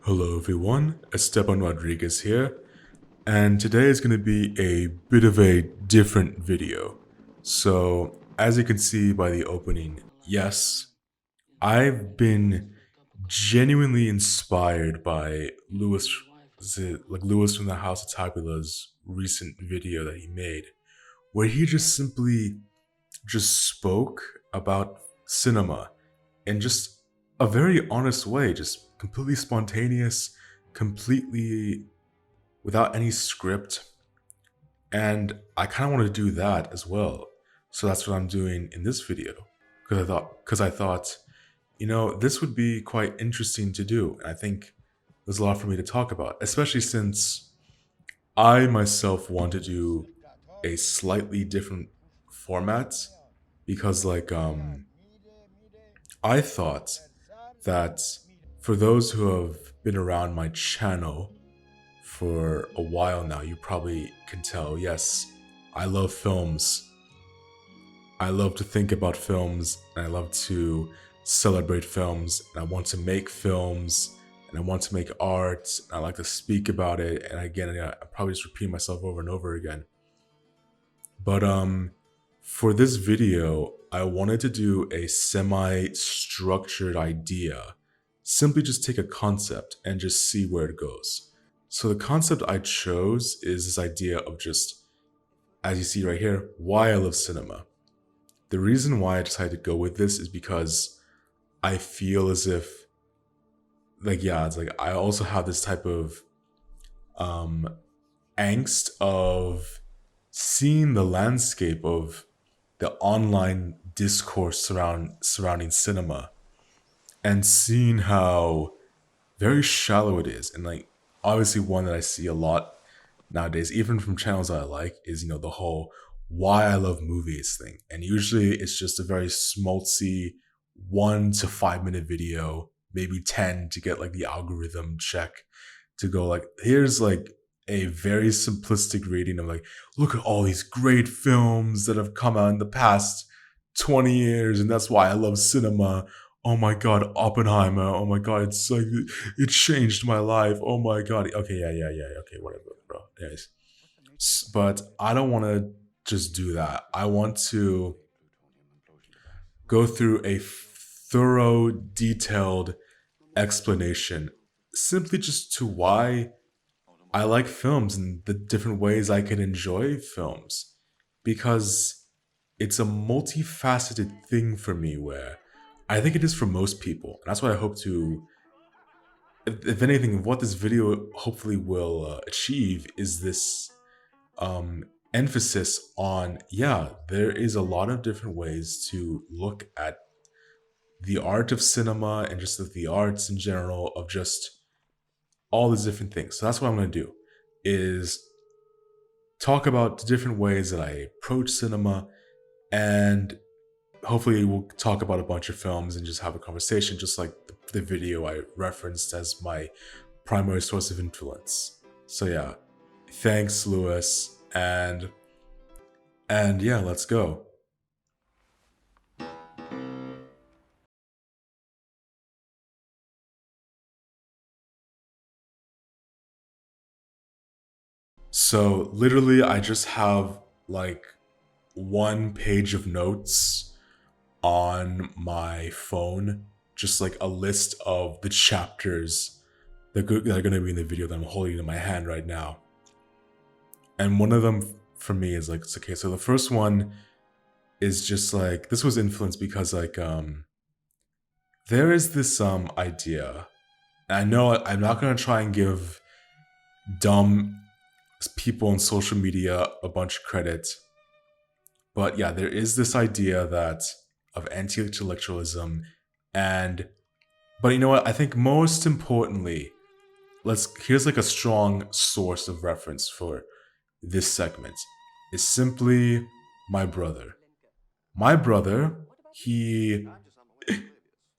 Hello everyone, Esteban Rodriguez here, and today is going to be a bit of a different video. So, as you can see by the opening, yes, I've been genuinely inspired by Lewis from the House of Tabula's recent video that he made, where he just simply just spoke about cinema in just a very honest way, just completely spontaneous, completely without any script. And I kind of want to do that as well. So that's what I'm doing in this video because I thought, this would be quite interesting to do. And I think there's a lot for me to talk about, especially since I myself want to do a slightly different format because I thought that for those who have been around my channel for a while now, you probably can tell, yes, I love films. I love to think about films, and I love to celebrate films, and I want to make films, and I want to make art, and I like to speak about it, and again, I probably just repeat myself over and over again. But for this video, I wanted to do a semi-structured idea. Simply just take a concept and just see where it goes. So the concept I chose is this idea of just, as you see right here, why I love cinema. The reason why I decided to go with this is because I feel as if, it's like I also have this type of angst of seeing the landscape of the online discourse surrounding cinema and seeing how very shallow it is. And obviously one that I see a lot nowadays, even from channels that I like, is the whole why I love movies thing. And usually it's just a very schmaltzy 1 to 5 minute video, maybe 10 to get the algorithm check to go here's a very simplistic reading of look at all these great films that have come out in the past 20 years, and that's why I love cinema. Oh my god, Oppenheimer. Oh my god, it changed my life. Oh my god. Okay, yeah. Okay, whatever, bro. Anyways, but I don't want to just do that. I want to go through a thorough, detailed explanation, simply just to why I like films and the different ways I can enjoy films, because it's a multifaceted thing for me where I think it is for most people. And that's what I hope to, if anything, what this video hopefully will achieve is this emphasis on, there is a lot of different ways to look at the art of cinema and just the arts in general, of just all these different things. So that's what I'm going to do, is talk about the different ways that I approach cinema, and hopefully we'll talk about a bunch of films and just have a conversation, just like the video I referenced as my primary source of influence. So yeah, thanks Lewis, and yeah, let's go. So literally I just have 1 page of notes on my phone, just a list of the chapters that are going to be in the video that I'm holding in my hand right now. And one of them for me is it's okay. So the first one is just this was influenced because there is this idea. And I know I'm not going to try and give dumb people on social media a bunch of credit, but yeah, there is this idea that of anti-intellectualism, but you know what? I think most importantly, here's a strong source of reference for this segment. Is simply my brother. My brother, he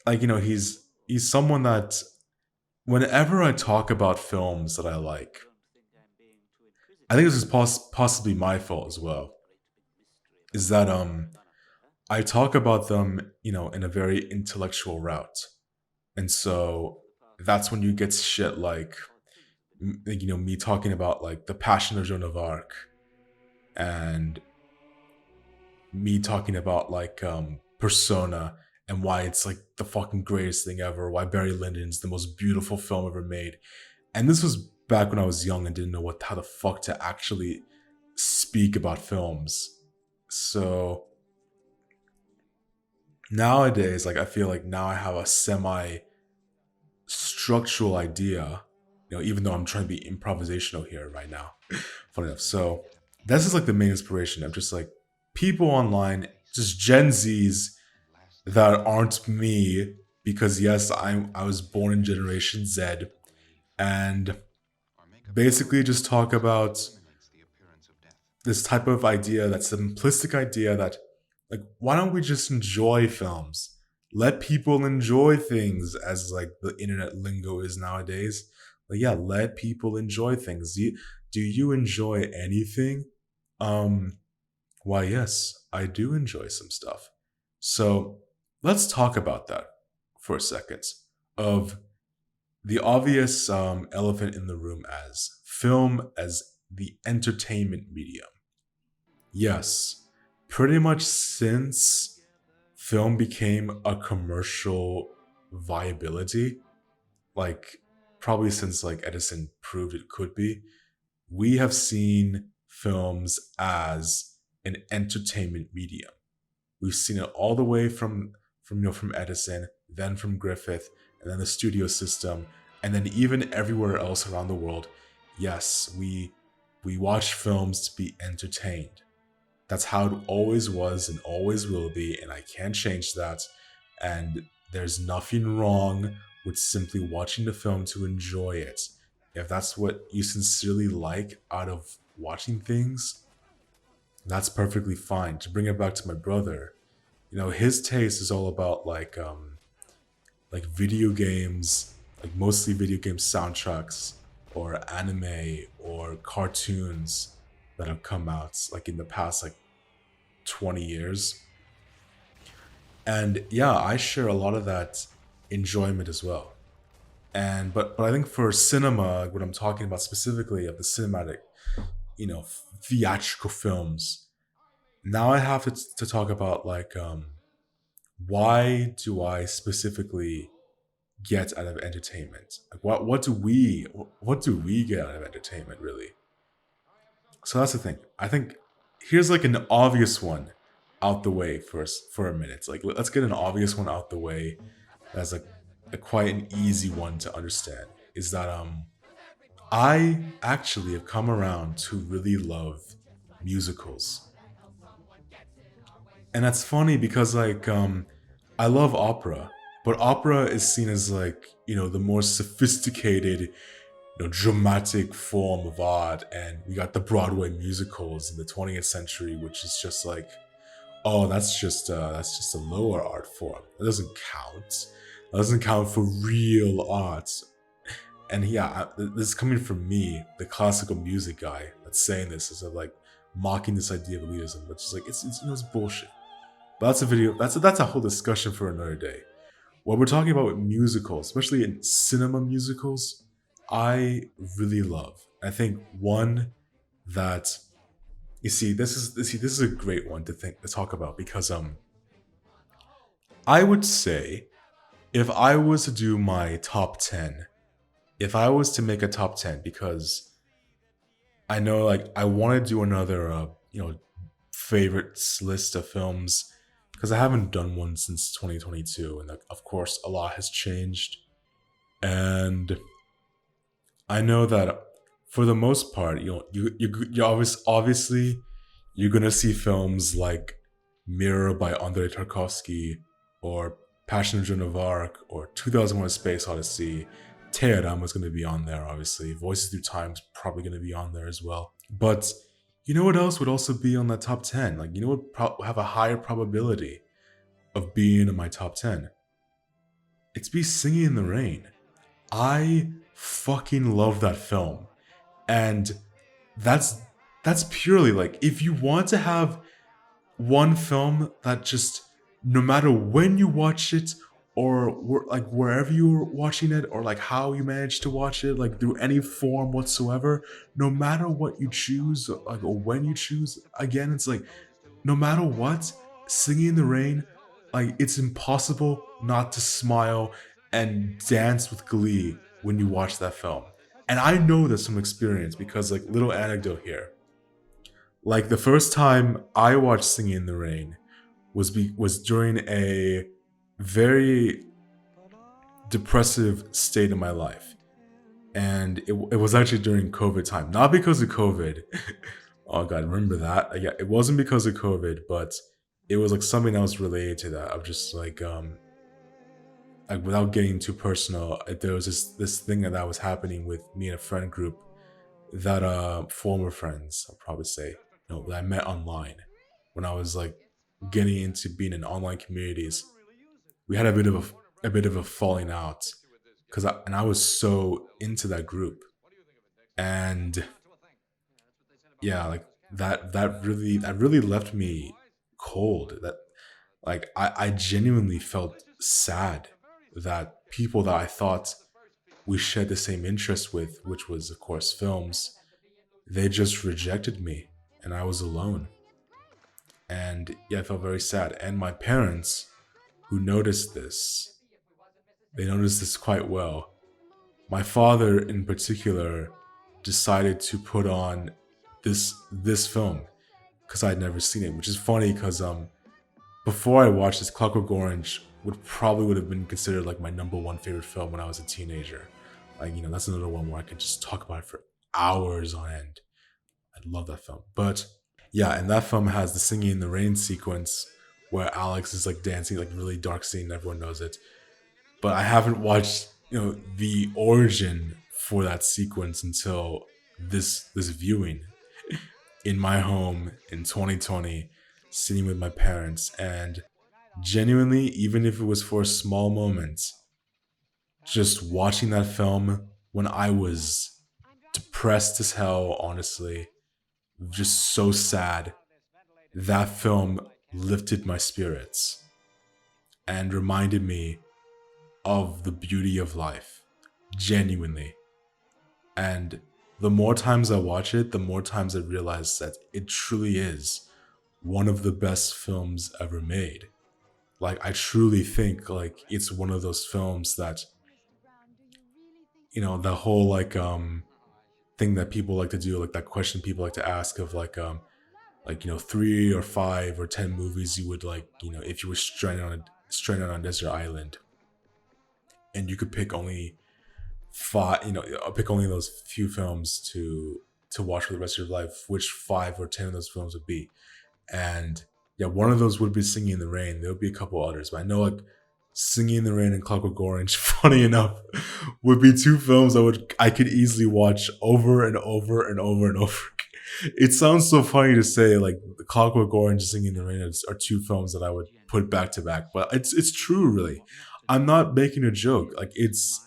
he's someone that whenever I talk about films that I like, I think this is possibly my fault as well, is that I talk about them, in a very intellectual route. And so that's when you get shit like, me talking about like the Passion of Joan of Arc, and me talking about like Persona, and why it's like the fucking greatest thing ever, why Barry Lyndon's the most beautiful film ever made. And this was back when I was young and didn't know how the fuck to actually speak about films. So nowadays, like I feel like now I have a semi structural idea, even though I'm trying to be improvisational here right now. Funny enough. So this is like the main inspiration. I'm just like people online, just Gen Zs that aren't me, because yes, I was born in Generation Z, and basically just talk about this type of idea, that simplistic idea that, like, why don't we just enjoy films? Let people enjoy things, as like the internet lingo is nowadays. Like, yeah, let people enjoy things. Do you enjoy anything? Um, why, yes, I do enjoy some stuff. So let's talk about that for a second. Of the obvious elephant in the room, as film as the entertainment medium. Yes, pretty much since film became a commercial viability, like probably since like Edison proved it could be, we have seen films as an entertainment medium. We've seen it all the way from Edison, then from Griffith, and then the studio system, and then even everywhere else around the world. Yes, we watch films to be entertained. That's how it always was and always will be, and I can't change that. And there's nothing wrong with simply watching the film to enjoy it. If that's what you sincerely like out of watching things, that's perfectly fine. To bring it back to my brother, his taste is all about like video games, like mostly video game soundtracks, or anime or cartoons that have come out like in the past like 20 years. And yeah, I share a lot of that enjoyment as well. And but I think for cinema, what I'm talking about specifically of the cinematic, theatrical films, now I have to talk about like why do I specifically get out of entertainment? Like what do we get out of entertainment really? So that's the thing. I think here's like an obvious one out the way first for a minute. Like let's get an obvious one out the way. That's like a quite an easy one to understand. Is that I actually have come around to really love musicals. And that's funny because like I love opera, but opera is seen as like, the more sophisticated, dramatic form of art, and we got the Broadway musicals in the 20th century, which is just like, oh, that's just a lower art form. It doesn't count. It doesn't count for real art. And yeah, this is coming from me, the classical music guy, that's saying this instead of like mocking this idea of elitism, which is like it's bullshit. But that's a video. That's a whole discussion for another day. What we're talking about with musicals, especially in cinema musicals, I really love. I think one that this is a great one to talk about, because I would say, if I was to do my top 10, if I was to make a top 10, because I know like I want to do another favorites list of films, because I haven't done one since 2022, and like, of course a lot has changed. And I know that for the most part, you obviously you're gonna see films like Mirror by Andrei Tarkovsky, or Passion of Joan of Arc, or 2001: Space Odyssey. Teorema is gonna be on there, obviously. Voices Through Time is probably gonna be on there as well. But you know what else would also be on that top 10? Like, what have a higher probability of being in my top 10? It's be Singing in the Rain. I fucking love that film. And that's that's purely like, if you want to have one film that just, no matter when you watch it or like wherever you're watching it, or like how you manage to watch it, like through any form whatsoever, no matter what you choose, like or when you choose, again, it's like no matter what, Singing in the Rain, like it's impossible not to smile and dance with glee when you watch that film. And I know this from experience because, like, little anecdote here. Like the first time I watched Singing in the Rain was during a very depressive state in my life, and it was actually during COVID time, not because of COVID. Oh god, remember that? Yeah, it wasn't because of COVID, but it was like something else related to that. Of just like without getting too personal, there was this thing that was happening with me and a friend group that former friends, I'll probably say, that I met online when I was like getting into being in online communities. We had a bit of a falling out and I was so into that group, and yeah, like that really left me cold. That like I genuinely felt sad that people that I thought we shared the same interest with, which was of course films, they just rejected me and I was alone. And yeah, I felt very sad. And my parents, who noticed this, they noticed this quite well. My father in particular decided to put on this film because I'd never seen it, which is funny because before I watched this, Clockwork Orange would have been considered like my number one favorite film when I was a teenager. Like, that's another one where I could just talk about it for hours on end. I love that film. But yeah, and that film has the Singing in the Rain sequence where Alex is like dancing, like really dark scene, everyone knows it. But I haven't watched, the origin for that sequence until this viewing in my home in 2020, sitting with my parents, and genuinely, even if it was for a small moment, just watching that film when I was depressed as hell, honestly, just so sad, that film lifted my spirits and reminded me of the beauty of life, genuinely. And the more times I watch it, the more times I realize that it truly is one of the best films ever made. Like, I truly think like it's one of those films that, the whole thing that people like to do, like that question people like to ask of like 3 or 5 or 10 movies you would like, if you were stranded on a desert island and you could pick only five, pick only those few films to watch for the rest of your life, which 5 or 10 of those films would be. And yeah, one of those would be Singing in the Rain. There would be a couple others, but I know like Singing in the Rain and Clockwork Orange, funny enough, would be two films I could easily watch over and over and over and over. It sounds so funny to say like the Clockwork Orange and Singing in the Rain are two films that I would put back to back, but it's true, really. I'm not making a joke. Like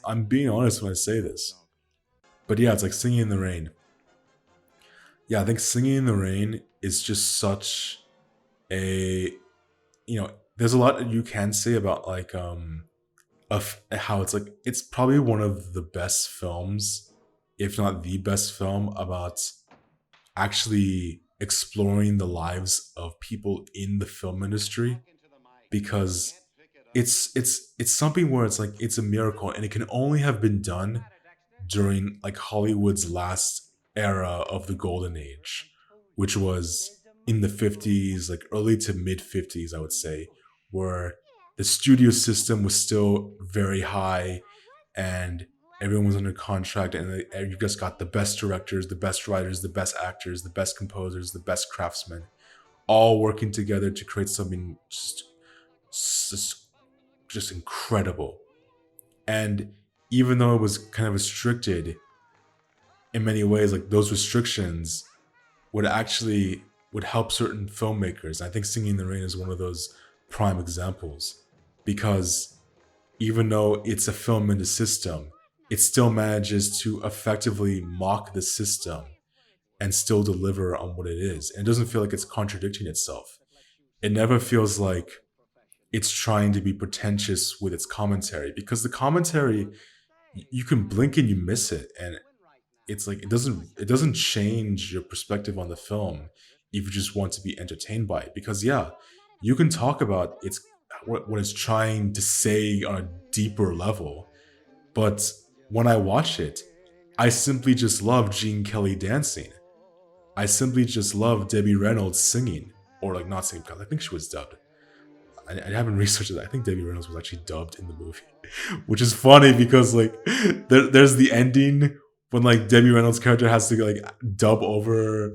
I'm being honest when I say this. But yeah, it's like Singing in the Rain. Yeah, I think Singing in the Rain is just such a, there's a lot that you can say about like of how it's like it's probably one of the best films, if not the best film, about actually exploring the lives of people in the film industry, because it's something where it's like it's a miracle and it can only have been done during like Hollywood's last era of the golden age, which was in the 50s, like early to mid 50s, I would say, where the studio system was still very high and everyone was under contract, and you just got the best directors, the best writers, the best actors, the best composers, the best craftsmen, all working together to create something just, just incredible. And even though it was kind of restricted in many ways, like those restrictions would help certain filmmakers. I think Singing in the Rain is one of those prime examples, because even though it's a film in the system, it still manages to effectively mock the system and still deliver on what it is. And it doesn't feel like it's contradicting itself. It never feels like it's trying to be pretentious with its commentary, because the commentary, you can blink and you miss it, and it's like it doesn't change your perspective on the film if you just want to be entertained by it. Because yeah, you can talk about what it's trying to say on a deeper level, but when I watch it, I simply just love Gene Kelly dancing. I simply just love Debbie Reynolds singing, or like not singing because I think she was dubbed. I haven't researched it. I think Debbie Reynolds was actually dubbed in the movie, which is funny because like there's the ending when like Debbie Reynolds' character has to like dub over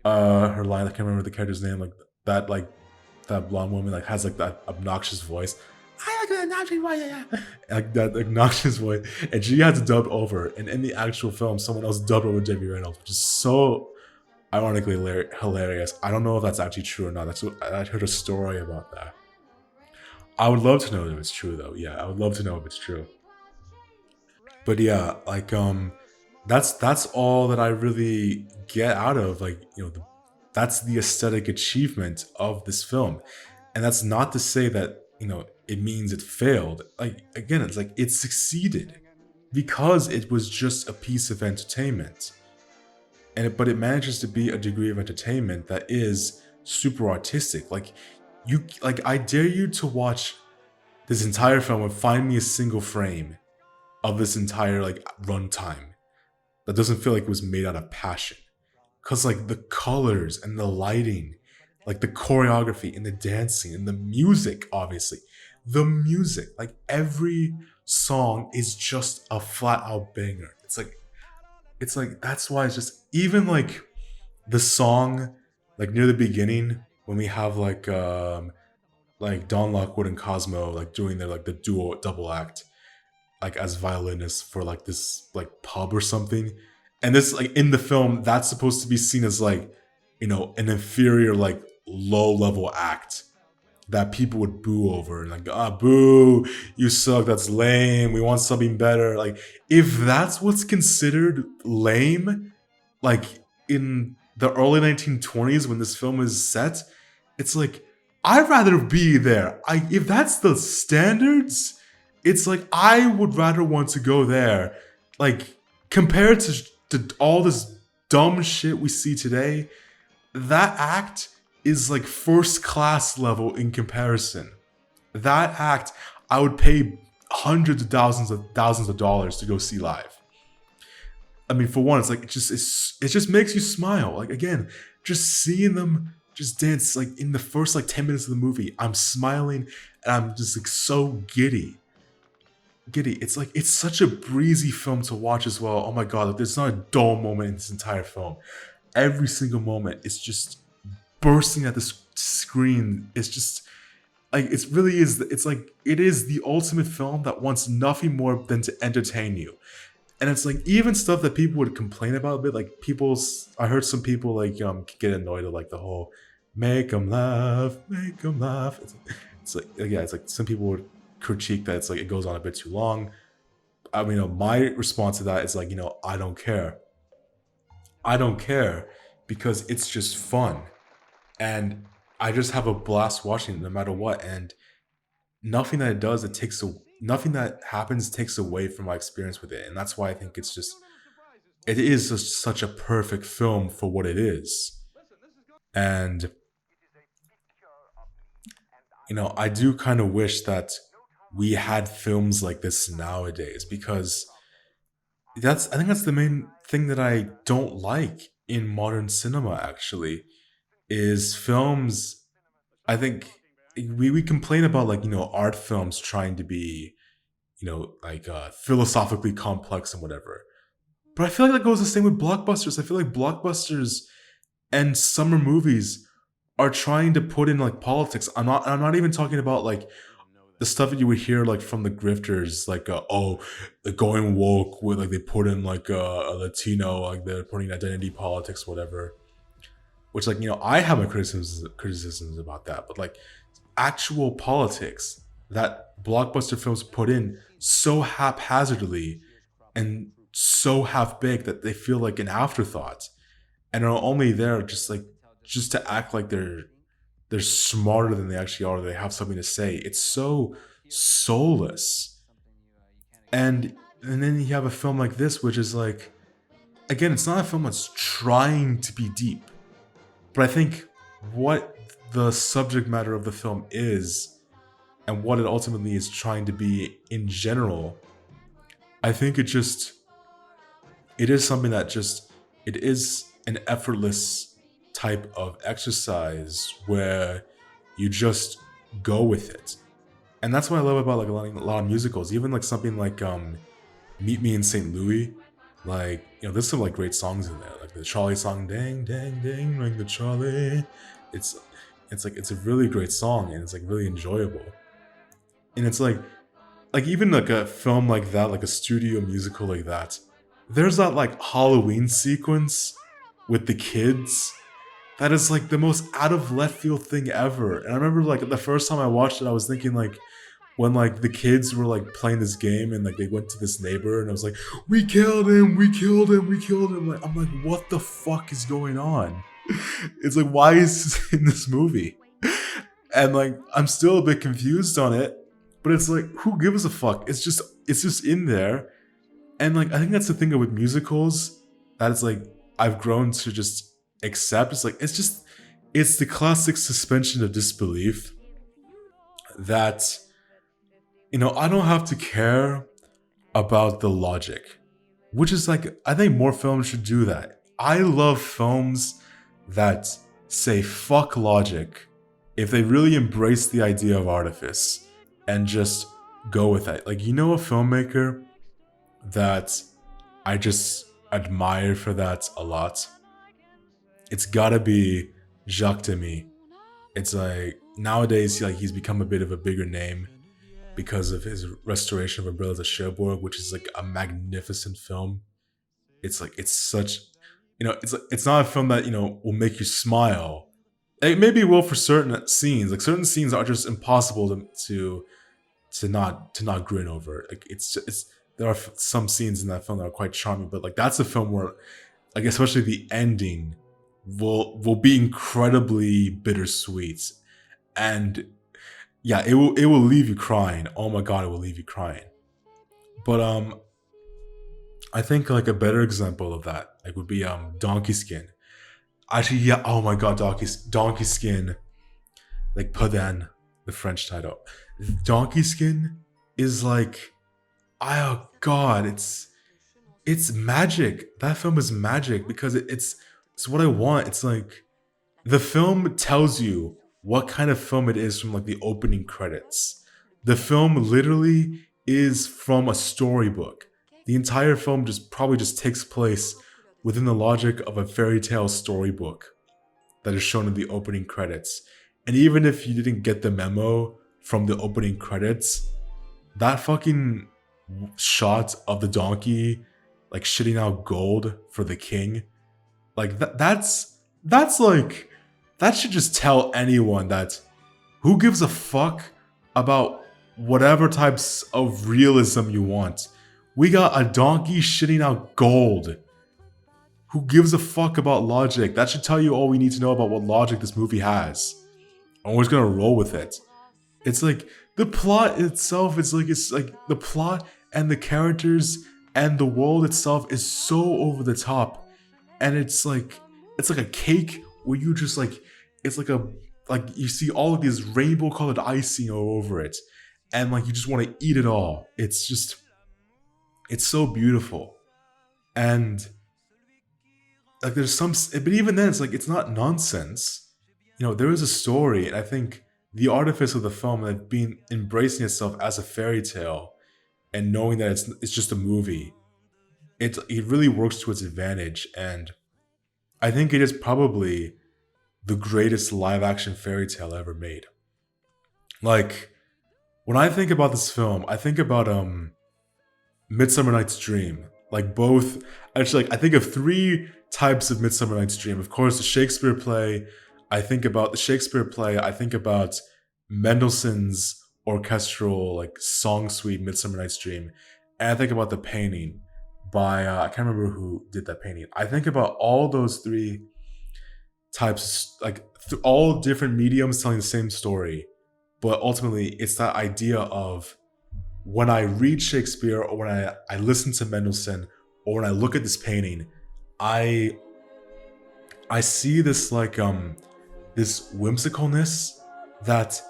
her line. I can't remember the character's name. Like that blonde woman like has like that obnoxious voice. I like an obnoxious voice, yeah. Like that obnoxious voice, and she had to dub over. And in the actual film, someone else dubbed over Debbie Reynolds, which is so ironically hilarious. I don't know if that's actually true or not. I heard a story about that. I would love to know if it's true though. Yeah, I would love to know if it's true. But yeah, like that's all that I really get out of like, that's the aesthetic achievement of this film. And that's not to say that, it means it failed. Like again, it's like it succeeded because it was just a piece of entertainment. But it manages to be a degree of entertainment that is super artistic. Like I dare you to watch this entire film and find me a single frame of this entire like runtime that doesn't feel like it was made out of passion. Cause like the colors and the lighting, like the choreography and the dancing and the music, obviously. The music, like every song is just a flat out banger. It's like that's why it's just even like the song like near the beginning when we have like Don Lockwood and Cosmo like doing their like the duo double act like as violinists for like this like pub or something. And this like in the film that's supposed to be seen as like, an inferior like low level act that people would boo over and like, boo, you suck, that's lame, we want something better. Like if that's what's considered lame, like in the early 1920s when this film is set, it's like I'd rather be there. If that's the standards, it's like I would rather want to go there. Like compared to all this dumb shit we see today, that act is like first class level in comparison. That act I would pay hundreds of thousands of dollars to go see live. I mean, for one, it's like it just makes you smile. Like again, just seeing them just dance like in the first like 10 minutes of the movie, I'm smiling and I'm just like so giddy. Giddy. It's like it's such a breezy film to watch as well. Oh my god, like, there's not a dull moment in this entire film. Every single moment is just bursting at the screen. It's just like it really is. It's like it is the ultimate film that wants nothing more than to entertain you. And it's like even stuff that people would complain about a bit, like I heard some people like get annoyed at like the whole make them laugh, make them laugh. It's like yeah, it's like some people would critique that it's like it goes on a bit too long. I mean, my response to that is like, I don't care. I don't care because it's just fun, and I just have a blast watching it no matter what. And nothing that it does, nothing that happens takes away from my experience with it, and that's why I think it is just such a perfect film for what it is. And I do kind of wish that we had films like this nowadays because I think that's the main thing that I don't like in modern cinema actually is films. I think we complain about like, art films trying to be, like philosophically complex and whatever. But I feel like that goes the same with blockbusters. I feel like blockbusters and summer movies are trying to put in like politics. I'm not even talking about like the stuff that you would hear like from the grifters, like the going woke with like they put in like a Latino, like they're putting identity politics, whatever. Which like I have my criticisms about that, but like actual politics that blockbuster films put in so haphazardly and so half baked that they feel like an afterthought and are only there just to act like they're they're smarter than they actually are. They have something to say. It's so soulless. And then you have a film like this, which is like, again, it's not a film that's trying to be deep, but I think what the subject matter of the film is and what it ultimately is trying to be in general, I think it is something that just, it is an effortless type of exercise where you just go with it. And that's what I love about like a lot of musicals, even like something like Meet Me in St. Louis. Like, there's some like great songs in there, like the Charlie song, dang, dang, dang, ring the Charlie. It's it's a really great song, and it's like really enjoyable. And it's like even like a film like that, like a studio musical like that, there's that like Halloween sequence with the kids that is like the most out of left field thing ever. And I remember like the first time I watched it, I was thinking like, when like the kids were like playing this game and like they went to this neighbor and I was like, we killed him, we killed him, we killed him. Like, I'm like, what the fuck is going on? It's like, why is this in this movie? And like, I'm still a bit confused on it, but it's like, who gives a fuck? It's just in there. And like, I think that's the thing with musicals that it's like, I've grown to just accept. It's like, it's the classic suspension of disbelief that, I don't have to care about the logic, which is like, I think more films should do that. I love films that say fuck logic if they really embrace the idea of artifice and just go with it. Like, a filmmaker that I just admire for that a lot? It's gotta be Jacques Demy. It's like, nowadays, like, he's become a bit of a bigger name because of his restoration of Umbrellas of Cherbourg, which is like a magnificent film. It's like, it's such, it's not a film that, will make you smile. It maybe will for certain scenes. Like, certain scenes are just impossible to not grin over. Like, it's there are some scenes in that film that are quite charming, but like, that's a film where, like, especially the ending will be incredibly bittersweet. And yeah, it will leave you crying. Oh my god, it will leave you crying. But I think like a better example of that like would be Donkey Skin. Actually, yeah, oh my god, Donkey Skin, like Padan, the French title. Donkey Skin is like, oh god, it's magic. That film is magic because it's what I want. It's like, the film tells you what kind of film it is from like the opening credits. The film literally is from a storybook. The entire film just takes place within the logic of a fairy tale storybook that is shown in the opening credits. And even if you didn't get the memo from the opening credits, that fucking shot of the donkey like shitting out gold for the king, like that's like, that should just tell anyone that, who gives a fuck about whatever types of realism you want. We got a donkey shitting out gold. Who gives a fuck about logic? That should tell you all we need to know about what logic this movie has. And we're just gonna roll with it. It's like, the plot itself, it's like the plot and the characters and the world itself is so over the top. And it's like a cake where you just like, it's like you see all of these rainbow colored icing all over it, and like you just want to eat it all. It's so beautiful. And like, there's some, but even then it's like, it's not nonsense. There is a story, and I think the artifice of the film, like being embracing itself as a fairy tale and knowing that it's just a movie, it really works to its advantage. And I think it is probably the greatest live action fairy tale ever made. Like, when I think about this film, I think about Midsummer Night's Dream. Like, both, actually, like, I think of three types of Midsummer Night's Dream. Of course, the Shakespeare play. I think about Mendelssohn's orchestral like song suite Midsummer Night's Dream, and I think about the painting by I can't remember who did that painting. I think about all those three types, like through all different mediums telling the same story. But ultimately, it's that idea of when I read Shakespeare or when I listen to Mendelssohn or when I look at this painting, I I see this like this whimsicalness that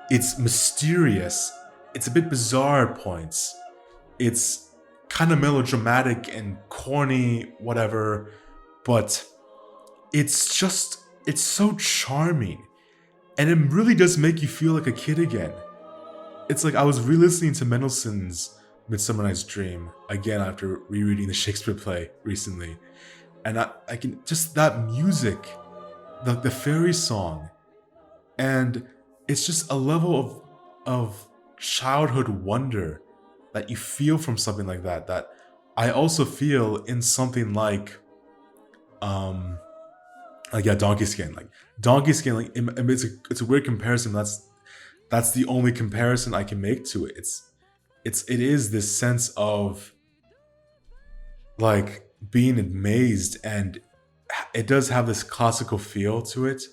it's mysterious. It's a bit bizarre at points. It's kind of melodramatic and corny, whatever, but it's so charming. And it really does make you feel like a kid again. It's like I was re-listening to Mendelssohn's Midsummer Night's Dream again after rereading the Shakespeare play recently. And I can just that music, the fairy song, and it's just a level of childhood wonder that you feel from something like that I also feel in something um like yeah, Donkey Skin. Like Donkey Skin, like it's a weird comparison. That's the only comparison I can make to it. It is this sense of like being amazed, and it does have this classical feel to it.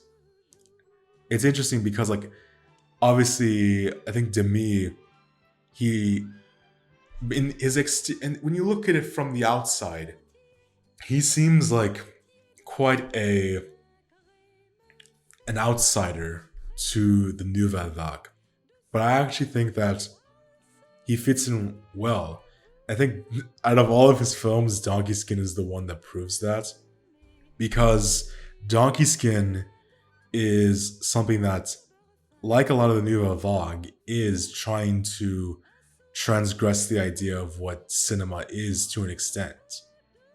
It's interesting because like obviously I think Demi, he in his and when you look at it from the outside, he seems like quite a an outsider to the Nouvelle Vague. But I actually think that he fits in well. I think out of all of his films, Donkey Skin is the one that proves that. Because Donkey Skin is something that, like a lot of the Nouvelle Vague, is trying to transgress the idea of what cinema is to an extent.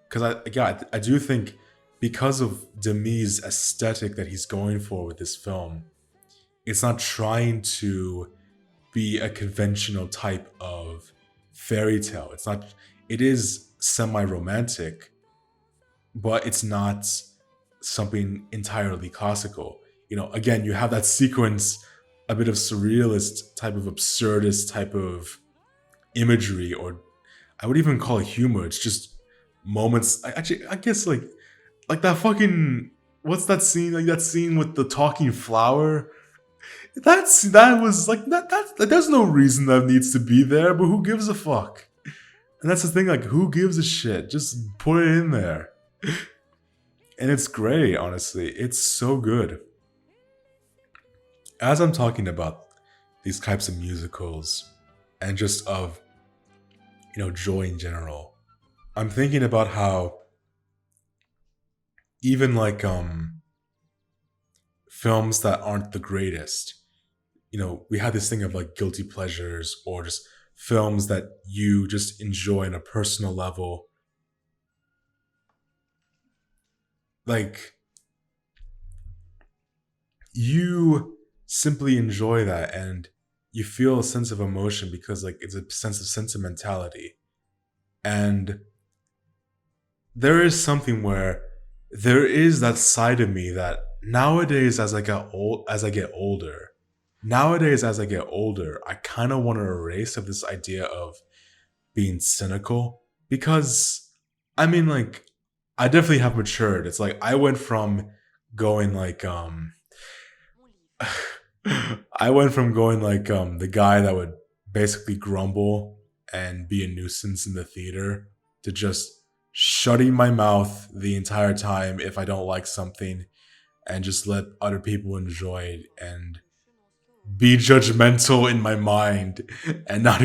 Because I do think because of Demi's aesthetic that he's going for with this film, it's not trying to be a conventional type of fairy tale. It's not. It is semi-romantic, but it's not something entirely classical. You know, again, you have that sequence, a bit of surrealist type of absurdist type of imagery, or I would even call it humor. It's just moments. I guess like that fucking what's that scene? Like that scene with the talking flower. That was like that. There's no reason that needs to be there, but who gives a fuck? And that's the thing. Like, who gives a shit? Just put it in there, and it's great. Honestly, it's so good. As I'm talking about these types of musicals, and just of joy in general, I'm thinking about how even like films that aren't the greatest, we had this thing of like guilty pleasures or just films that you just enjoy on a personal level. Like, you simply enjoy that and you feel a sense of emotion because like it's a sense of sentimentality. And there is something where there is that side of me that nowadays as I get older, I kind of want to erase of this idea of being cynical because I mean like I definitely have matured. It's like I went from going like I went from going like the guy that would basically grumble and be a nuisance in the theater to just shutting my mouth the entire time if I don't like something and just let other people enjoy it and be judgmental in my mind and not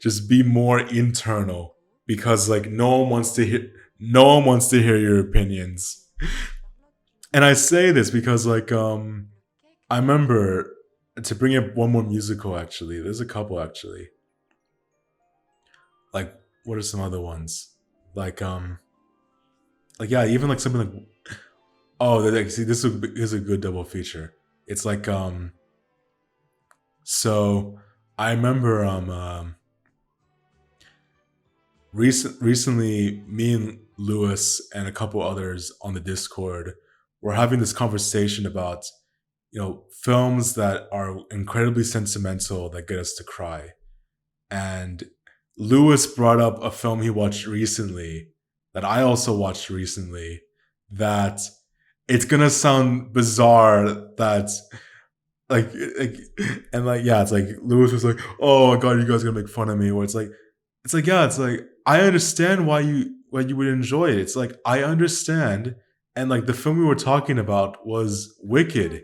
just be more internal because like no one wants to hear your opinions. And I say this because like I remember to bring up one more musical actually. There's a couple actually. Like what are some other ones? Like yeah, even like something like oh, see is a good double feature. It's like so I remember recently me and Lewis and a couple others on the Discord were having this conversation about films that are incredibly sentimental that get us to cry. And Lewis brought up a film he watched recently that I also watched recently that it's gonna sound bizarre that like, like and like yeah, it's like Lewis was like, oh my god, you guys are gonna make fun of me. Where it's like yeah, it's like I understand why you would enjoy it. It's like I understand, and like the film we were talking about was Wicked.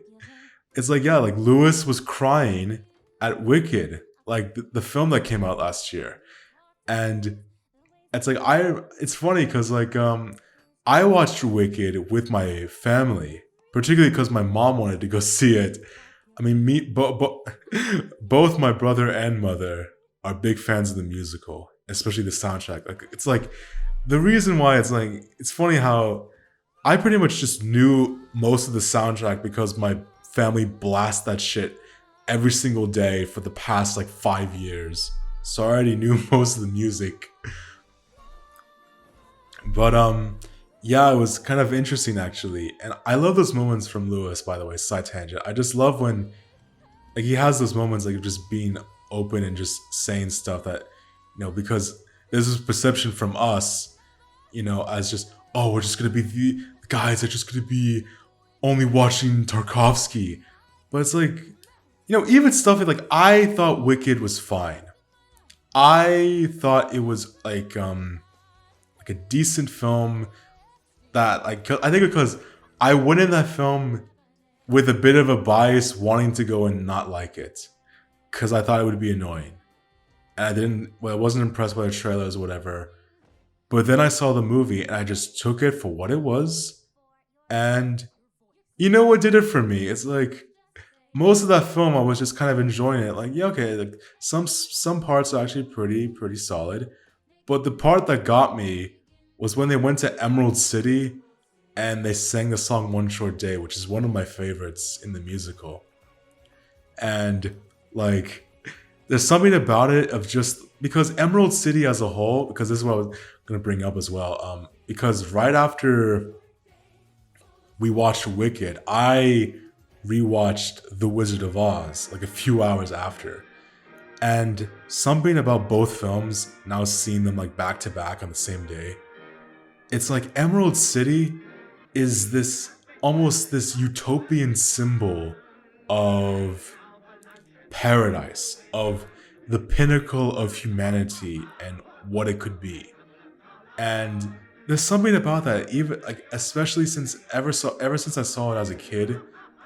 It's like yeah, like Lewis was crying at Wicked, like the film that came out last year, and it's like it's funny because like I watched Wicked with my family, particularly because my mom wanted to go see it. I mean, both my brother and mother are big fans of the musical, especially the soundtrack. Like it's like the reason why it's funny how I pretty much just knew most of the soundtrack because my family blasts that shit every single day for the past like 5 years. So I already knew most of the music. But yeah, it was kind of interesting actually. And I love those moments from Lewis, by the way, side tangent. I just love when like he has those moments like just being open and just saying stuff that because there's this perception from us, as just oh, we're just gonna be the guys are just gonna be only watching Tarkovsky. But it's like, even stuff like I thought Wicked was fine. I thought it was like a decent film that like I think because I went in that film with a bit of a bias wanting to go and not like it because I thought it would be annoying. And I didn't well I wasn't impressed by the trailers or whatever. But then I saw the movie and I just took it for what it was. And you know what did it for me? It's like most of that film I was just kind of enjoying it. Like, yeah, okay, like some parts are actually pretty solid. But the part that got me was when they went to Emerald City and they sang the song One Short Day, which is one of my favorites in the musical. And like there's something about it of just because Emerald City as a whole, because this is what I was gonna bring up as well. Because right after we watched Wicked, I rewatched The Wizard of Oz like a few hours after. And something about both films, now seeing them like back to back on the same day, it's like Emerald City is this almost this utopian symbol of paradise, of the pinnacle of humanity and what it could be. And there's something about that, even like especially since ever since I saw it as a kid,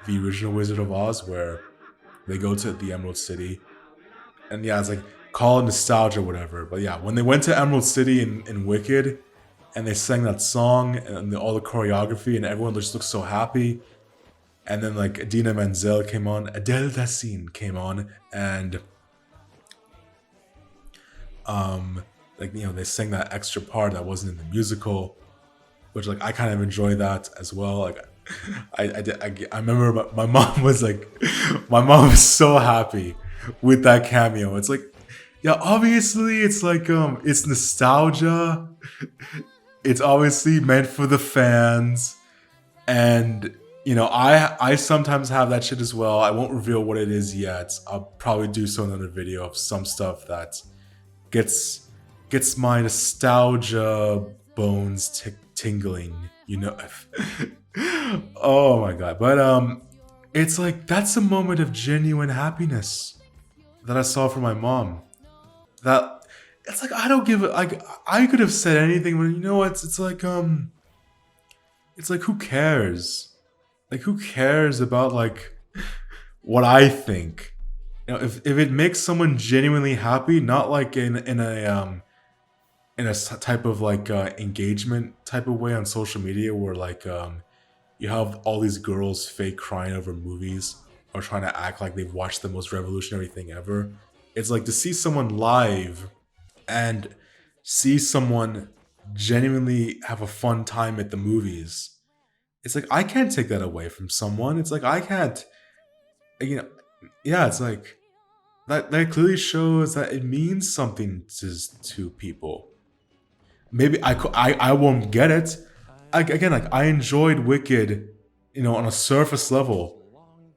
the original Wizard of Oz, where they go to the Emerald City, and yeah, it's like call it nostalgia or whatever. But yeah, when they went to Emerald City in Wicked, and they sang that song and all the choreography, and everyone just looked so happy. And then like Adina Menzel came on, Adele Dassine came on, and like they sang that extra part that wasn't in the musical, which like I kind of enjoy that as well. Like I remember my mom was like, my mom was so happy with that cameo. It's like, yeah, obviously it's like it's nostalgia. It's obviously meant for the fans, and I sometimes have that shit as well. I won't reveal what it is yet. I'll probably do so in another video of some stuff that gets my nostalgia bones tingling. Oh my god! But it's like that's a moment of genuine happiness that I saw from my mom. That it's like I don't give a like I could have said anything, but you know what? It's like who cares? Like who cares about like what I think? If it makes someone genuinely happy, not like in a type of like engagement type of way on social media where like you have all these girls fake crying over movies or trying to act like they've watched the most revolutionary thing ever. It's like to see someone live and see someone genuinely have a fun time at the movies. It's like I can't take that away from someone. It's like I can't, you know, yeah. It's like that clearly shows that it means something to people. Maybe I won't get it. Again, like I enjoyed Wicked, on a surface level,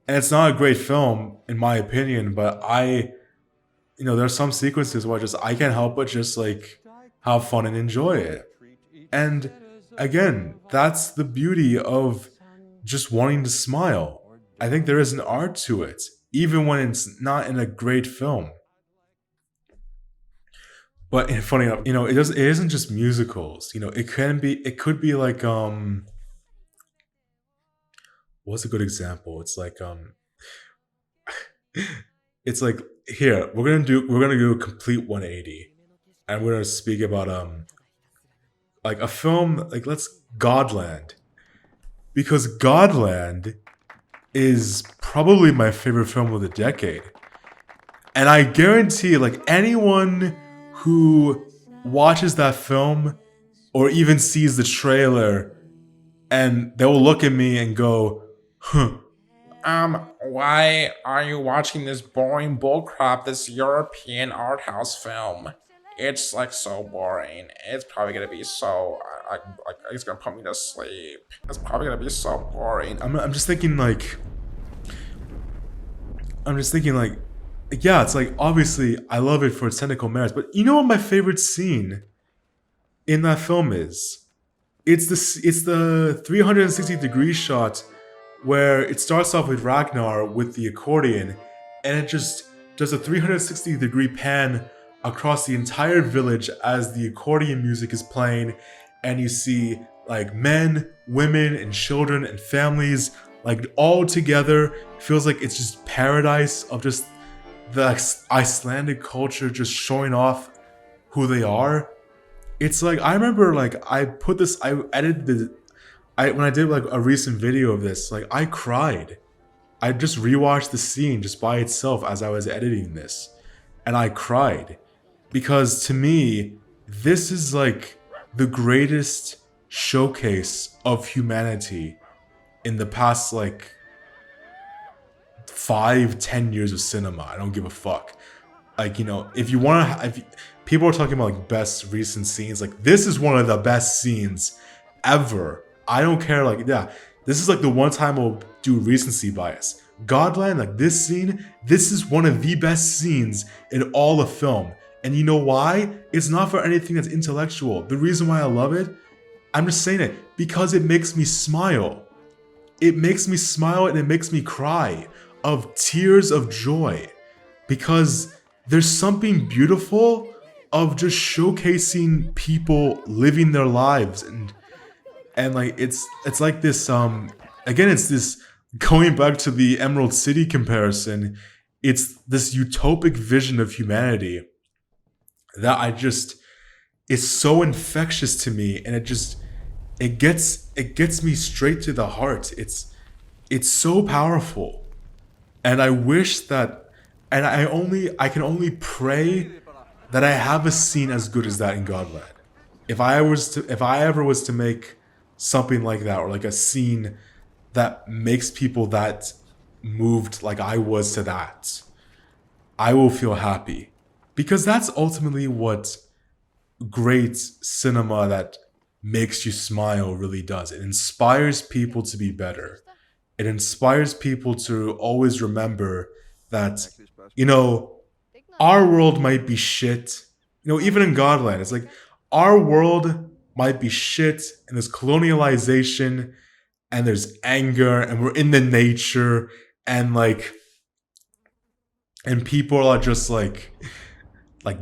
and it's not a great film in my opinion. But there are some sequences where I can't help but just like have fun and enjoy it. And again, that's the beauty of just wanting to smile. I think there is an art to it, even when it's not in a great film. But funny enough, it isn't just musicals. It could be like what's a good example? It's like here we're gonna do a complete 180, and we're gonna speak about like a film like let's Godland, because Godland is probably my favorite film of the decade. And I guarantee, like, anyone who watches that film or even sees the trailer, and they will look at me and go, huh, why are you watching this boring bullcrap, this European art house film? It's like so boring. It's probably gonna be so like it's gonna put me to sleep. It's probably gonna be so boring. I'm just thinking like, yeah, it's like obviously I love it for its technical merits, but you know what my favorite scene in that film is? It's the 360-degree shot where it starts off with Ragnar with the accordion, and it just does a 360-degree pan across the entire village as the accordion music is playing, and you see like men, women, and children and families like all together. It feels like it's just paradise of just the Icelandic culture just showing off who they are. It's like I remember like I edited when I did like a recent video of this, like I cried. I just rewatched the scene just by itself as I was editing this, and I cried because to me this is like the greatest showcase of humanity in the past like 5-10 years of cinema. I don't give a fuck. Like, if you want to, if people are talking about like best recent scenes, like this is one of the best scenes ever. I don't care. Like, yeah, this is like the one time I'll do recency bias. Godland, like this scene, this is one of the best scenes in all of film. And you know why? It's not for anything that's intellectual. The reason why I love it, I'm just saying it because it makes me smile. It makes me smile and it makes me cry of tears of joy, because there's something beautiful of just showcasing people living their lives, and like it's like this again, it's this, going back to the Emerald City comparison, it's this utopic vision of humanity that it's so infectious to me, and it gets me straight to the heart. It's so powerful. And I wish that, and I can only pray that I have a scene as good as that in Godland. If I ever was to make something like that, or like a scene that makes people that moved like I was to that, I will feel happy, because that's ultimately what great cinema that makes you smile really does. It inspires people to be better. It inspires people to always remember that, you know, our world might be shit. Even in Godland, it's like our world might be shit, and there's colonialization, and there's anger, and we're in the nature, and like, and people are just like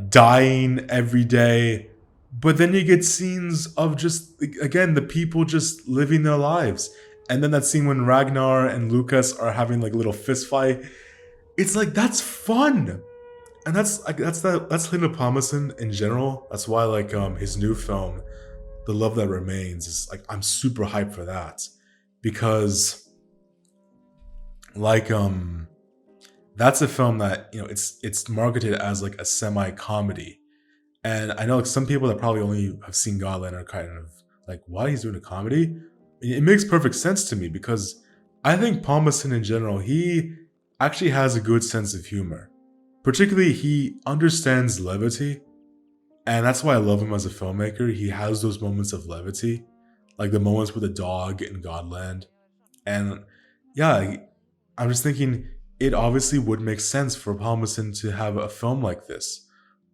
dying every day. But then you get scenes of just, again, the people just living their lives. And then that scene when Ragnar and Lucas are having like a little fist fight, it's like, that's fun. And that's Lyndon Thomason in general. That's why like his new film, The Love That Remains, is like, I'm super hyped for that, because like that's a film that it's marketed as like a semi-comedy. And I know like some people that probably only have seen Godland are kind of like, why he's doing a comedy? It makes perfect sense to me, because I think Palmason in general, he actually has a good sense of humor. Particularly, he understands levity, and that's why I love him as a filmmaker. He has those moments of levity, like the moments with the dog in Godland. And yeah, I'm just thinking it obviously would make sense for Palmason to have a film like this,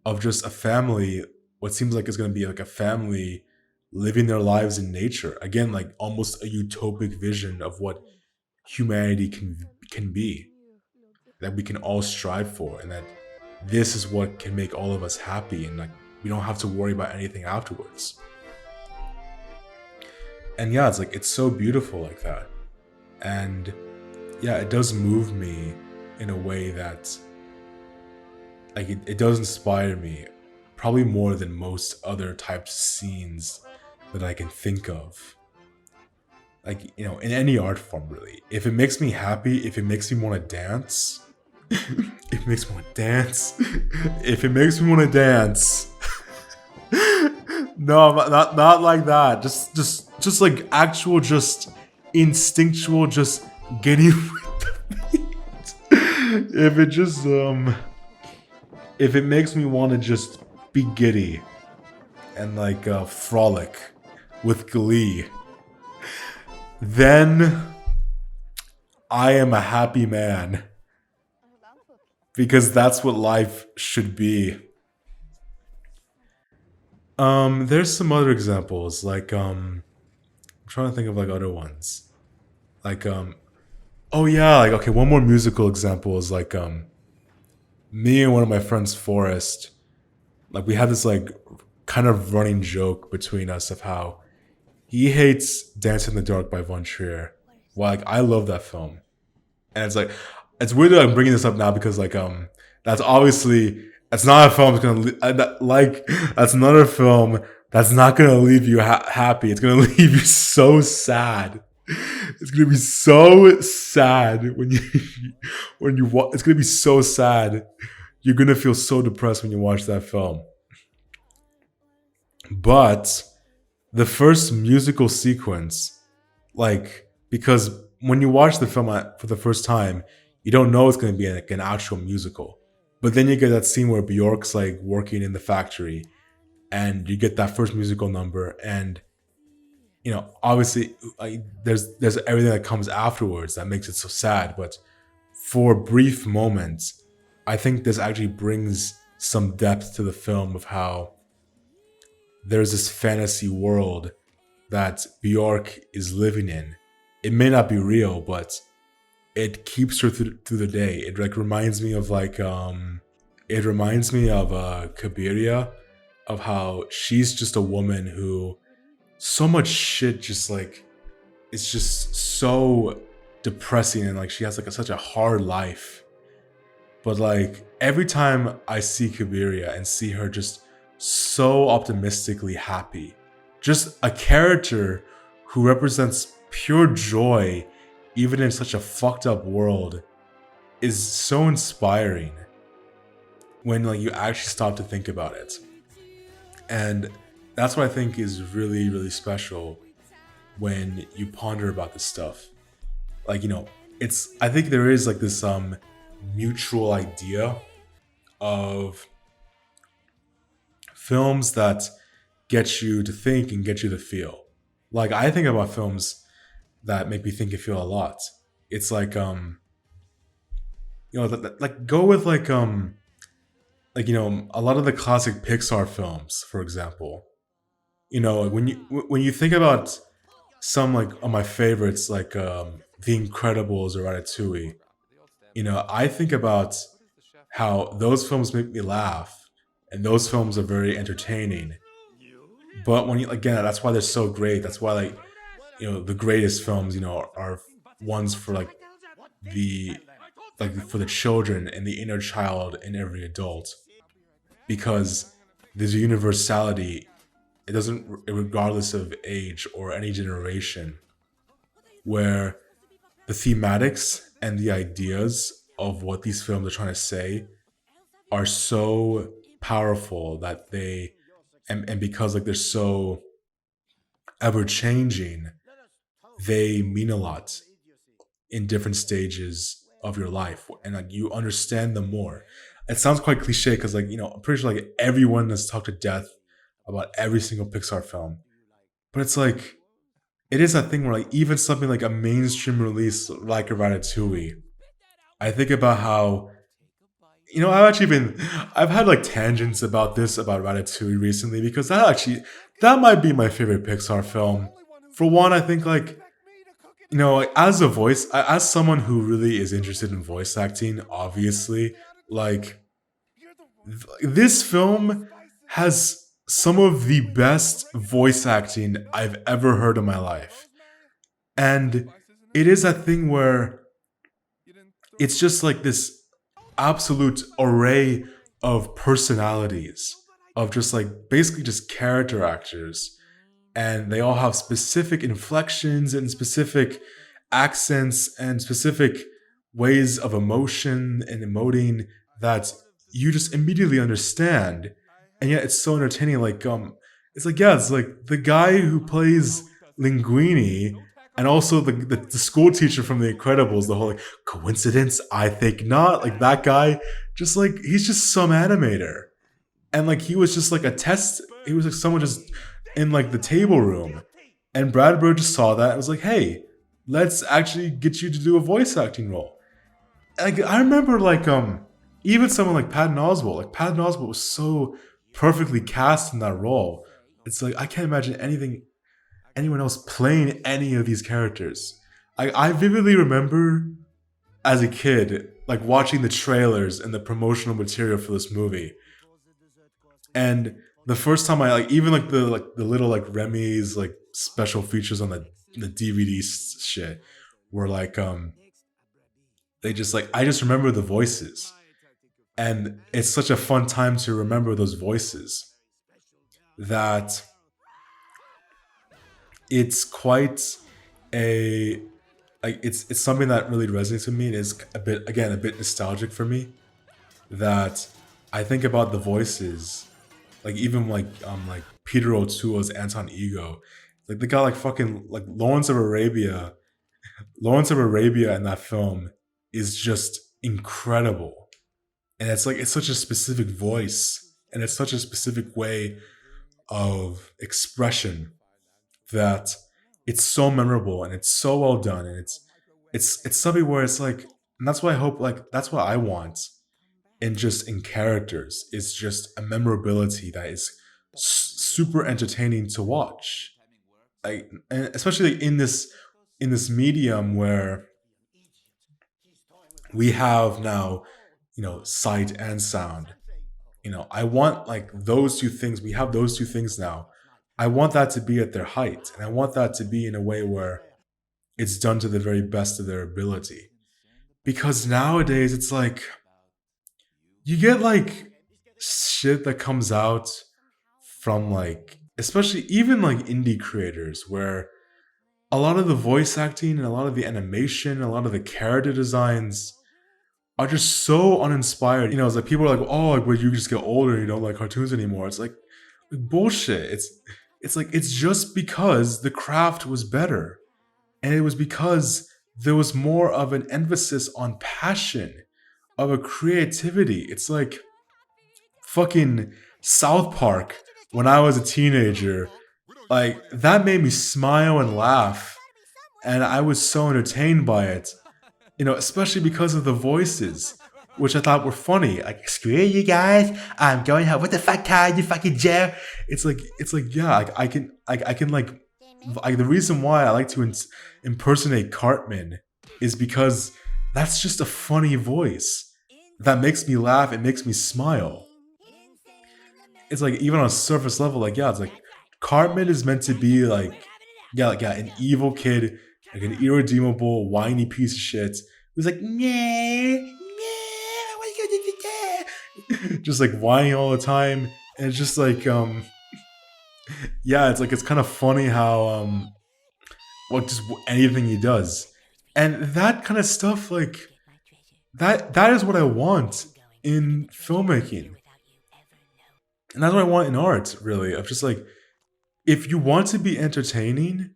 of just a family, what seems like it's going to be like a family living their lives in nature. Again, like almost a utopic vision of what humanity can be, that we can all strive for, and that this is what can make all of us happy, and like we don't have to worry about anything afterwards. And yeah, it's like it's so beautiful like that. And yeah, it does move me in a way that like it does inspire me probably more than most other types of scenes that I can think of. Like, in any art form really. If it makes me happy, if it makes me want to dance, if it makes me want to dance, if it makes me want to dance. No, not like that. Just like actual, just instinctual, just getting with the beat. If it makes me want to just be giddy and like frolic with glee, then I am a happy man, because that's what life should be. There's some other examples, like I'm trying to think of like other ones. Like oh yeah, like okay, one more musical example is like me and one of my friends, Forrest, like we had this like kind of running joke between us of how he hates Dance in the Dark by Von Trier. Well, like I love that film. And it's like it's weird that I'm bringing this up now because like that's obviously that's not a film that's gonna like that's another film that's not gonna leave you happy. It's gonna leave you so sad. It's gonna be so sad when you it's gonna be so sad. You're gonna feel so depressed when you watch that film. But the first musical sequence, like because when you watch the film for the first time, you don't know it's going to be like an actual musical. But then you get that scene where Bjork's like working in the factory, and you get that first musical number, and obviously like, there's everything that comes afterwards that makes it so sad. But for brief moments, I think this actually brings some depth to the film of how there's this fantasy world that Bjork is living in. It may not be real, but it keeps her through the day. It like reminds me of like Cabiria, of how she's just a woman who so much shit just like it's just so depressing, and like she has like such a hard life. But like every time I see Cabiria and see her just so optimistically happy, just a character who represents pure joy even in such a fucked up world, is so inspiring when like you actually stop to think about it. And that's what I think is really, really special when you ponder about this stuff. Like, it's I think there is like this mutual idea of films that get you to think and get you to feel. Like I think about films that make me think and feel a lot. It's like like go with like a lot of the classic Pixar films, for example. When you think about some like of my favorites, like The Incredibles or Ratatouille, I think about how those films make me laugh, and those films are very entertaining. But when you again, that's why they're so great. That's why like the greatest films are ones for like the for the children and the inner child in every adult, because there's a universality. It doesn't, regardless of age or any generation, where the thematics and the ideas of what these films are trying to say are so powerful that and because like they're so ever changing, they mean a lot in different stages of your life, and like you understand them more. It sounds quite cliche because like I'm pretty sure like everyone has talked to death about every single Pixar film, but it's like it is that thing where like even something like a mainstream release like a Ratatouille, I think about how I've had like tangents about Ratatouille recently, because that might be my favorite Pixar film. For one, I think like like, as a voice, as someone who really is interested in voice acting, obviously, like this film has some of the best voice acting I've ever heard in my life. And it is a thing where it's just like this absolute array of personalities, of just like basically just character actors, and they all have specific inflections and specific accents and specific ways of emotion and emoting that you just immediately understand, and yet it's so entertaining. It's like, yeah, it's like the guy who plays Linguini, and also the school teacher from The Incredibles. The whole like coincidence, I think not. Like that guy, just like he's just some animator, and like he was just like a test. He was like someone just in like the table room, and Brad Bird just saw that and was like, "Hey, let's actually get you to do a voice acting role." Like I remember, even someone like Patton Oswalt. Like Patton Oswalt was so perfectly cast in that role. It's like I can't imagine anyone else playing any of these characters. I vividly remember as a kid, like watching the trailers and the promotional material for this movie, and the first time I like even like the little like Remy's like special features on the DVD shit were like they just like I just remember the voices, and it's such a fun time to remember those voices that it's quite a like it's something that really resonates with me. It is a bit nostalgic for me, that I think about the voices, like even like Peter O'Toole's Anton Ego, like the guy like fucking like Lawrence of Arabia in that film is just incredible, and it's such a specific voice, and it's such a specific way of expression that it's so memorable and it's so well done, and it's something where it's like, and that's why I hope, like that's what I want in characters, is just a memorability that is super entertaining to watch, like, and especially like in this medium where we have now, sight and sound. I want like those two things. We have those two things now. I want that to be at their height, and I want that to be in a way where it's done to the very best of their ability. Because nowadays it's like you get like shit that comes out from like, especially even like indie creators, where a lot of the voice acting and a lot of the animation and a lot of the character designs are just so uninspired. It's like people are like, oh, like, well, you just get older and you don't like cartoons anymore. It's like bullshit. It's like it's just because the craft was better, and it was because there was more of an emphasis on passion, of a creativity. It's like fucking South Park when I was a teenager. Like that made me smile and laugh, and I was so entertained by it. Especially because of the voices, which I thought were funny. Like, screw you guys, I'm going home with the fat car, you fucking Joe. It's like, yeah, I can the reason why I like to impersonate Cartman is because that's just a funny voice that makes me laugh. It makes me smile. It's like even on a surface level, like, yeah, it's like Cartman is meant to be like, yeah, like, yeah, an evil kid, like an irredeemable, whiny piece of shit who's like, yeah, yeah, what you gonna do? Just like whining all the time, and it's just like, yeah, it's like it's kind of funny how just anything he does, and that kind of stuff, like that is what I want in filmmaking, and that's what I want in art, really. Of just like, if you want to be entertaining,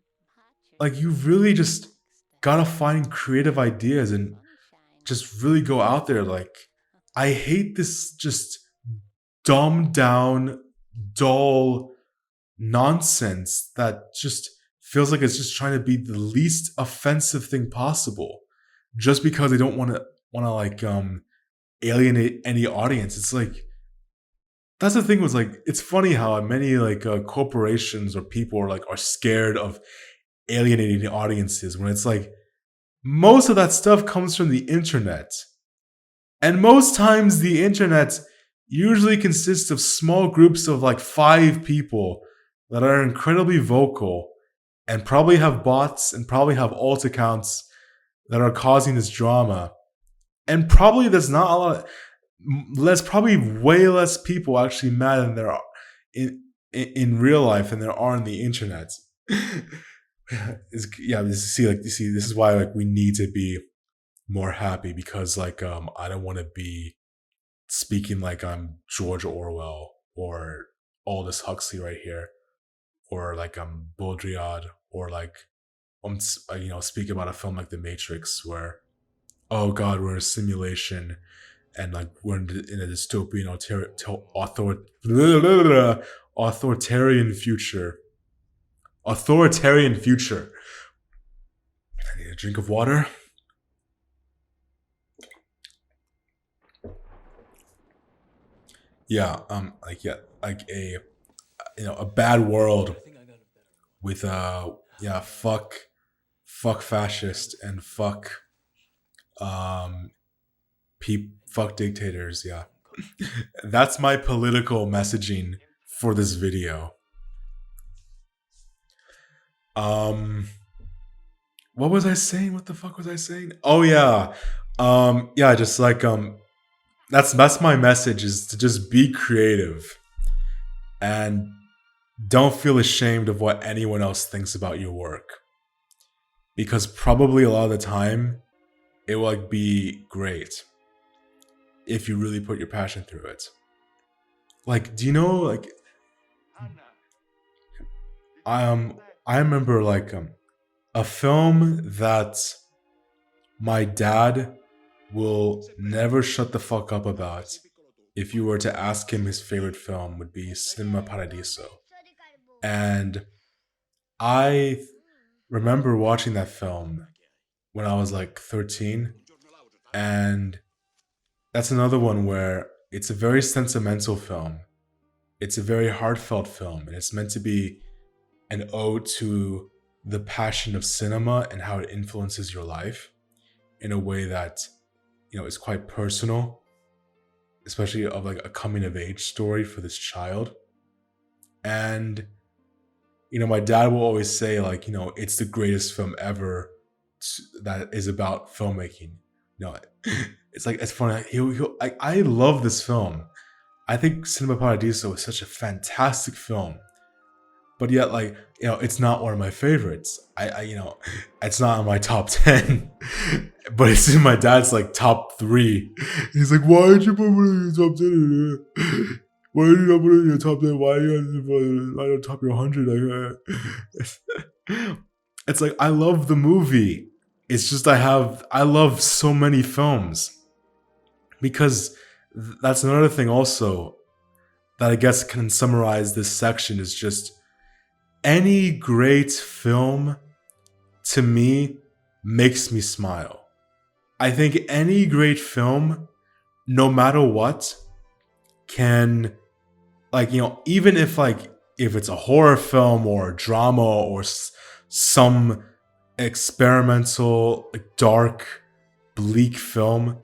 like you really just gotta find creative ideas and just really go out there. Like, I hate this just dumbed down, dull nonsense that just feels like it's just trying to be the least offensive thing possible, just because they don't want to like alienate any audience. It's like that's the thing was like it's funny how many like corporations or people are scared of alienating the audiences when it's like most of that stuff comes from the internet. And most times the internet usually consists of small groups of like 5 people that are incredibly vocal and probably have bots and probably have alt accounts that are causing this drama. And probably there's not a lot. There's probably way less people actually mad than there are in real life than there are on the internet. Yeah, you see, this is why like we need to be more happy because like I don't want to be speaking like I'm George Orwell or Aldous Huxley right here, or like I'm Baudrillard, or like speaking about a film like The Matrix, where oh god, we're in a simulation and like we're in a dystopian authoritarian future. Authoritarian future. I need a drink of water. Yeah, like a bad world with yeah, fuck fascist and um fuck dictators. Yeah, that's my political messaging for this video. Um, what was I saying? What the fuck was I saying? Oh yeah, yeah, just like that's my message is to just be creative and don't feel ashamed of what anyone else thinks about your work because probably a lot of the time it will like be great if you really put your passion through it. Like, do you know like um I remember like a film that my dad will never shut the fuck up about if you were to ask him his favorite film would be Cinema Paradiso. And I remember watching that film when I was like 13, and that's another one where it's a very sentimental film. It's a very heartfelt film, and it's meant to be an ode to the passion of cinema and how it influences your life in a way that, is quite personal, especially of like a coming of age story for this child. And my dad will always say like, it's the greatest film ever that is about filmmaking. No, it's like it's funny. He'll like I love this film. I think Cinema Paradiso is such a fantastic film, but yet like it's not one of my favorites. It's not in my top 10, but it's in my dad's like top 3. He's like, why did you put it in your top 10? Why did you not put it in your top 10? Why are you not on top of your 100? Like, it's like I love the movie. It's just I love so many films because that's another thing also that I guess can summarize this section is just any great film to me makes me smile. I think any great film, no matter what, can like even if it's a horror film or a drama or some experimental like, dark bleak film,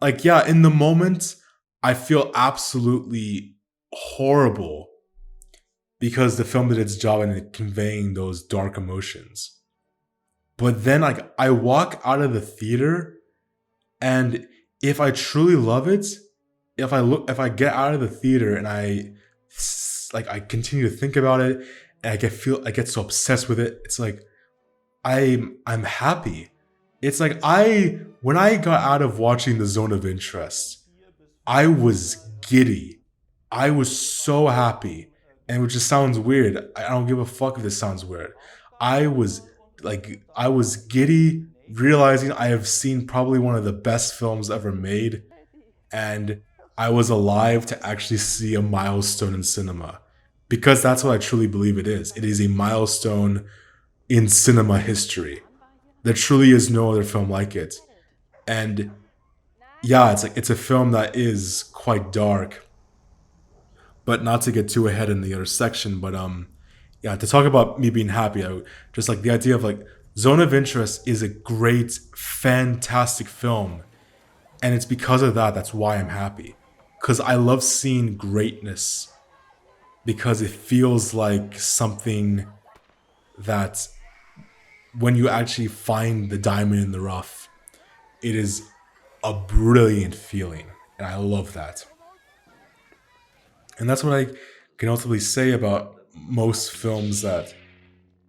like yeah, in the moment I feel absolutely horrible because the film did its job in conveying those dark emotions. But then like I walk out of the theater and if I truly love it, if I get out of the theater and I continue to think about it and I get so obsessed with it, it's like I'm happy. It's like when I got out of watching The Zone of Interest, I was giddy. I was so happy. And which just sounds weird. I don't give a fuck if this sounds weird. I was I was giddy realizing I have seen probably one of the best films ever made, and I was alive to actually see a milestone in cinema. Because that's what I truly believe it is. It is a milestone in cinema history. There truly is no other film like it. And yeah, it's a film that is quite dark, But not to get too ahead in the other section, but yeah, to talk about me being happy, just like the idea of like Zone of Interest is a great, fantastic film, and it's because of that that's why I'm happy, because I love seeing greatness, because it feels like something that when you actually find the diamond in the rough, it is a brilliant feeling, and I love that. And that's what I can ultimately say about most films that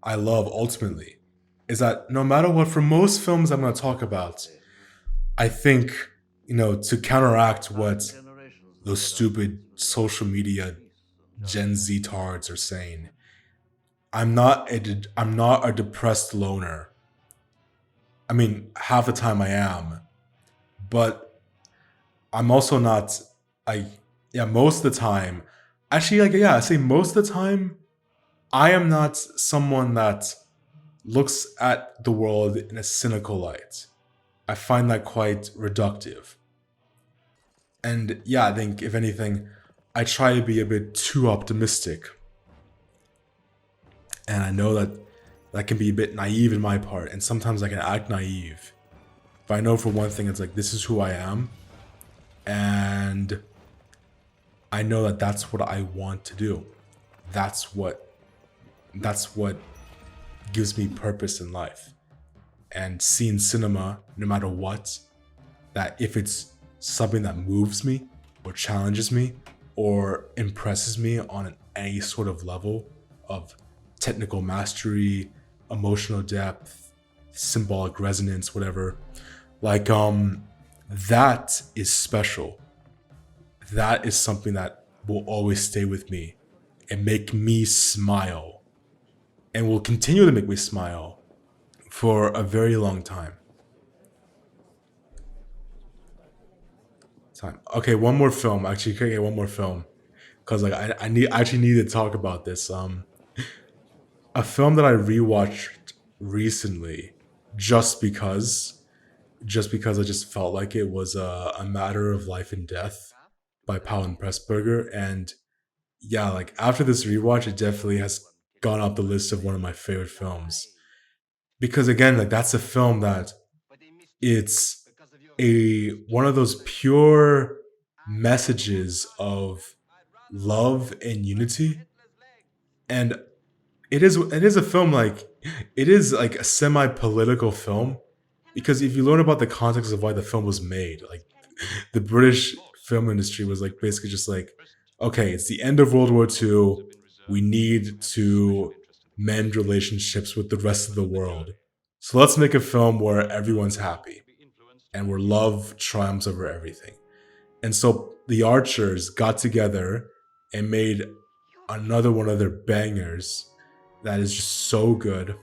I love ultimately, is that no matter what, for most films I'm going to talk about, I think, to counteract what those stupid social media Gen Z tards are saying, I'm not a depressed loner. I mean, half the time I am, but I'm also not. I Yeah, most of the time, actually, like yeah, I say most of the time, I am not someone that looks at the world in a cynical light. I find that quite reductive. And yeah, I think if anything, I try to be a bit too optimistic. And I know that that can be a bit naive in my part, and sometimes I can act naive. But I know for one thing, it's like this is who I am, and I know that that's what I want to do. That's what that's what gives me purpose in life. And seeing cinema, no matter what, that if it's something that moves me or challenges me or impresses me on any sort of level of technical mastery, emotional depth, symbolic resonance, whatever, like that is special. That is something that will always stay with me and make me smile and will continue to make me smile for a very long time. Okay, one more film. Actually, okay, one more film because like I actually need to talk about this. A film that I rewatched recently, just because, I just felt like it was a matter of life and death by Powell and Pressburger, and yeah, like after this rewatch, it definitely has gone up the list of one of my favorite films because again, like that's a film that it's a one of those pure messages of love and unity, and it is a film like it is like a semi-political film because if you learn about the context of why the film was made, like the British film industry was like basically just like, okay, it's the end of World War II, we need to mend relationships with the rest of the world, so let's make a film where everyone's happy and where love triumphs over everything. And so the Archers got together and made another one of their bangers that is just so good.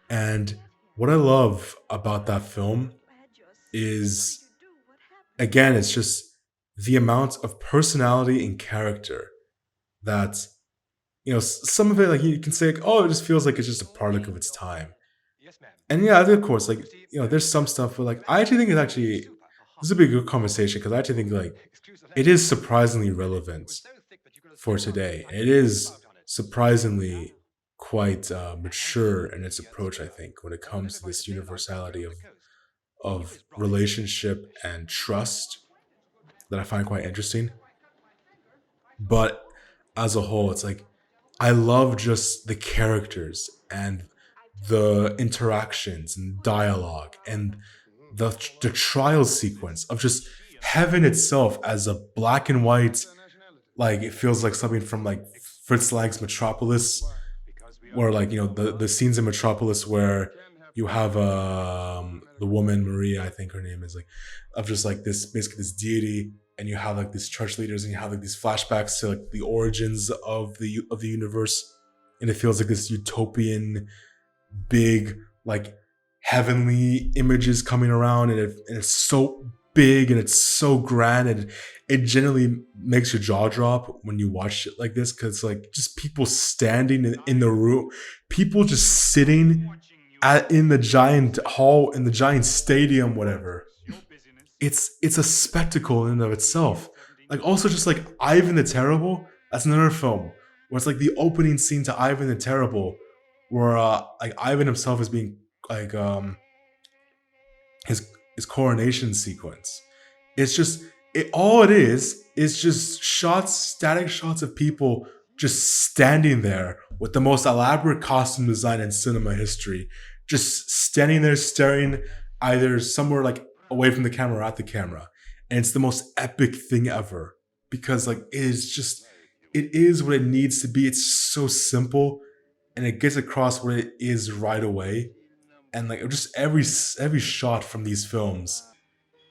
And what I love about that film is, again, it's just the amount of personality and character that, some of it, like you can say, like, oh, it just feels like it's just a product of its time. And yeah, of course, like, there's some stuff where, like, I actually think it's actually, this would be a good conversation because I actually think, like, it is surprisingly relevant for today. It is surprisingly quite mature in its approach, I think, when it comes to this universality of relationship and trust that I find quite interesting. But as a whole, it's like I love just the characters and the interactions and dialogue and the trial sequence of just heaven itself as a black and white, like it feels like something from like Fritz Lang's Metropolis, where like the scenes in Metropolis where you have the woman Maria, I think her name is, like, of just like this basically this deity, and you have like these church leaders, and you have like these flashbacks to like the origins of the universe, and it feels like this utopian big, like, heavenly images coming around, and it's so big and it's so grand, and it generally makes your jaw drop when you watch it like this because like just people standing in the room, people just sitting in the giant hall, in the giant stadium, whatever. It's a spectacle in and of itself. Like also just like Ivan the Terrible. That's another film where it's like the opening scene to Ivan the Terrible, where like Ivan himself is being like his coronation sequence. It's just it all it is just shots, static shots of people just standing there with the most elaborate costume design in cinema history, just standing there staring either somewhere like away from the camera or at the camera, and it's the most epic thing ever because like it is just it is what it needs to be. It's so simple, and it gets across what it is right away, and like just every shot from these films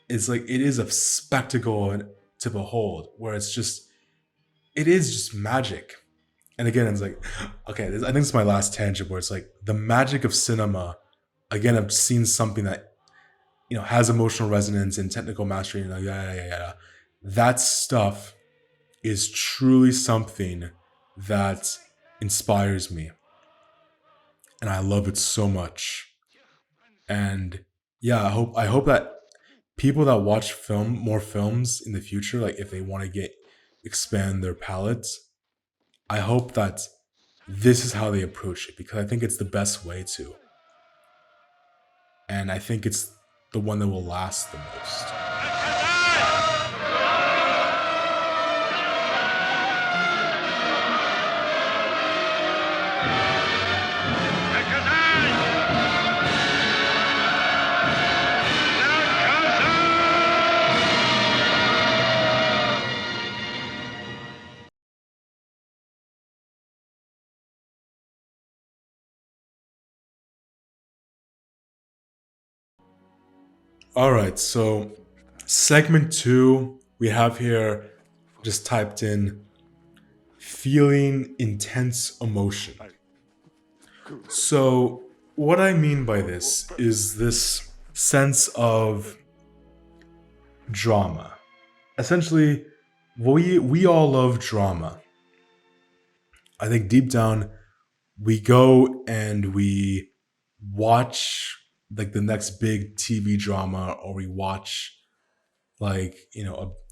is like it is a spectacle to behold where it's just it is just magic. And again it's like okay, I think it's my last tangent where it's like the magic of cinema. Again, I've seen something that has emotional resonance and technical mastery and like yeah. That stuff is truly something that inspires me, and I love it so much. And yeah, I hope that people that watch more films in the future, like if they want to get expand their palettes, I hope that this is how they approach it because I think it's the best way to, and I think it's the one that will last the most. All right, so segment two we have here just typed in feeling intense emotion. So, what I mean by this is this sense of drama. Essentially, we all love drama. I think deep down we go and we watch like the next big TV drama, or we watch like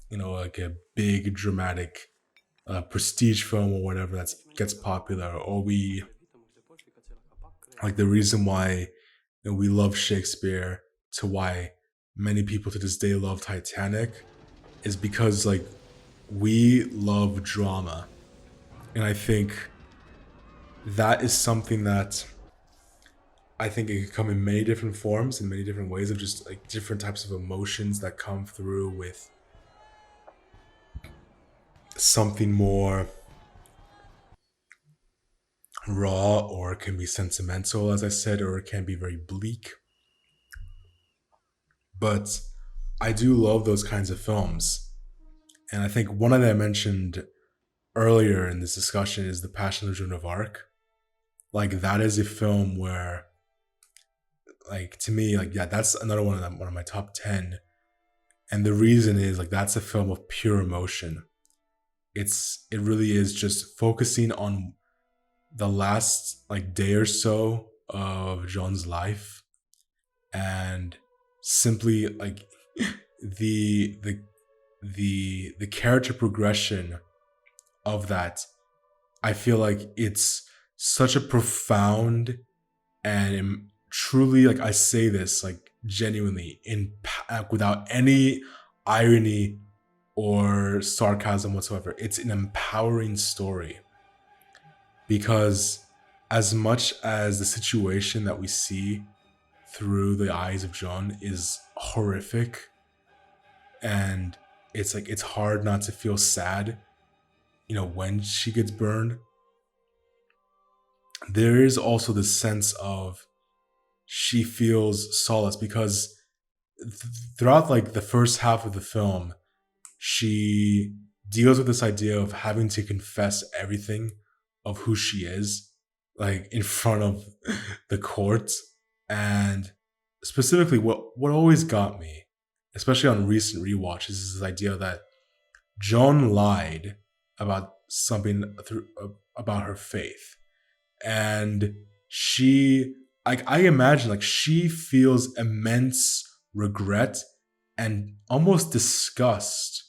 like a big dramatic prestige film or whatever that gets popular, or we like the reason why we love Shakespeare to why many people to this day love Titanic is because like we love drama. And I think that is something that I think it can come in many different forms, in many different ways of just like different types of emotions that come through with something more raw, or it can be sentimental, as I said, or it can be very bleak. But I do love those kinds of films. And I think one of them I mentioned earlier in this discussion is The Passion of Joan of Arc. Like that is a film where like to me, like yeah, that's another one of my top 10. And the reason is like that's a film of pure emotion. It really is just focusing on the last like day or so of John's life, and simply like the the the character progression of that. I feel like it's such a profound and truly, like I say this like genuinely in without any irony or sarcasm whatsoever, it's an empowering story. Because as much as the situation that we see through the eyes of John is horrific, and it's like it's hard not to feel sad, when she gets burned, there is also the sense of she feels solace because throughout like the first half of the film, she deals with this idea of having to confess everything of who she is, like in front of the court. And specifically, what always got me, especially on recent rewatches, is this idea that Joan lied about something about her faith, and she, like, I imagine, like, she feels immense regret and almost disgust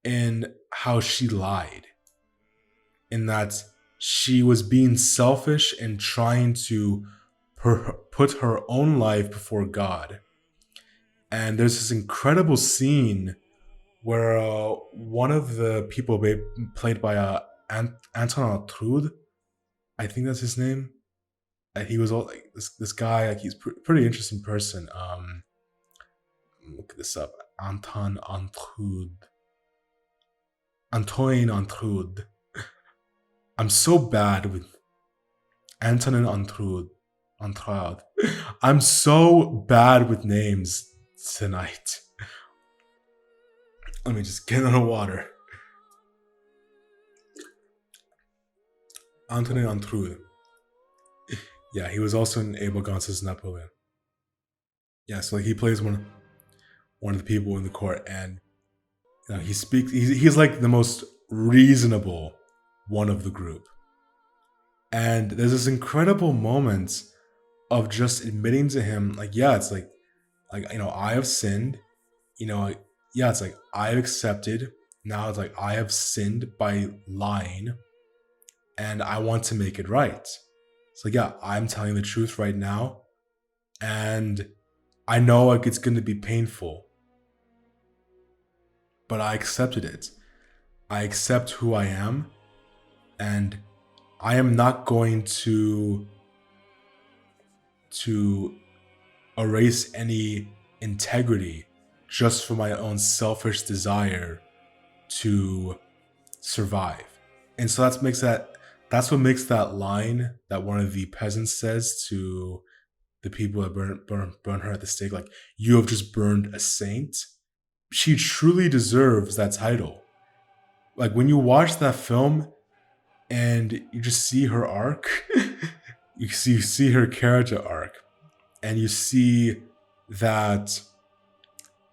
in how she lied, in that she was being selfish and trying to put her own life before God. And there's this incredible scene where one of the people played by Anton Trude, I think that's his name. He was all like this guy. Like he's pretty interesting person. Look this up. Anton Antrude. Antoine Antrude. I'm so bad with Antonin Antrude. Antrad. I'm so bad with names tonight. Let me just get on the water. Antonin Antrude. Yeah, he was also in Abel Gance's Napoleon. Yeah, so like he plays one of the people in the court, and he speaks. He's like the most reasonable one of the group. And there's this incredible moment of just admitting to him, like, yeah, it's like I have sinned. Yeah, it's like I have accepted. Now it's like I have sinned by lying, and I want to make it right. So yeah, I'm telling the truth right now, and I know like it's going to be painful, but I accepted it. I accept who I am, and I am not going to erase any integrity just for my own selfish desire to survive. And so that's what makes that line that one of the peasants says to the people that burn her at the stake, like, you have just burned a saint. She truly deserves that title. Like when you watch that film and you just see her arc, you see her character arc, and you see that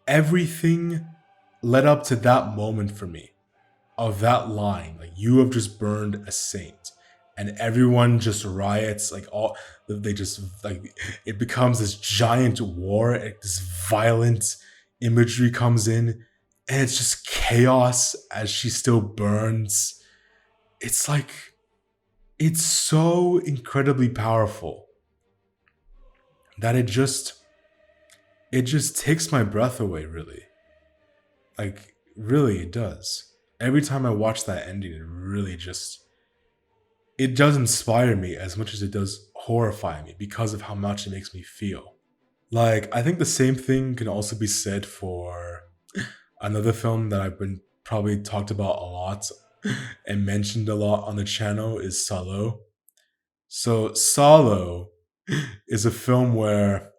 everything led up to that moment for me, of that line, like, you have just burned a saint, and everyone just riots, like they just like, it becomes this giant war, this violent imagery comes in, and it's just chaos as she still burns. It's like, it's so incredibly powerful that it just takes my breath away, really. Like, really, it does. Every time I watch that ending, it does inspire me as much as it does horrify me because of how much it makes me feel. Like, I think the same thing can also be said for another film that I've been probably talked about a lot and mentioned a lot on the channel, is Salò. So Salò is a film where,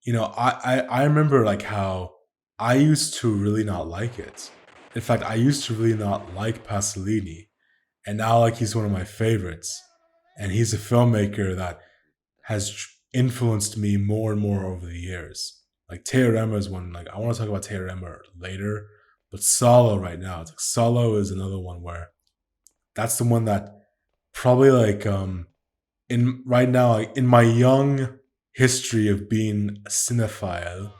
I remember like how I used to really not like it. In fact, I used to really not like Pasolini, and now like he's one of my favorites. And he's a filmmaker that has influenced me more and more over the years. Like Teorema is one. Like I want to talk about Teorema later, but Salò right now, it's like Salò is another one where that's the one that probably like in right now, like in my young history of being a cinephile,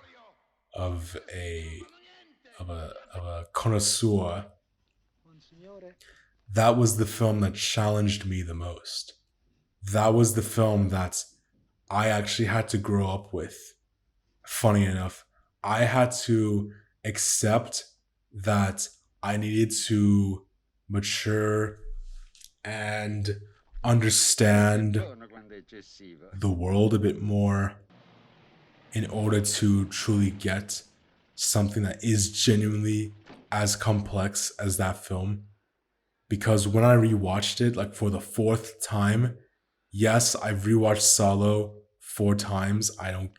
of a connoisseur, that was the film that challenged me the most. That was the film that I actually had to grow up with. Funny enough, I had to accept that I needed to mature and understand the world a bit more in order to truly get something that is genuinely as complex as that film. Because when I rewatched it, like for the fourth time, yes, I've rewatched Salò 4 times.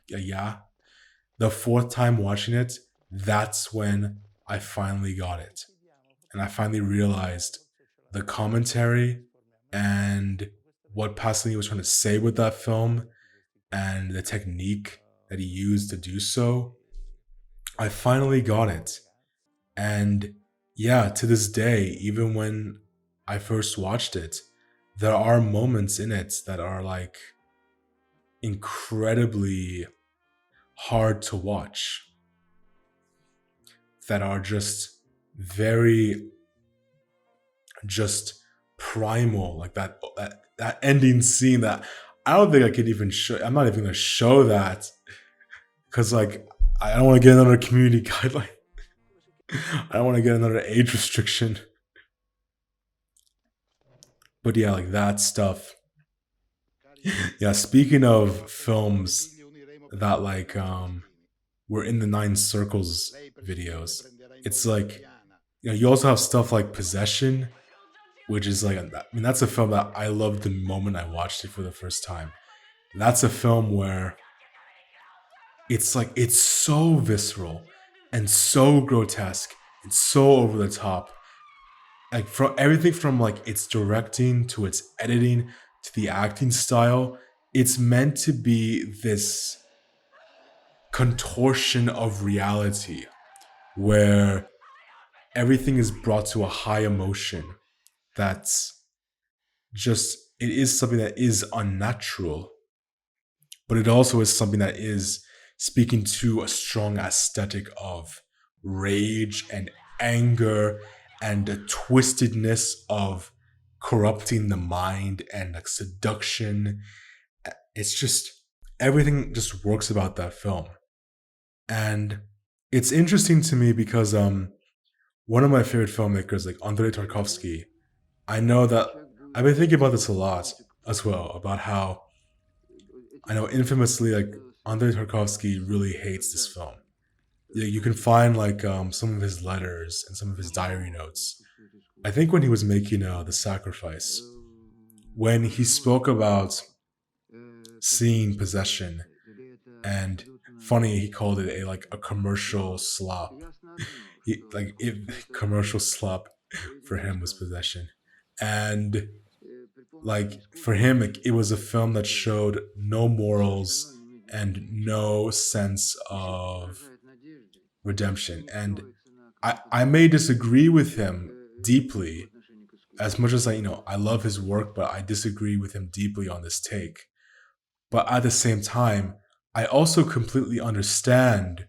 Yeah. The fourth time watching it, that's when I finally got it. And I finally realized the commentary and what Pasolini was trying to say with that film and the technique that he used to do so. I finally got it. And yeah, to this day, even when I first watched it, there are moments in it that are like incredibly hard to watch. that are just very just primal, like that ending scene that I don't think I could even show. I'm not even gonna show that because like I don't want to get another community guideline. I don't want to get another age restriction. But yeah, like that stuff. Yeah, speaking of films that like were in the Nine Circles videos, it's like you also have stuff like Possession, which is like I mean that's a film that I loved the moment I watched it for the first time. That's a film where it's like it's so visceral and so grotesque and so over the top, like from everything from like its directing to its editing to the acting style. It's meant to be this contortion of reality where everything is brought to a high emotion that's just it is something that is unnatural, but it also is something that is speaking to a strong aesthetic of rage and anger and the twistedness of corrupting the mind and like seduction. It's just everything just works about that film. And it's interesting to me because one of my favorite filmmakers, like Andrei Tarkovsky, I know that I've been thinking about this a lot as well, about how I know infamously like Andrei Tarkovsky really hates this film. Yeah, you can find like some of his letters and some of his diary notes. I think when he was making The Sacrifice, when he spoke about seeing Possession, and funny he called it a commercial slop. Commercial slop for him was Possession, and like for him it was a film that showed no morals and no sense of redemption. And I may disagree with him deeply, as much as I love his work, but I disagree with him deeply on this take. But at the same time, I also completely understand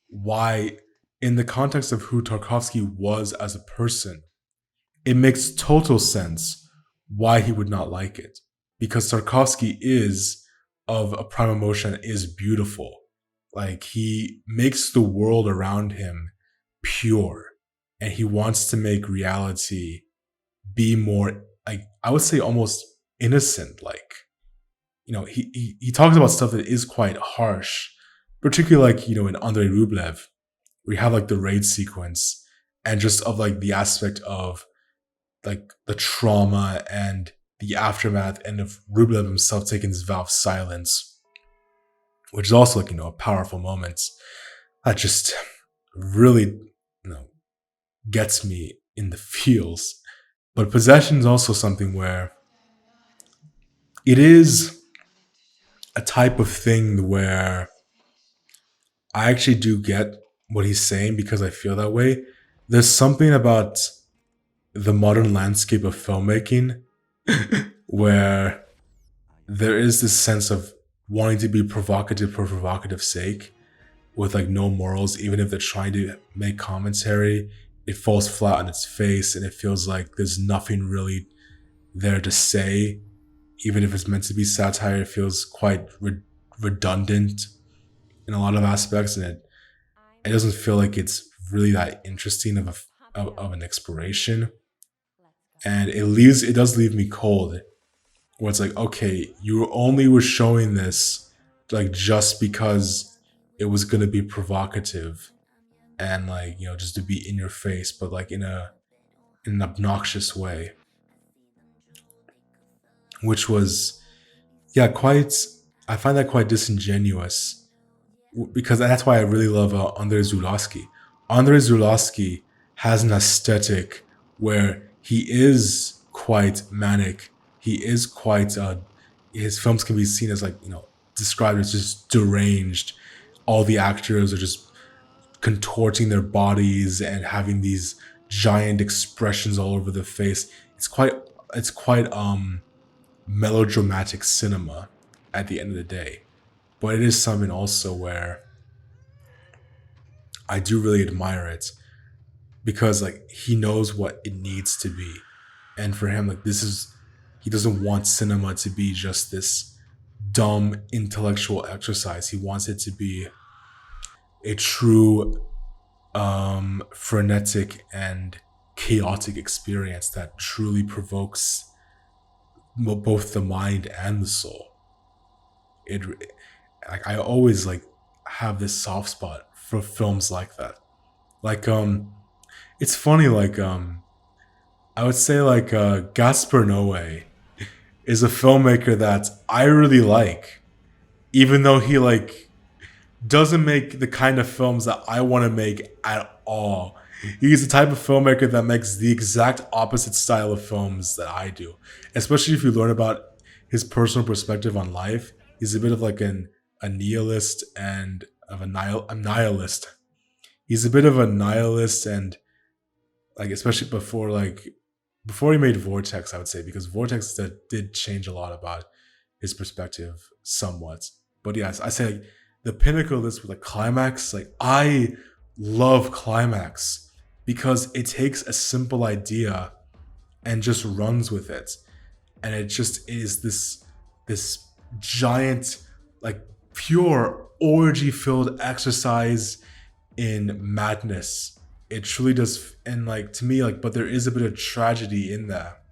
why, in the context of who Tarkovsky was as a person, it makes total sense why he would not like it. Because Tarkovsky is of a prime emotion, is beautiful. Like he makes the world around him pure, and he wants to make reality be more, like I would say, almost innocent. Like he talks about stuff that is quite harsh, particularly like in Andrei Rublev, we have like the raid sequence and just of like the aspect of like the trauma and the aftermath, and of Rublev himself taking his vow of silence, which is also like a powerful moment that just really gets me in the feels. But Possession is also something where it is a type of thing where I actually do get what he's saying because I feel that way. There's something about the modern landscape of filmmaking where there is this sense of wanting to be provocative for provocative sake with like no morals. Even if they're trying to make commentary, it falls flat on its face and it feels like there's nothing really there to say. Even if it's meant to be satire, it feels quite redundant in a lot of aspects, and it doesn't feel like it's really that interesting of an exploration. And it does leave me cold, where it's like, okay, you only were showing this like just because it was gonna be provocative and like just to be in your face, but like in an obnoxious way, which was yeah quite. I find that quite disingenuous because that's why I really love Andrei Zulawski. Andrei Zulawski has an aesthetic where he is quite manic. He is quite. His films can be seen as like described as just deranged. All the actors are just contorting their bodies and having these giant expressions all over the face. It's quite melodramatic cinema at the end of the day. But it is something also where I do really admire it. because like he knows what it needs to be. And for him, like this is he doesn't want cinema to be just this dumb intellectual exercise. He wants it to be a true frenetic and chaotic experience that truly provokes both the mind and the soul. It like I always like have this soft spot for films like that. Like it's funny like I would say like Gaspar Noe is a filmmaker that I really like, even though he like doesn't make the kind of films that I want to make at all. He's the type of filmmaker that makes the exact opposite style of films that I do. Especially if you learn about his personal perspective on life. He's a bit of like a nihilist and of a nihilist. He's a bit of a nihilist and like especially before he made Vortex, I would say, because Vortex did change a lot about his perspective somewhat. But yes, I say like, the pinnacle of this with a climax. Like I love climax because it takes a simple idea and just runs with it, and it just is this giant like pure orgy filled exercise in madness. It truly does, and like to me, like, but there is a bit of tragedy in that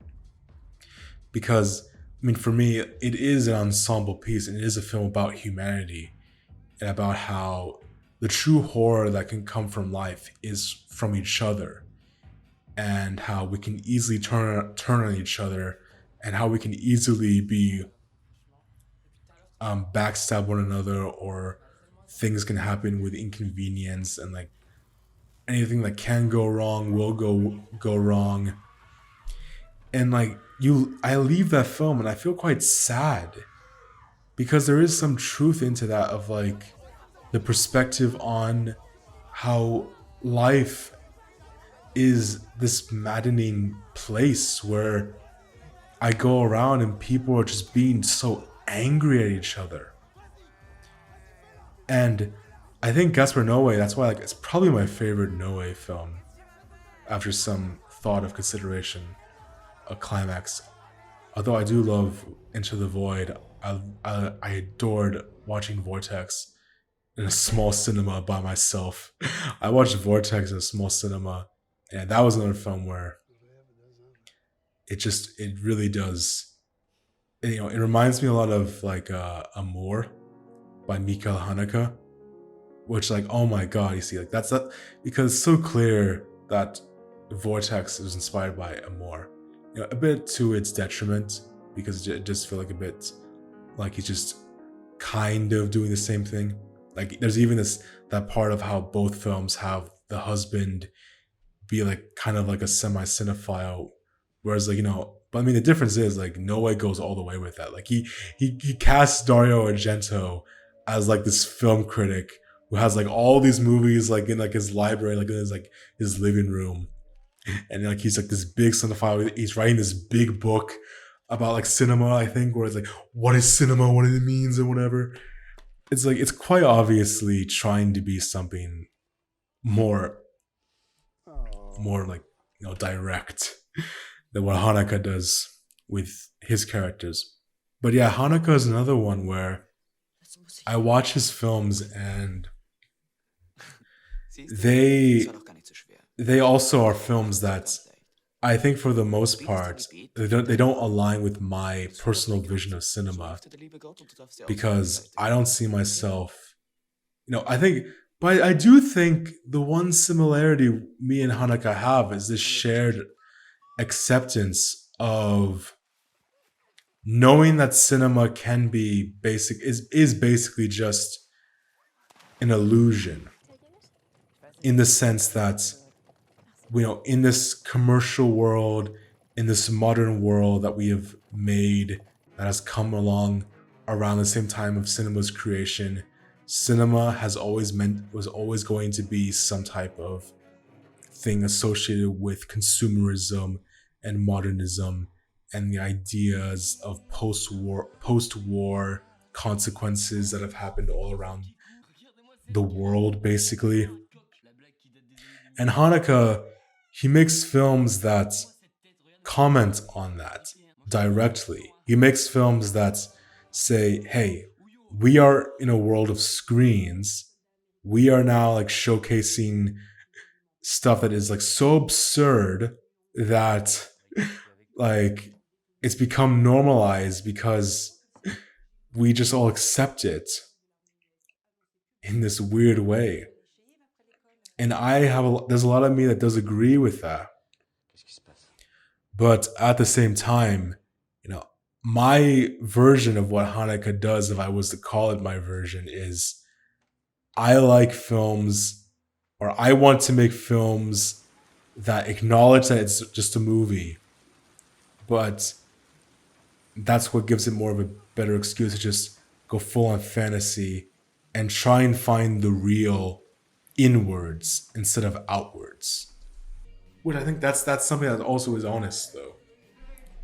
because I mean, for me, it is an ensemble piece and it is a film about humanity and about how the true horror that can come from life is from each other and how we can easily turn on each other and how we can easily be backstab one another or things can happen with inconvenience and like anything that can go wrong will go wrong. And like you I leave that film and I feel quite sad because there is some truth into that of like the perspective on how life is this maddening place where I go around and people are just being so angry at each other. And I think Gaspar Noé, that's why like it's probably my favorite Noé film after some thought of consideration, a climax. Although I do love Into the Void, I adored watching Vortex in a small cinema by myself. I watched Vortex in a small cinema, and that was another film where it really does. You know, it reminds me a lot of like Amour by Mikhail Haneke, which like oh my god, you see like that's that because it's so clear that Vortex was inspired by Amour. You know, a bit to its detriment because it just feel like a bit like he's just kind of doing the same thing. Like there's even this that part of how both films have the husband be like kind of like a semi cinephile, whereas like you know, but I mean the difference is like Noah goes all the way with that. Like he casts Dario Argento as like this film critic who has like all these movies like in like his library, like in his living room, and like he's like this big cinephile. He's writing this big book about like cinema, I think, where it's like what is cinema, what it means, and whatever. It's like it's quite obviously trying to be something more more like you know direct than what Haneke does with his characters. But yeah, Haneke is another one where I watch his films and they they also are films that I think for the most part they don't align with my personal vision of cinema because I don't see myself. You know, I think, but I do think the one similarity me and Haneke have is this shared acceptance of knowing that cinema can be basic is basically just an illusion in the sense that you know in this commercial world in this modern world that we have made that has come along around the same time of cinema's creation, cinema has always meant was always going to be some type of thing associated with consumerism and modernism and the ideas of post-war consequences that have happened all around the world basically. And Hanukkah he makes films that comment on that directly. He makes films that say, hey, we are in a world of screens. We are now like showcasing stuff that is like so absurd that like it's become normalized because we just all accept it in this weird way. And there's a lot of me that does agree with that. But at the same time, you know, my version of what Haneke does, if I was to call it my version, is I like films, or I want to make films that acknowledge that it's just a movie, but that's what gives it more of a better excuse to just go full on fantasy and try and find the real inwards instead of outwards. Which I think that's something that also is honest though.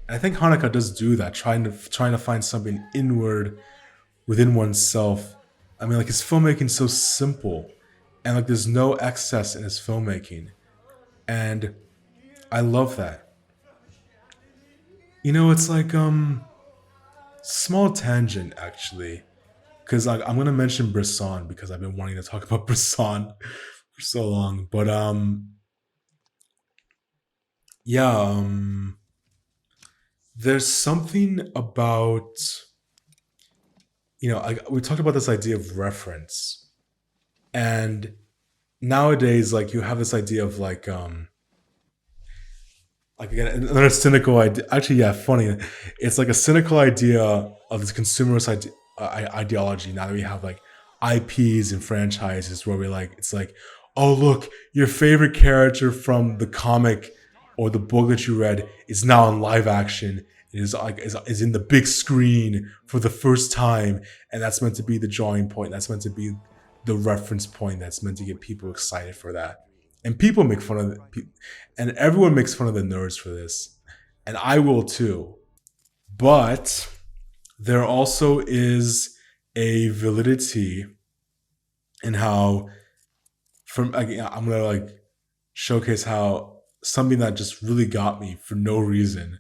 And I think Haneke does do that, trying to find something inward within oneself. I mean, like his filmmaking is so simple, and like there's no excess in his filmmaking, and I love that. It's like small tangent actually, because like I'm gonna mention Bresson because I've been wanting to talk about Bresson for so long, but yeah, there's something about we talked about this idea of reference, and nowadays like you have this idea of like again another cynical idea. Actually, yeah, funny. It's like a cynical idea of this consumerist ideology. Now that we have like IPs and franchises, where we like it's like, oh look, your favorite character from the comic or the book that you read is now in live action. It is in the big screen for the first time, and that's meant to be the drawing point. That's meant to be the reference point. That's meant to get people excited for that. And people make fun of it, and everyone makes fun of the nerds for this, and I will too. But there also is a validity in how, I'm gonna like showcase how something that just really got me for no reason,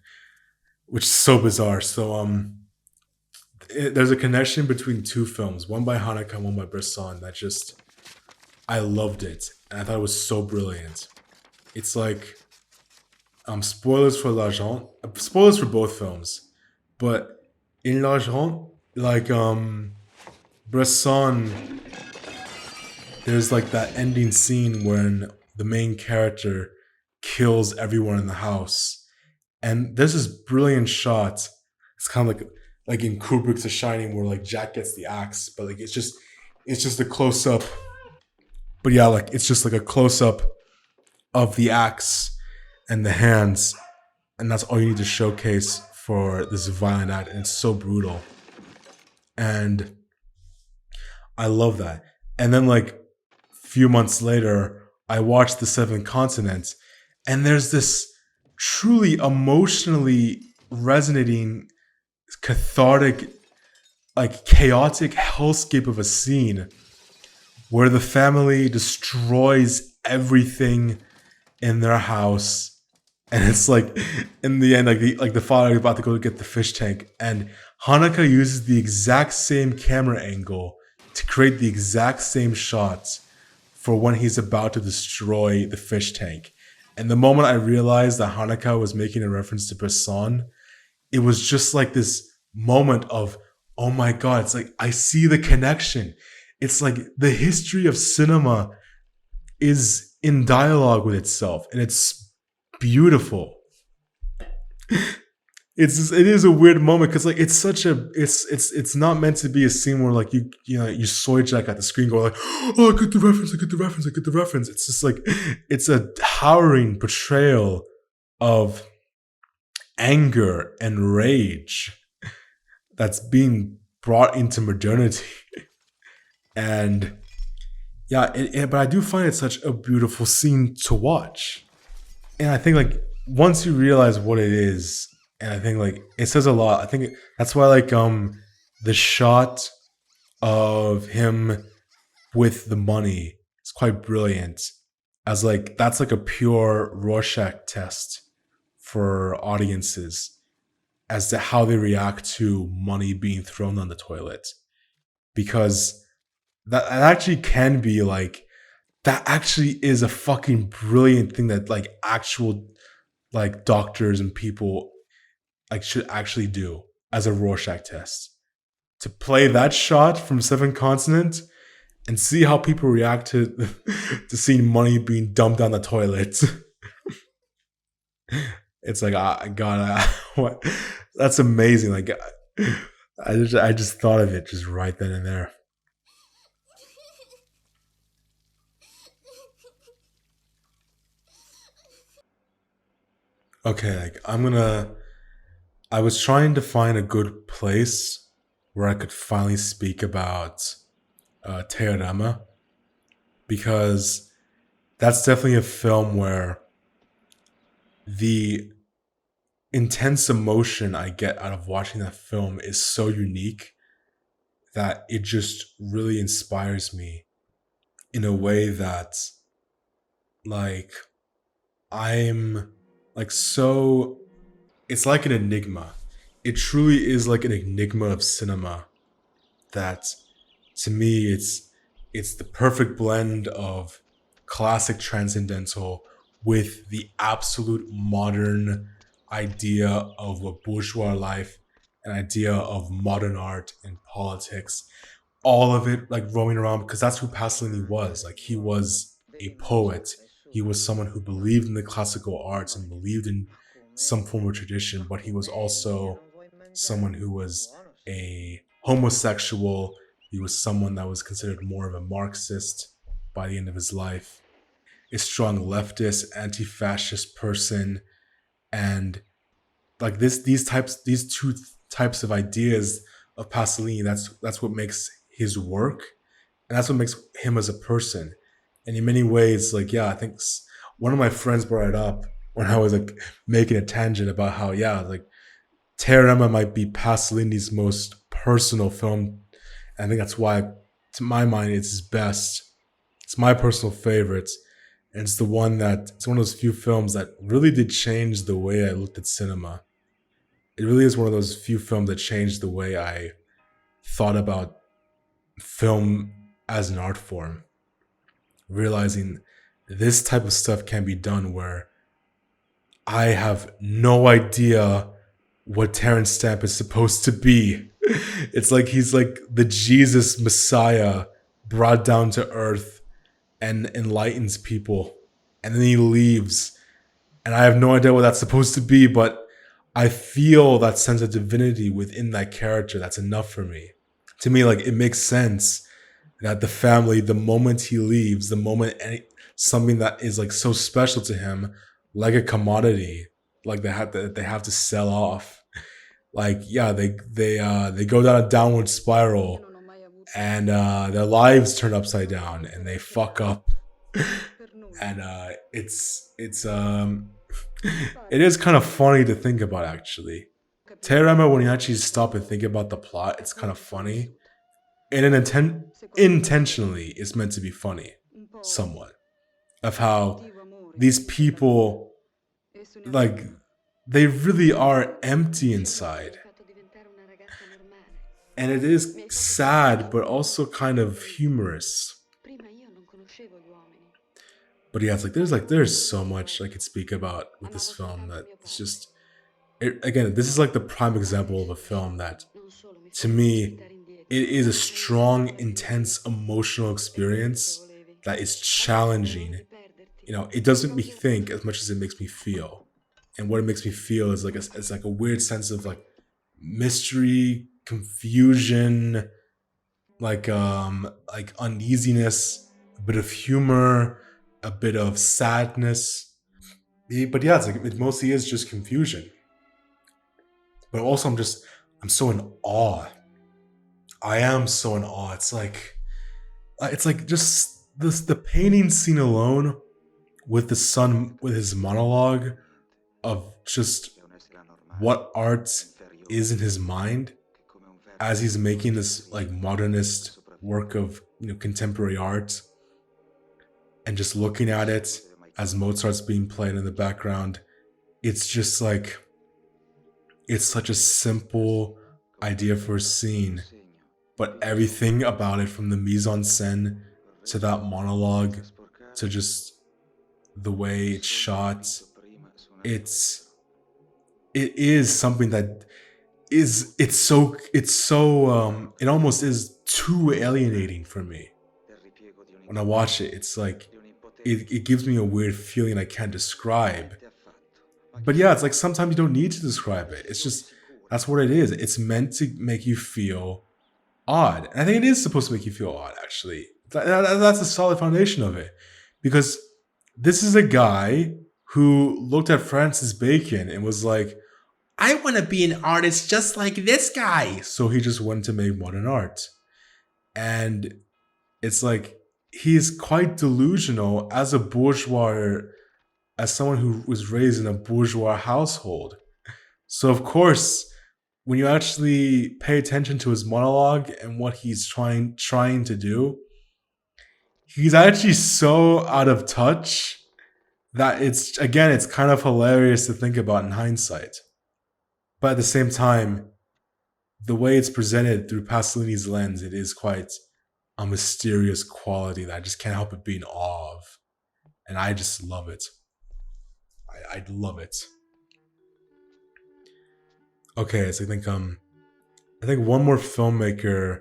which is so bizarre. So there's a connection between two films, one by Haneke and one by Bresson, that just I loved it, and I thought it was so brilliant. It's like spoilers for L'Argent, spoilers for both films, but in L'Argent, like Bresson, there's like that ending scene when the main character kills everyone in the house, and there's this brilliant shot. It's kind of like in Kubrick's The Shining, where like Jack gets the axe, but like it's just a close up. But yeah, like it's just like a close up of the axe and the hands, and that's all you need to showcase for this violent act, and it's so brutal. And I love that. And then like a few months later, I watched The Seventh Continent, and there's this truly emotionally resonating, cathartic, like chaotic hellscape of a scene where the family destroys everything in their house, and it's like in the end, like the father is about to go get the fish tank, and Haneke uses the exact same camera angle to create the exact same shots for when he's about to destroy the fish tank. And the moment I realized that Haneke was making a reference to Bresson, it was just like this moment of, oh my god, it's like I see the connection. It's like the history of cinema is in dialogue with itself, and it's beautiful. It is a weird moment because like it's not meant to be a scene where like you soy jack at the screen going like, oh, I get the reference, I get the reference, I get the reference. It's just like it's a towering portrayal of anger and rage that's being brought into modernity. And yeah, but I do find it such a beautiful scene to watch. And I think like once you realize what it is, and I think like it says a lot. I think that's why like the shot of him with the money is quite brilliant. as like that's like a pure Rorschach test for audiences as to how they react to money being thrown on the toilet, because that actually can be like, that actually is a fucking brilliant thing that like actual like doctors and people like should actually do as a Rorschach test, to play that shot from Seven Continent and see how people react to to seeing money being dumped down the toilet. It's like, God, what? That's amazing. Like, I just thought of it just right then and there. Okay, like I was trying to find a good place where I could finally speak about Teorema, because that's definitely a film where the intense emotion I get out of watching that film is so unique that it just really inspires me in a way that, like, I'm like, so it's like an enigma. It truly is like an enigma of cinema that, to me, it's the perfect blend of classic transcendental with the absolute modern idea of a bourgeois life, an idea of modern art and politics, all of it like roaming around, because that's who Pasolini was. Like, he was a poet. He was someone who believed in the classical arts and believed in some form of tradition, but he was also someone who was a homosexual. He was someone that was considered more of a Marxist by the end of his life, a strong leftist, anti-fascist person, and like these two types of ideas of Pasolini. That's what makes his work, and that's what makes him as a person. And in many ways, like, yeah, I think one of my friends brought it up when I was like making a tangent about how, yeah, like Teorema might be Pasolini's most personal film. And I think that's why, to my mind, it's his best. It's my personal favorite. And it's one of those few films that really did change the way I looked at cinema. It really is one of those few films that changed the way I thought about film as an art form. Realizing this type of stuff can be done where I have no idea what Terrence Stamp is supposed to be. It's like he's like the Jesus Messiah brought down to earth and enlightens people. And then he leaves. And I have no idea what that's supposed to be, but I feel that sense of divinity within that character. That's enough for me. To me, like, it makes sense that the family, the moment he leaves, the moment something that is like so special to him, like a commodity, like they have to sell off. Like, yeah, they go down a downward spiral, and their lives turn upside down, and they fuck up, and it's it is kind of funny to think about, actually. Teorema, when you actually stop and think about the plot, it's kind of funny, and intentionally, it's meant to be funny, somewhat, of how these people, like, they really are empty inside, and it is sad, but also kind of humorous. But yeah, it's like there's so much I could speak about with this film that it's just again, this is like the prime example of a film that, to me, it is a strong, intense, emotional experience that is challenging. You know, it doesn't make me think as much as it makes me feel, and what it makes me feel is like it's like a weird sense of like mystery, confusion, like uneasiness, a bit of humor, a bit of sadness. But yeah, it's like it mostly is just confusion. But also, I'm so in awe. I am so in awe. It's like just this the painting scene alone, with the son with his monologue of just what art is in his mind as he's making this like modernist work of, contemporary art. and just looking at it as Mozart's being played in the background, it's just like, it's such a simple idea for a scene, but everything about it, from the mise en scène to that monologue to just the way it's shot, it's it is something that is it almost is too alienating for me. When I watch it, it's like it gives me a weird feeling I can't describe. But yeah, it's like sometimes you don't need to describe it. It's just, that's what it is. It's meant to make you feel odd. And I think it is supposed to make you feel odd, actually. That's a solid foundation of it. Because this is a guy who looked at Francis Bacon and was like, I want to be an artist just like this guy. So he just went to make modern art. And it's like, he's quite delusional as a bourgeois, as someone who was raised in a bourgeois household. So of course, when you actually pay attention to his monologue and what he's trying to do, he's actually so out of touch that it's kind of hilarious to think about in hindsight. But at the same time, the way it's presented through Pasolini's lens, it is quite a mysterious quality that I just can't help but be in awe of. And I just love it. I love it. Okay, so I think one more filmmaker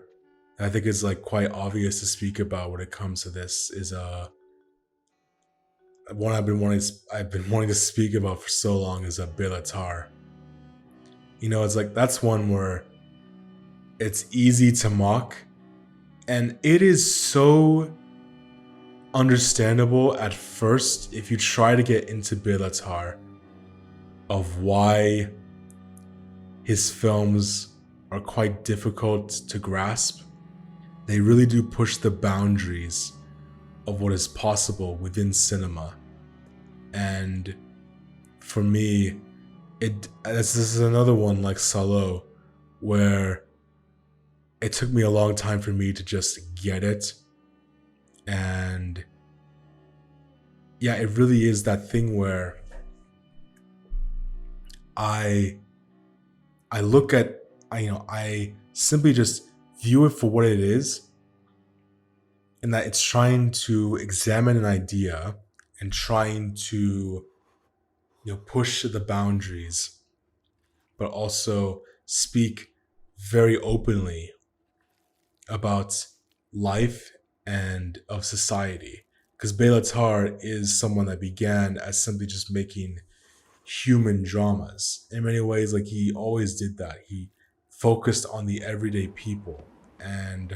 that I think is like quite obvious to speak about when it comes to this is one I've been wanting to speak about for so long is Béla Tarr. You know, it's like, that's one where it's easy to mock, and it is so understandable at first if you try to get into Béla Tarr, of why his films are quite difficult to grasp. They really do push the boundaries of what is possible within cinema. And for me, this is another one like Salò, where it took me a long time for me to just get it. And yeah, it really is that thing where I look at, I simply just view it for what it is, and that it's trying to examine an idea and trying to, push the boundaries, but also speak very openly about life and of society. Because Béla Tarr is someone that began as simply just making human dramas. In many ways, like, he always did that. He focused on the everyday people. And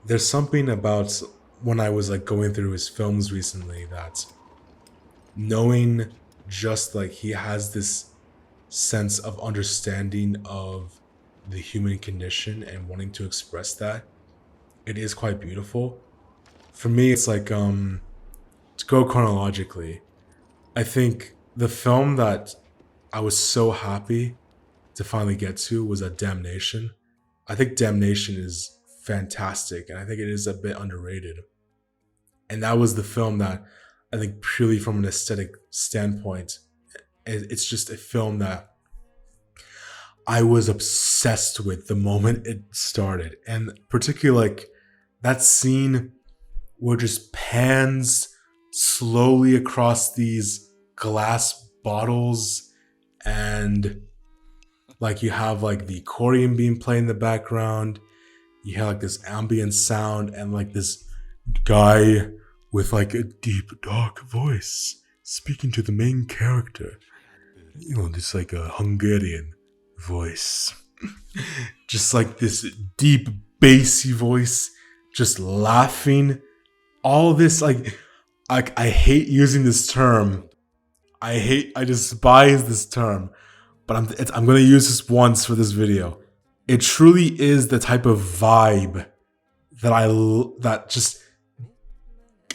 there's something about when I was like going through his films recently, that knowing just like he has this sense of understanding of the human condition and wanting to express that, it is quite beautiful. For me, it's like, to go chronologically, I think the film that I was so happy to finally get to was Damnation. I think Damnation is fantastic, and I think it is a bit underrated. And that was the film that I think, purely from an aesthetic standpoint, it's just a film that I was obsessed with the moment it started. And particularly like that scene where it just pans slowly across these glass bottles, and like you have like the accordion being played in the background, you have like this ambient sound, and like this guy with like a deep dark voice speaking to the main character, this like a Hungarian voice. Just like this deep bassy voice, just laughing. All this, like, I hate using this term. I despise this term, but I'm gonna use this once for this video. It truly is the type of vibe that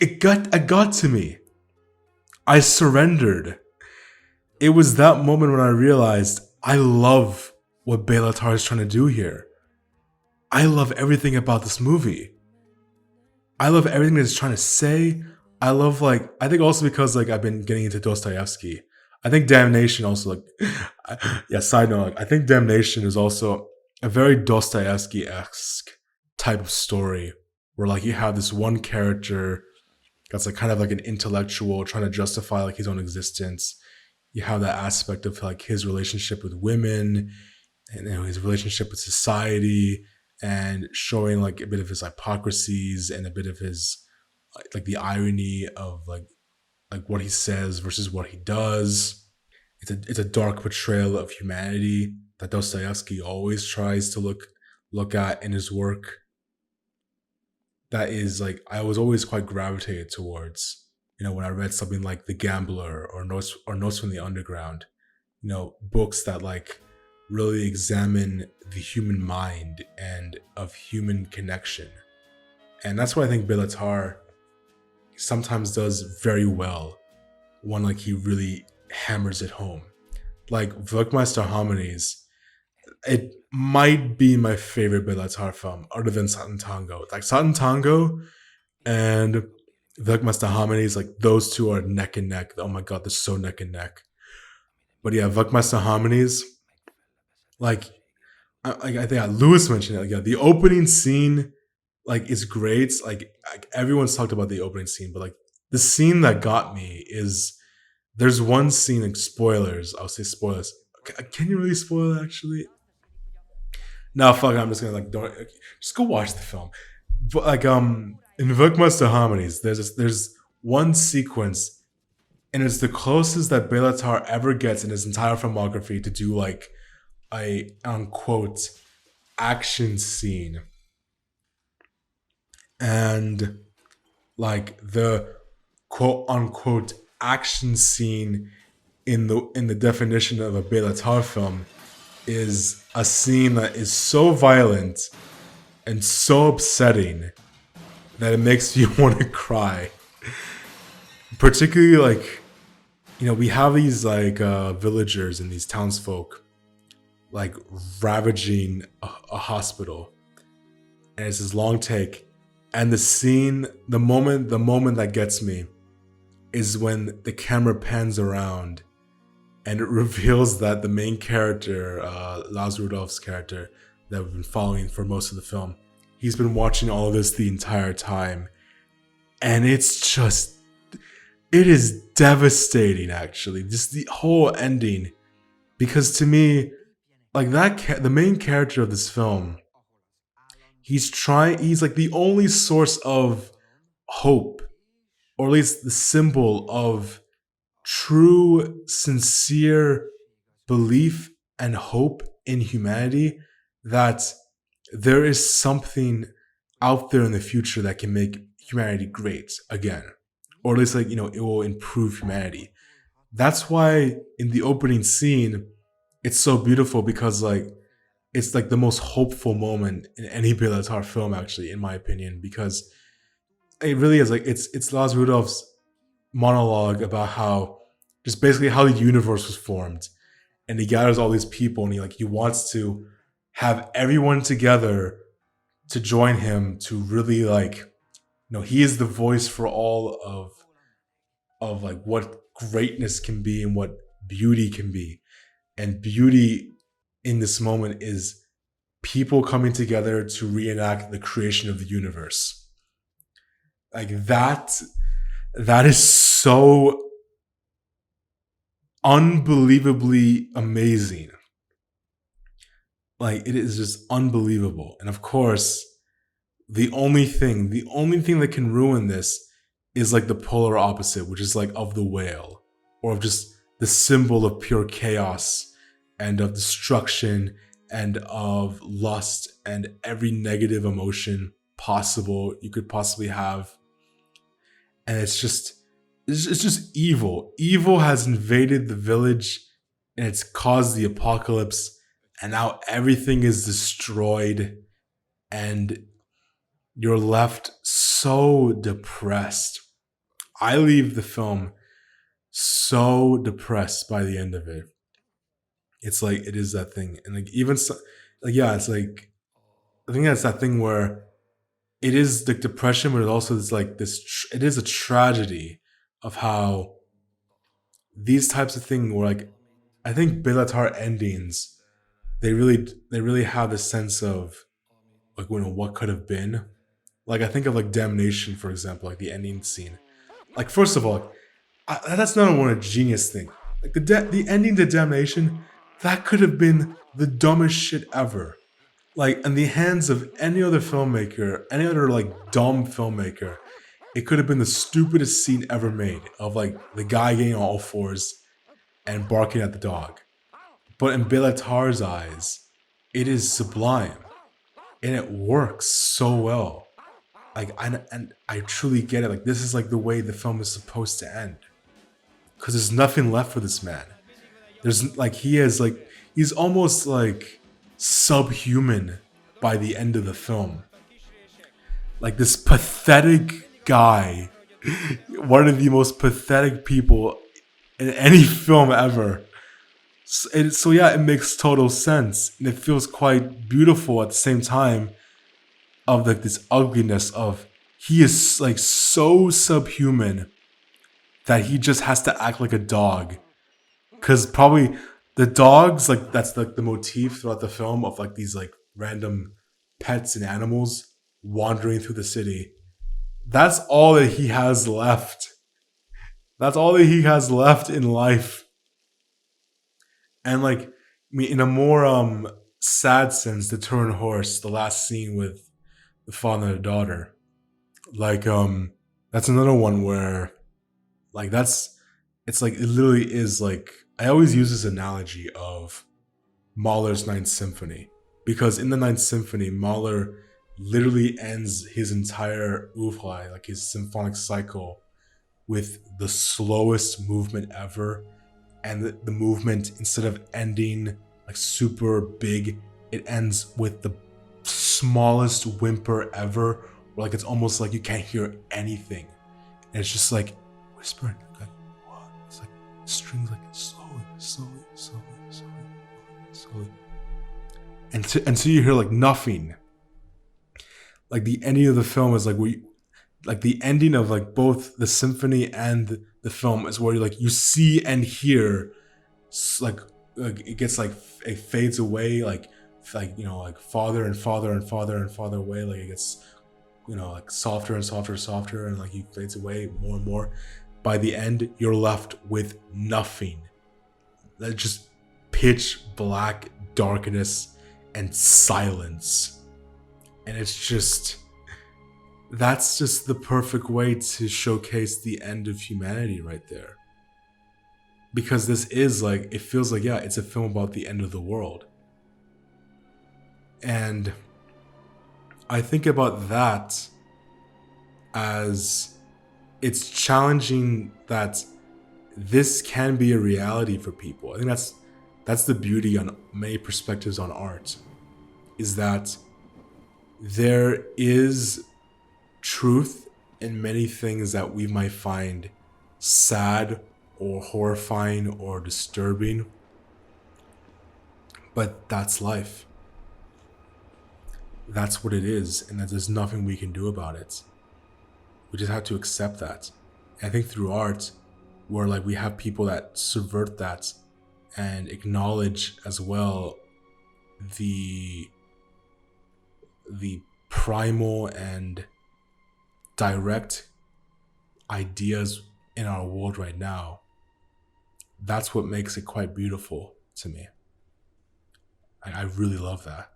it got to me. I surrendered. It was that moment when I realized I love what Béla Tarr is trying to do here. I love everything about this movie. I love everything that it's trying to say. I love like I think also because like I've been getting into Dostoevsky. I think Damnation also like yeah. Side note, like, I think Damnation is also a very Dostoevsky esque type of story where like you have this one character that's like kind of like an intellectual trying to justify like his own existence. You have that aspect of like his relationship with women and his relationship with society and showing like a bit of his hypocrisies and a bit of his like the irony of like what he says versus what he does. It's a dark portrayal of humanity that Dostoevsky always tries to look at in his work. That is like I was always quite gravitated towards. You know, when I read something like The Gambler or Notes from the Underground, you know, books that like really examine the human mind and of human connection. And that's what I think Béla Tarr sometimes does very well when like he really hammers it home. Like Werkmeister Harmonies, it might be my favorite Béla Tarr film other than Satan Tango. Like Satan Tango and Werkmeister Harmonies, like those two are neck and neck. Oh my god, they're so neck and neck. But yeah, Werkmeister Harmonies, like I think Lewis mentioned it. Like, yeah, the opening scene like is great. Like everyone's talked about the opening scene, but like the scene that got me is there's one scene like spoilers. I'll say spoilers. Can you really spoil it actually? No, fuck. I'm just gonna like don't just go watch the film. But like in Werkmeister Harmonies, there's one sequence, and it's the closest that Béla Tarr ever gets in his entire filmography to do like a unquote action scene, and like the quote unquote action scene in the definition of a Béla Tarr film is a scene that is so violent and so upsetting that it makes you want to cry. Particularly like you know we have these like villagers and these townsfolk like ravaging a hospital, and it's this long take, and the scene, the moment that gets me is when the camera pans around and it reveals that the main character, Lars Rudolph's character that we've been following for most of the film, he's been watching all of this the entire time, and it's just, it is devastating actually, just the whole ending, because to me, like the main character of this film, he's like the only source of hope, or at least the symbol of true, sincere belief and hope in humanity, that there is something out there in the future that can make humanity great again, or at least like you know it will improve humanity. That's why in the opening scene, it's so beautiful because like it's like the most hopeful moment in any Béla Tarr film, actually, in my opinion, because it really is like it's Lars Rudolph's monologue about how just basically how the universe was formed, and he gathers all these people, and he wants to have everyone together to join him to really like you know he is the voice for all of like what greatness can be and what beauty can be, and beauty in this moment is people coming together to reenact the creation of the universe. Like that is so unbelievably amazing. Like it is just unbelievable. And of course, the only thing that can ruin this is like the polar opposite, which is like of the whale, or of just the symbol of pure chaos and of destruction and of lust and every negative emotion possible you could possibly have. And it's just evil. Evil has invaded the village, and it's caused the apocalypse, and now everything is destroyed, and you're left so depressed. I leave the film so depressed by the end of it. It's like it is that thing, and like even so, like yeah, it's like I think that's that thing where it is like depression, but it also is like it is a tragedy of how these types of things were like. I think Bellatar endings, they really have the sense of like, what could have been. Like I think of like Damnation, for example, like the ending scene. Like first of all, that's not one a genius thing. Like the ending to Damnation, that could have been the dumbest shit ever. Like in the hands of any other filmmaker, any other like dumb filmmaker, it could have been the stupidest scene ever made of like the guy getting on all fours and barking at the dog. But in Bellatar's eyes, it is sublime and it works so well. Like and I truly get it. Like this is like the way the film is supposed to end. Because there's nothing left for this man. There's like he's almost like subhuman by the end of the film. Like this pathetic guy, one of the most pathetic people in any film ever. So yeah, it makes total sense, and it feels quite beautiful at the same time. Of like this ugliness of he is like so subhuman that he just has to act like a dog. Because probably the dogs, like that's like the motif throughout the film of like these like random pets and animals wandering through the city. That's all that he has left. That's all that he has left in life. And like, I mean, in a more sad sense, the Turin horse, the last scene with the father and the daughter, like that's another one where like that's it's like it literally is like I always use this analogy of Mahler's Ninth Symphony, because in the Ninth Symphony, Mahler literally ends his entire oeuvre, like his symphonic cycle, with the slowest movement ever. And the movement, instead of ending like super big, it ends with the smallest whimper ever, where like it's almost like you can't hear anything. And it's just like whispering, like what? It's like strings like slowly. Until you hear like nothing. Like the ending of the film is like like the ending of like both the symphony and the film is where you see and hear like it gets like it fades away like like farther and farther and farther and farther away, like it gets like softer and softer and like he fades away more and more. By the end you're left with nothing, that just pitch black darkness and silence. And it's just that's just the perfect way to showcase the end of humanity right there. Because this is like, it feels like, yeah, it's a film about the end of the world. And I think about that as it's challenging that this can be a reality for people. I think that's the beauty on many perspectives on art, is that there is truth in many things that we might find sad or horrifying or disturbing, but that's life. That's what it is, and that there's nothing we can do about it. We just have to accept that. And I think through art, where like we have people that subvert that and acknowledge as well the primal and direct ideas in our world right now, that's what makes it quite beautiful to me. I really love that.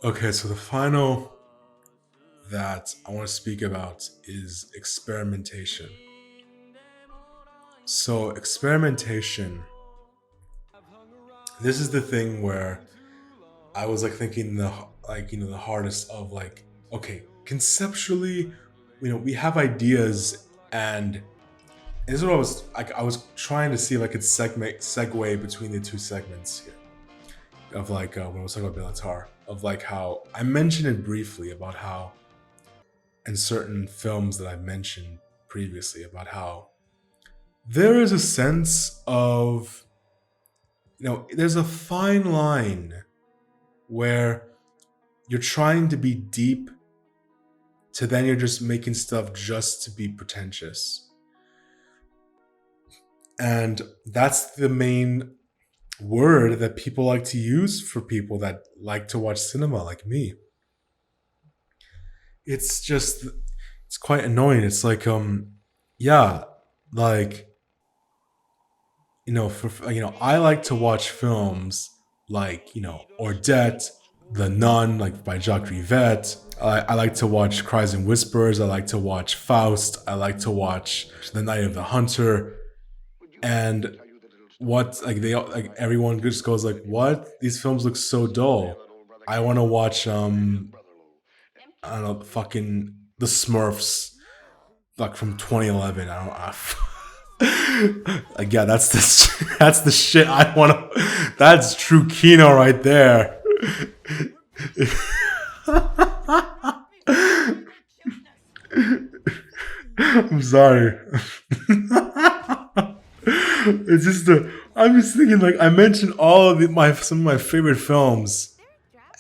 Okay, so the final that I want to speak about is experimentation. So, experimentation, this is the thing where I was like thinking the hardest of like, okay, conceptually, we have ideas and this is what I was trying to see if I could segue between the two segments here of like when I was talking about Béla Tarr, of like how I mentioned it briefly about how in certain films that I've mentioned previously about how there is a sense of, there's a fine line where you're trying to be deep to then you're just making stuff just to be pretentious. And that's the main word that people like to use for people that like to watch cinema like me. It's quite annoying. It's like yeah, like I like to watch films like, Ordette, The Nun, like by Jacques Rivette. I like to watch Cries and Whispers. I like to watch Faust. I like to watch The Night of the Hunter. And what like they like everyone just goes like, what? These films look so dull. I want to watch I don't know, fucking The Smurfs, like from 2011. Like, yeah, that's the that's the shit I want to. That's true Kino right there. I'm sorry. It's just I'm just thinking like I mentioned all of some of my favorite films,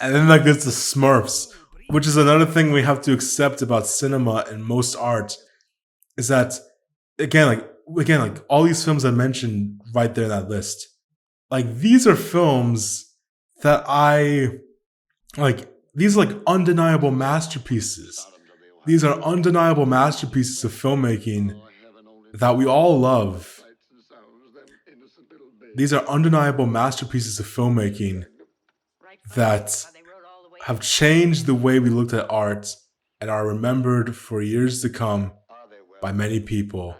and then like there's the Smurfs, which is another thing we have to accept about cinema and most art, is that again like all these films I mentioned right there in that list, like these are films that I like. These are like undeniable masterpieces. These are undeniable masterpieces of filmmaking that we all love. These are undeniable masterpieces of filmmaking that have changed the way we looked at art and are remembered for years to come by many people.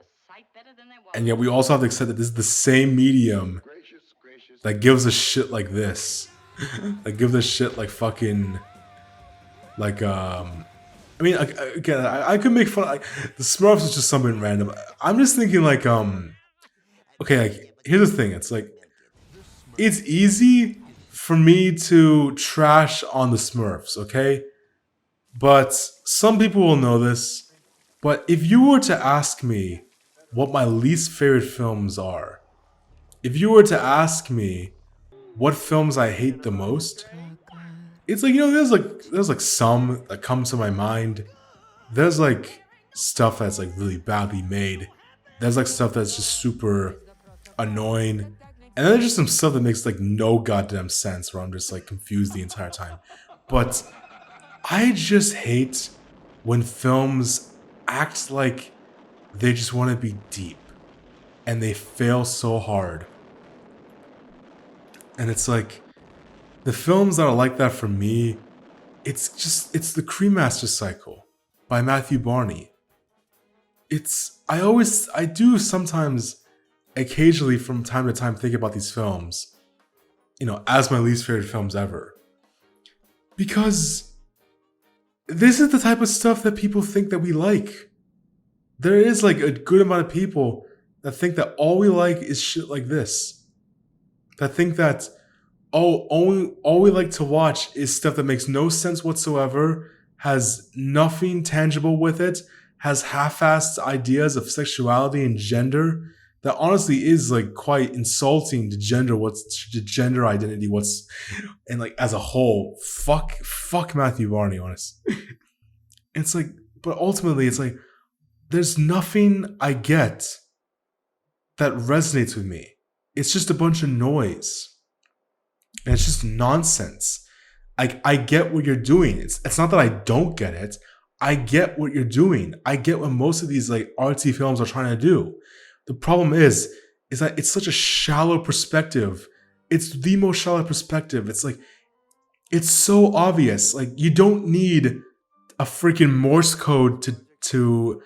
And yet we also have to accept that this is the same medium that gives us shit like this. That gives us shit like fucking like I mean, again, I could make fun. The Smurfs is just something random. I'm just thinking, like, okay, like, here's the thing. It's like, it's easy for me to trash on the Smurfs, okay? But some people will know this. But if you were to ask me what my least favorite films are, if you were to ask me what films I hate the most, it's like, there's like some that come to my mind. There's like stuff that's like really badly made. There's like stuff that's just super annoying. And then there's just some stuff that makes like no goddamn sense where I'm just like confused the entire time. But I just hate when films act like they just want to be deep and they fail so hard. And it's like, the films that are like that for me, it's the Cremaster Cycle by Matthew Barney. I do sometimes, occasionally from time to time, think about these films, as my least favorite films ever. Because this is the type of stuff that people think that we like. There is like a good amount of people that think that all we like is shit like this. That think that all we like to watch is stuff that makes no sense whatsoever, has nothing tangible with it, has half-assed ideas of sexuality and gender that honestly is like quite insulting to gender identity, and like as a whole. Fuck Matthew Barney, honest. It's like, but ultimately it's like there's nothing I get that resonates with me. It's just a bunch of noise. And it's just nonsense. I get what you're doing. It's not that I don't get it. I get what you're doing. I get what most of these like artsy films are trying to do. The problem is that it's such a shallow perspective. It's the most shallow perspective. It's like, it's so obvious. Like, you don't need a freaking Morse code to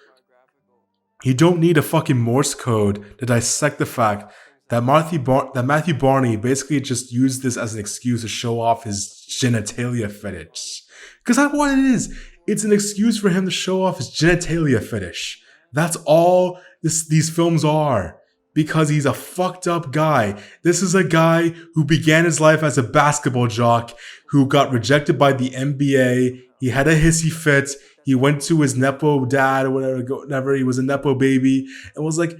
you don't need a fucking Morse code to dissect the fact that Matthew Barney basically just used this as an excuse to show off his genitalia fetish. Because that's what it is. It's an excuse for him to show off his genitalia fetish. That's all these films are, because he's a fucked up guy. This is a guy who began his life as a basketball jock who got rejected by the NBA. He had a hissy fit. He went to his nepo dad or whatever. He was a nepo baby and was like,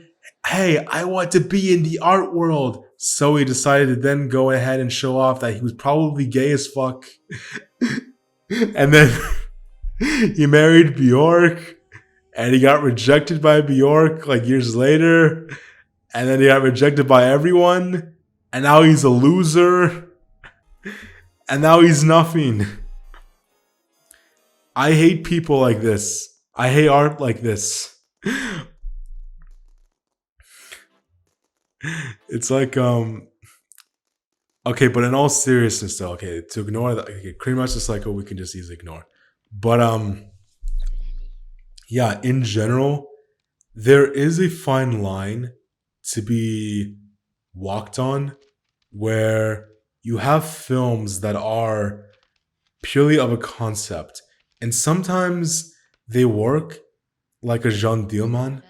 "Hey, I want to be in the art world." So he decided to then go ahead and show off that he was probably gay as fuck. And then he married Bjork, and he got rejected by Bjork like years later, and then he got rejected by everyone, and now he's a loser, and now he's nothing. I hate people like this. I hate art like this. It's like okay, but in all seriousness though, okay, to ignore that, okay, Cremaster Cycle we can just easily ignore. But yeah, in general, there is a fine line to be walked on where you have films that are purely of a concept, and sometimes they work, like a Jean Dielman,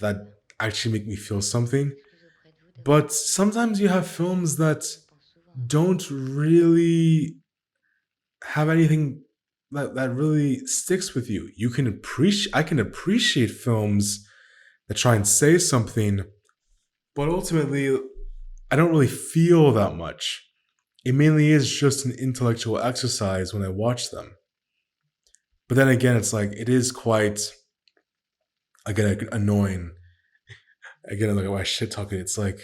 that actually make me feel something. But sometimes you have films that don't really have anything that really sticks with you. I can appreciate films that try and say something, but ultimately I don't really feel that much. It mainly is just an intellectual exercise when I watch them. But then again, it's like it is quite, again, annoying. Again, like why shit talking. It's like,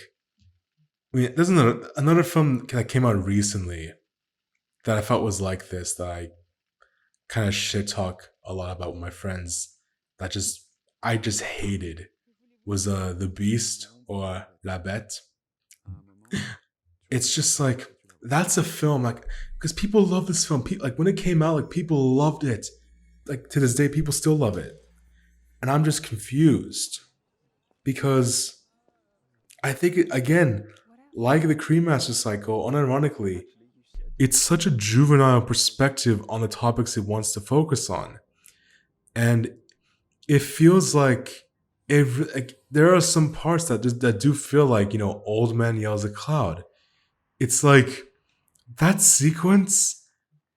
I mean, there's another film that came out recently that I felt was like this, that I kind of shit talk a lot about with my friends, that just I just hated, was The Beast, or La Bête. It's just like, that's a film, like, because people love this film. Like when it came out, like people loved it. Like to this day, people still love it, and I'm just confused because I think again, like the Cremaster Cycle, unironically, it's such a juvenile perspective on the topics it wants to focus on, and it feels like there are some parts that do feel like, old man yells at cloud. It's like that sequence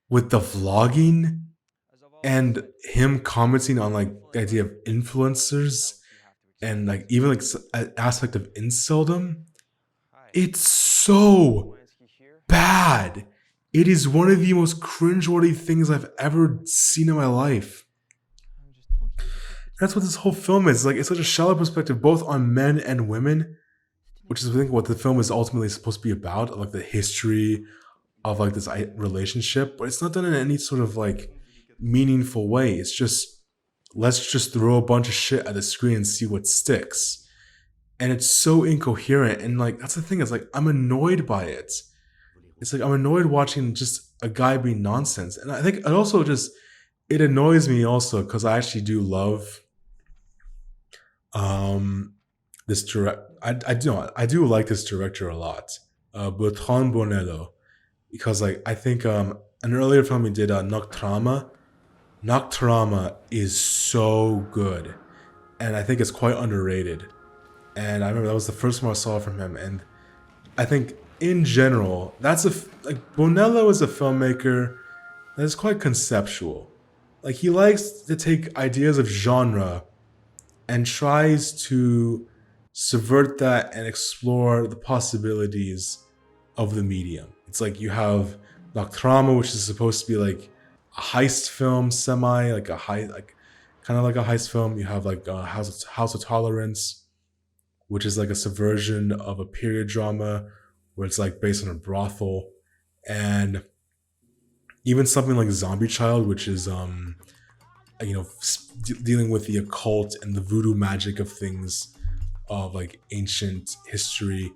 with the vlogging and him commenting on like the idea of influencers and like even like an aspect of inceldom. It's so bad. It is one of the most cringeworthy things I've ever seen in my life. That's what this whole film is. Like, it's such a shallow perspective, both on men and women, which is, I think, what the film is ultimately supposed to be about, like the history of like this relationship. But it's not done in any sort of like meaningful way. It's just, let's just throw a bunch of shit at the screen and see what sticks. And it's so incoherent. And like, that's the thing, is like, I'm annoyed by it. It's like, I'm annoyed watching just a guy be nonsense. And I think it also just, it annoys me also because I actually do love this direct. I do like this director a lot, Bertrand Bonello, because like I think an earlier film he did, Noctrama. Noctrama is so good, and I think it's quite underrated. And I remember that was the first one I saw from him, and I think in general Bonello is a filmmaker that is quite conceptual. Like he likes to take ideas of genre and tries to subvert that and explore the possibilities of the medium. It's like you have Noctrama, which is supposed to be like a heist film, like a high, like kind of like a heist film. You have like House of Tolerance, which is like a subversion of a period drama where it's like based on a brothel, and even something like Zombie Child, which is dealing with the occult and the voodoo magic of things of like ancient history.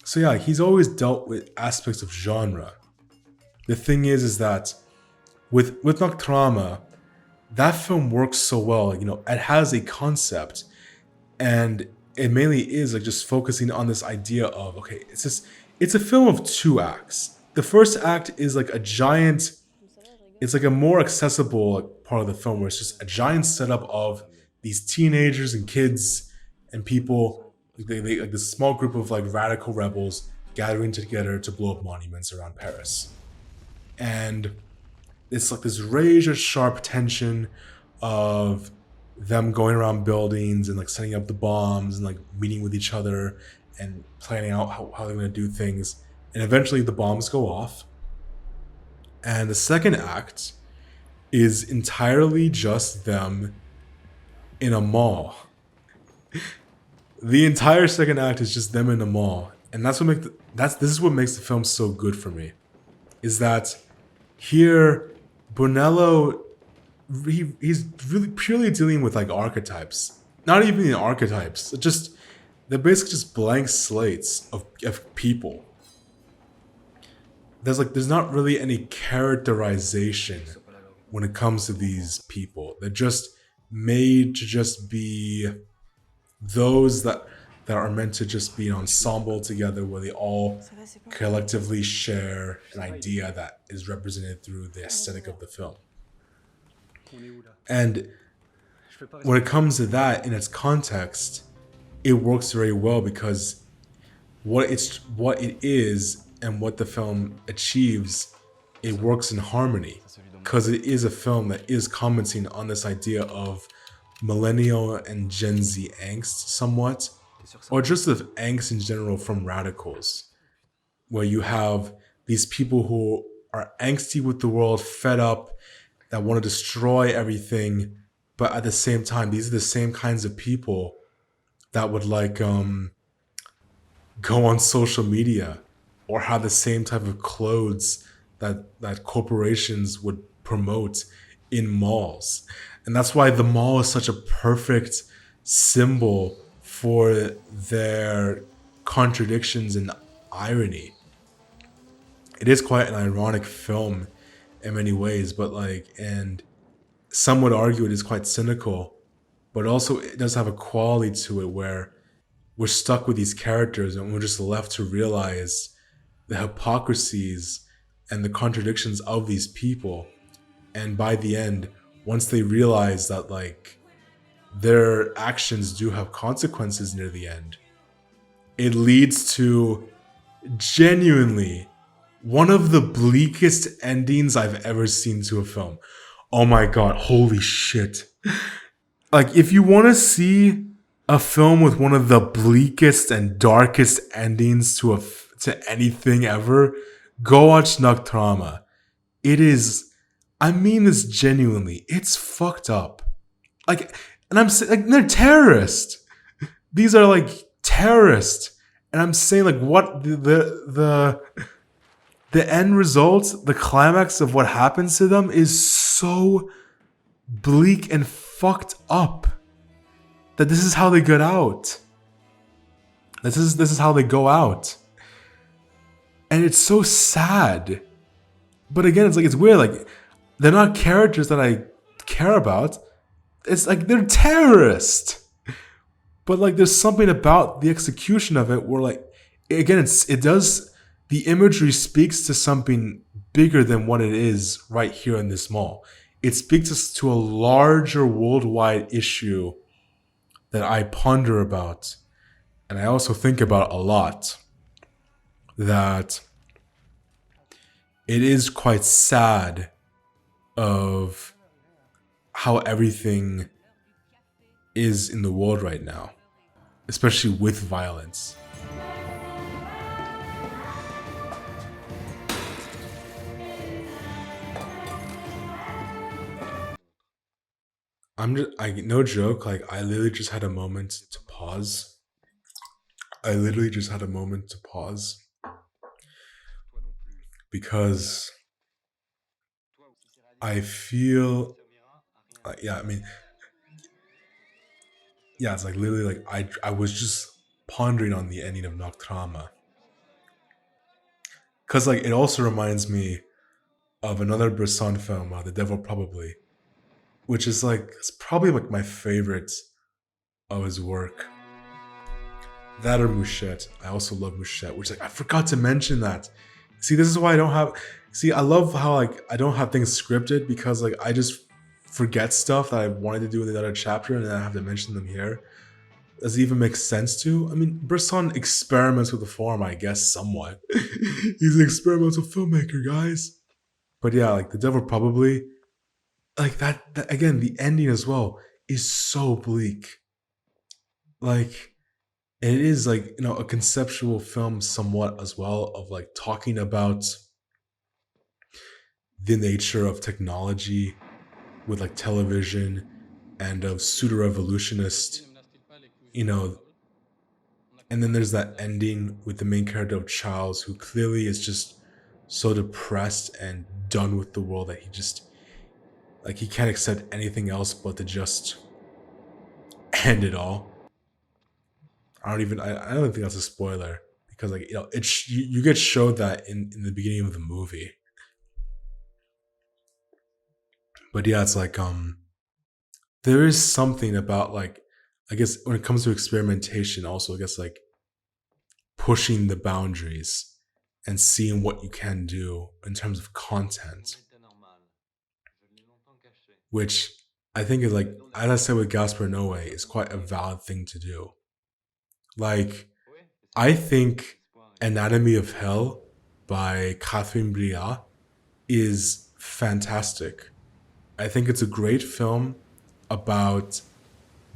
So yeah, he's always dealt with aspects of genre. The thing is that with Noctrama, that film works so well. It has a concept, and it mainly is like just focusing on this idea of, okay, it's a film of two acts. The first act is like it's like a more accessible like, part of the film, where it's just a giant setup of these teenagers and kids and people like this small group of like radical rebels gathering together to blow up monuments around Paris. And it's like this razor sharp tension of them going around buildings and like setting up the bombs and like meeting with each other and planning out how they're going to do things. And eventually the bombs go off. And the second act is entirely just them in a mall. The entire second act is just them in a mall, and this is what makes the film so good for me. Is that here, Bonello, he's really purely dealing with like archetypes, not even the archetypes. They're basically just blank slates of people. There's not really any characterization when it comes to these people. They're just made to just be those that are meant to just be an ensemble together where they all collectively share an idea that is represented through the aesthetic of the film. And when it comes to that in its context, it works very well because what it is and what the film achieves, it works in harmony because it is a film that is commenting on this idea of millennial and Gen Z angst somewhat, or just of angst in general from radicals, where you have these people who are angsty with the world, fed up, that want to destroy everything, but at the same time, these are the same kinds of people that would like go on social media or have the same type of clothes that corporations would promote in malls. And that's why the mall is such a perfect symbol for their contradictions and irony. It is quite an ironic film in many ways, but and some would argue it is quite cynical, but also it does have a quality to it where we're stuck with these characters and we're just left to realize the hypocrisies and the contradictions of these people. And by the end, once they realize that their actions do have consequences near the end, it leads to genuinely one of the bleakest endings I've ever seen to a film. Oh my god, holy shit. If you want to see a film with one of the bleakest and darkest endings to anything ever, go watch Nocturama. It is, I mean this genuinely, it's fucked up. And I'm saying, they're terrorists. These are terrorists. And I'm saying what the end result, the climax of what happens to them is so bleak and fucked up that this is how they get out. This is how they go out. And it's so sad. But again, it's weird. They're not characters that I care about. It's they're terrorists. But there's something about the execution of it where again, the imagery speaks to something bigger than what it is right here in this mall. It speaks to a larger worldwide issue that I ponder about, and I also think about a lot, that it is quite sad of how everything is in the world right now, especially with violence. No joke, I literally just had a moment to pause. Because I feel, it's literally I was just pondering on the ending of Nocturama. Because it also reminds me of another Bresson film, The Devil Probably, which is it's probably my favorite of his work. That or Mouchette. I also love Mouchette, which I forgot to mention that. See, this is why I don't have. See, I love how I don't have things scripted because I just forget stuff that I wanted to do in the other chapter and then I have to mention them here. does it even make sense to? I mean, Bresson experiments with the form, I guess, somewhat. He's an experimental filmmaker, guys. But yeah, like the devil probably like that again. The ending as well is so bleak. Like it is like a conceptual film somewhat as well of like talking about the nature of technology with like television and of pseudo revolutionist, you know, and then there's that ending with the main character of Charles, who clearly is just so depressed and done with the world that he just like he can't accept anything else but to just end it all. I don't think that's a spoiler because like you get showed that in the beginning of the movie. But yeah, it's like there is something about like I guess when it comes to experimentation also I guess like pushing the boundaries and seeing what you can do in terms of content, which I think is like, as I said with Gaspar Noe, is quite a valid thing to do. Like, I think Anatomy of Hell by Catherine Bria is fantastic. I think it's a great film about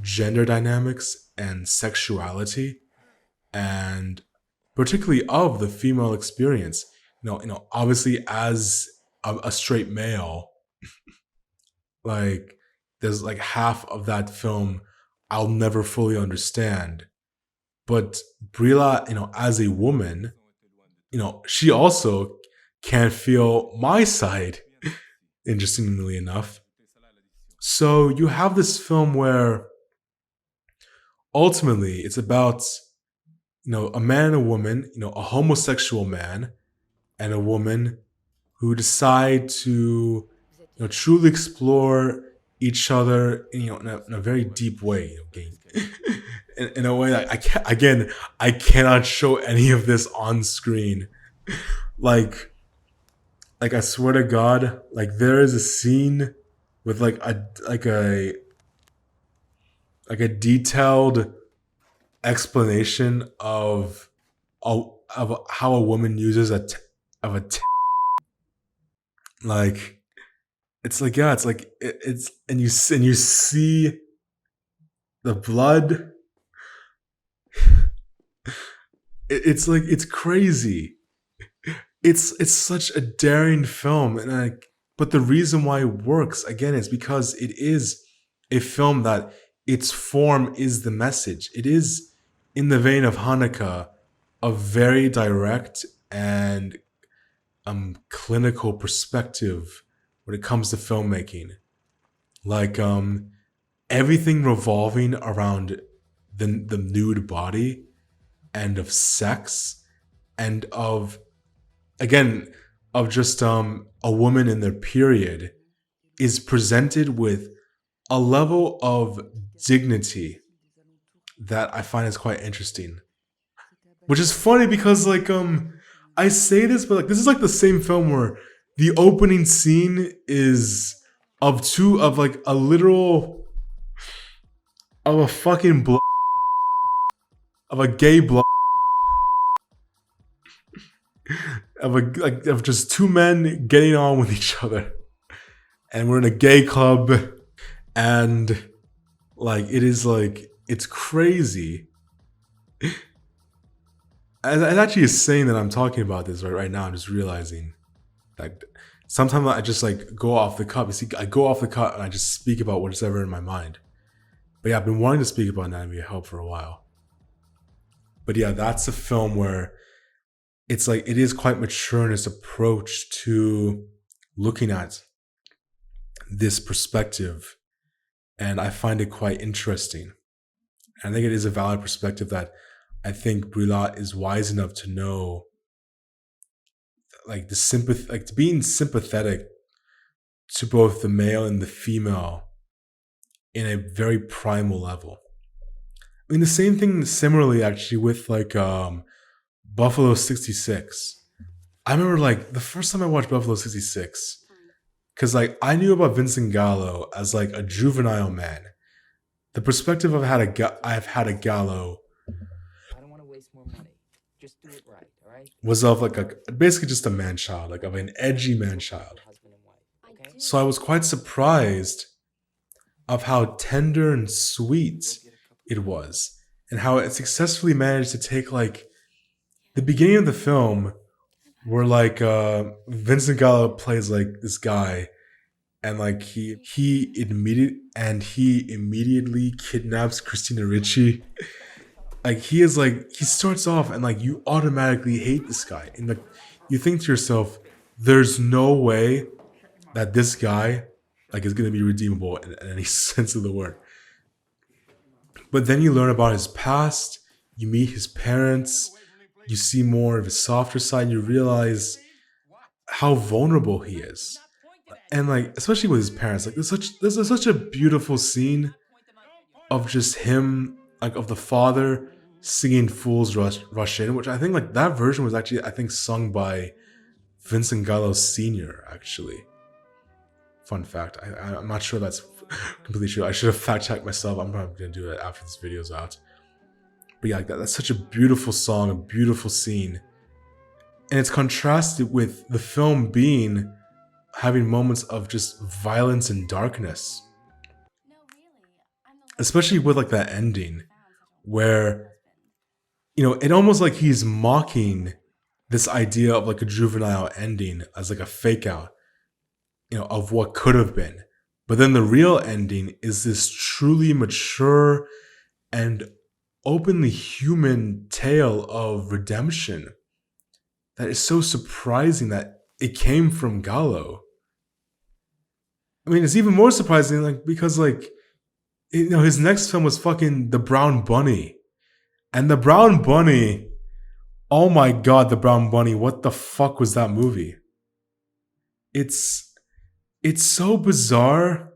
gender dynamics and sexuality, and particularly of the female experience. Obviously as a straight male, like there's like half of that film I'll never fully understand. But Brila, as a woman, she also can feel my side, interestingly enough. So you have this film where ultimately it's about, a man and a woman, a homosexual man and a woman who decide to truly explore each other in a very deep way, in a way that I cannot show any of this on screen. like I swear to God, like there is a scene with like a detailed explanation of how a woman uses of a like it's like, yeah, it's like it's and you see the blood. It's like it's crazy. It's such a daring film, and like, but the reason why it works again is because it is a film that its form is the message. It is in the vein of Haneke, a very direct and clinical perspective when it comes to filmmaking. Like everything revolving around the nude body and of sex and of again of just a woman in their period is presented with a level of dignity that I find is quite interesting. Which is funny because like I say this, but like this is like the same film where the opening scene is of two of like a literal of a fucking of a gay of a like of just two men getting on with each other, and we're in a gay club, and like it is like it's crazy. It actually is saying that I'm talking about this right now. I'm just realizing like sometimes I just like go off the cuff. You see, I go off the cuff and I just speak about what's ever in my mind. But yeah, I've been wanting to speak about Anatomy of Hell for a while. But yeah, that's a film where it's like it is quite mature in its approach to looking at this perspective, and I find it quite interesting. And I think it is a valid perspective that I think Brillat is wise enough to know, like the sympath, like being sympathetic to both the male and the female in a very primal level. I mean, the same thing similarly actually with like Buffalo 66. I remember like the first time I watched Buffalo 66, because like I knew about Vincent Gallo as like a juvenile man. the perspective I've had a Gallo was of like a basically just a man child, like of an edgy man child. So I was quite surprised of how tender and sweet it was, and how it successfully managed to take like the beginning of the film, where like Vincent Gallo plays like this guy, and like he immediately kidnaps Christina Ricci. Like he starts off and like you automatically hate this guy, and like you think to yourself, there's no way that this guy like is gonna be redeemable in any sense of the word. But then you learn about his past, you meet his parents, you see more of his softer side, and you realize how vulnerable he is. And like, especially with his parents, like there's such a beautiful scene of just him, like of the father singing "Fools Rush In," which I think like that version was actually I think sung by Vincent Gallo Sr. Actually, fun fact. I'm not sure that's completely true. I should have fact checked myself. I'm probably gonna do it after this video's out. But yeah, like that's such a beautiful song, a beautiful scene, and it's contrasted with the film being having moments of just violence and darkness, especially with like that ending where it almost like he's mocking this idea of like a juvenile ending as like a fake out, of what could have been. But then the real ending is this truly mature and openly human tale of redemption that is so surprising that it came from Gallo. I mean, it's even more surprising, like because like his next film was fucking The Brown Bunny, and The Brown Bunny. Oh my god, The Brown Bunny! What the fuck was that movie? It's so bizarre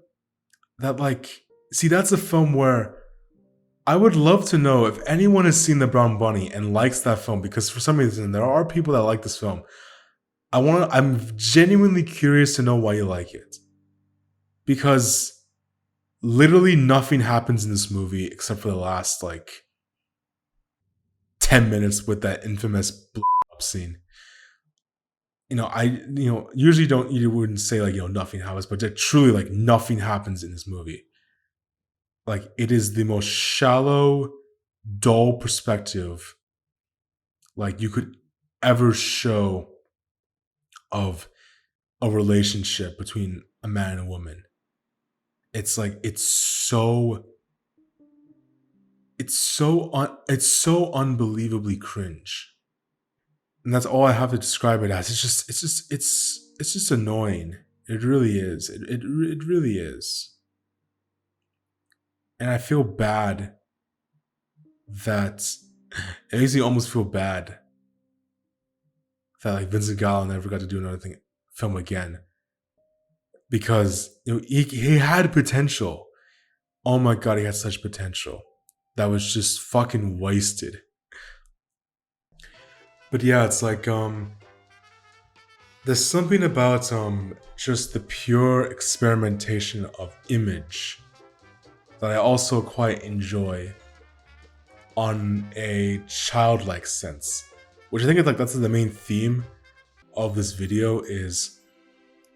that like, see, that's a film where I would love to know if anyone has seen The Brown Bunny and likes that film, because for some reason there are people that like this film. I'm genuinely curious to know why you like it. Because literally nothing happens in this movie except for the last like 10 minutes with that infamous blow up scene. I usually you wouldn't say like nothing happens, but truly like nothing happens in this movie. Like it is the most shallow, dull perspective like you could ever show of a relationship between a man and a woman. It's like it's so unbelievably cringe, and that's all I have to describe it as. It's just annoying. It really is. It really is. And I feel bad that it makes me almost feel bad that like Vincent Gallo never got to do another film again, because he had potential. Oh my god, he had such potential that was just fucking wasted. But yeah, it's like there's something about just the pure experimentation of image that I also quite enjoy on a childlike sense, which I think is like that's the main theme of this video, is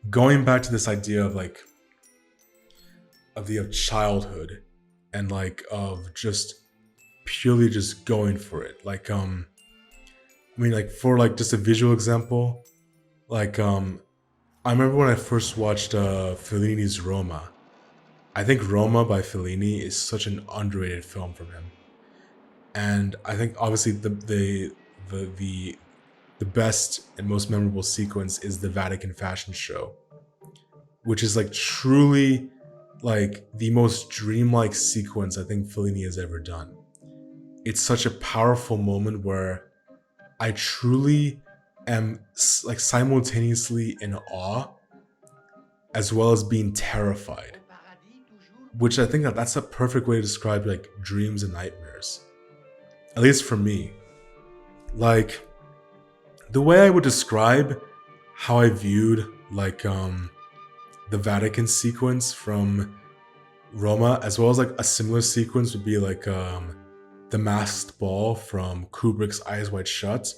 going back to this idea of like of childhood and like of just purely just going for it. Like I mean, like for like just a visual example, like I remember when I first watched Fellini's Roma. I think Roma by Fellini is such an underrated film from him, and I think obviously the best and most memorable sequence is the Vatican fashion show, which is like truly like the most dreamlike sequence I think Fellini has ever done. It's such a powerful moment where I truly am like simultaneously in awe as well as being terrified, which I think that's a perfect way to describe like dreams and nightmares, at least for me. Like the way I would describe how I viewed like the Vatican sequence from Roma, as well as like a similar sequence would be like the Masked Ball from Kubrick's Eyes Wide Shut.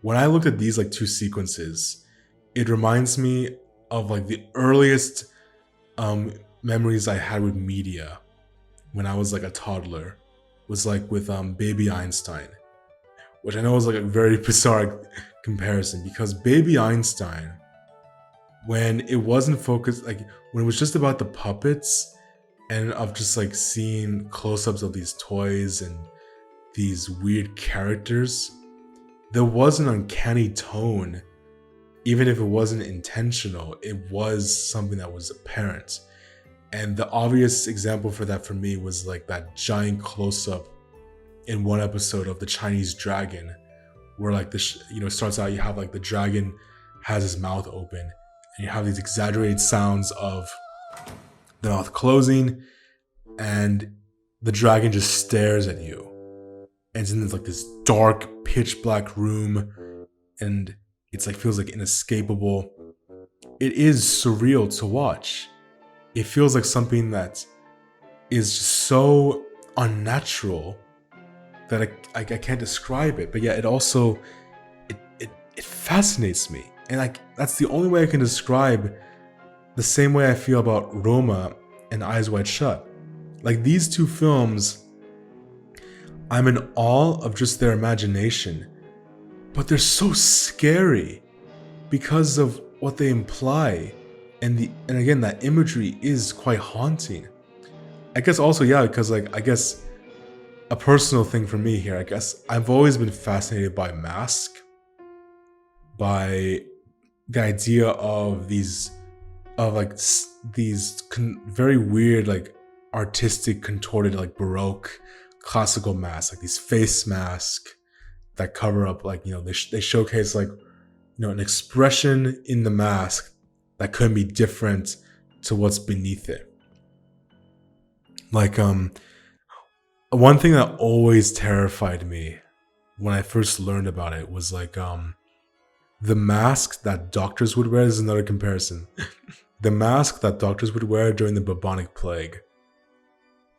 When I looked at these like two sequences, it reminds me of like the earliest memories I had with media when I was like a toddler, was like with Baby Einstein, which I know is like a very bizarre comparison, because Baby Einstein, when it wasn't focused, like when it was just about the puppets and of just like seeing close-ups of these toys and these weird characters, there was an uncanny tone. Even if it wasn't intentional, it was something that was apparent. And the obvious example for that for me was like that giant close-up in one episode of the Chinese dragon, where like starts out, you have like the dragon has his mouth open, and you have these exaggerated sounds of the mouth closing, and the dragon just stares at you. And it's in this like this dark, pitch black room, and it's like feels like inescapable. It is surreal to watch. It feels like something that is just so unnatural that I can't describe it. But yeah, it also it fascinates me, and like that's the only way I can describe the same way I feel about Roma and Eyes Wide Shut. Like these two films, I'm in awe of just their imagination, but they're so scary because of what they imply, and again, that imagery is quite haunting. I guess also, yeah, because like I guess a personal thing for me here, I guess I've always been fascinated by Mask, by the idea of these very weird, like artistic, contorted, like Baroque classical masks, like these face masks that cover up, like, they showcase like, an expression in the mask that couldn't be different to what's beneath it. Like one thing that always terrified me when I first learned about it was like the mask that doctors would wear. This is another comparison. The mask that doctors would wear during the bubonic plague.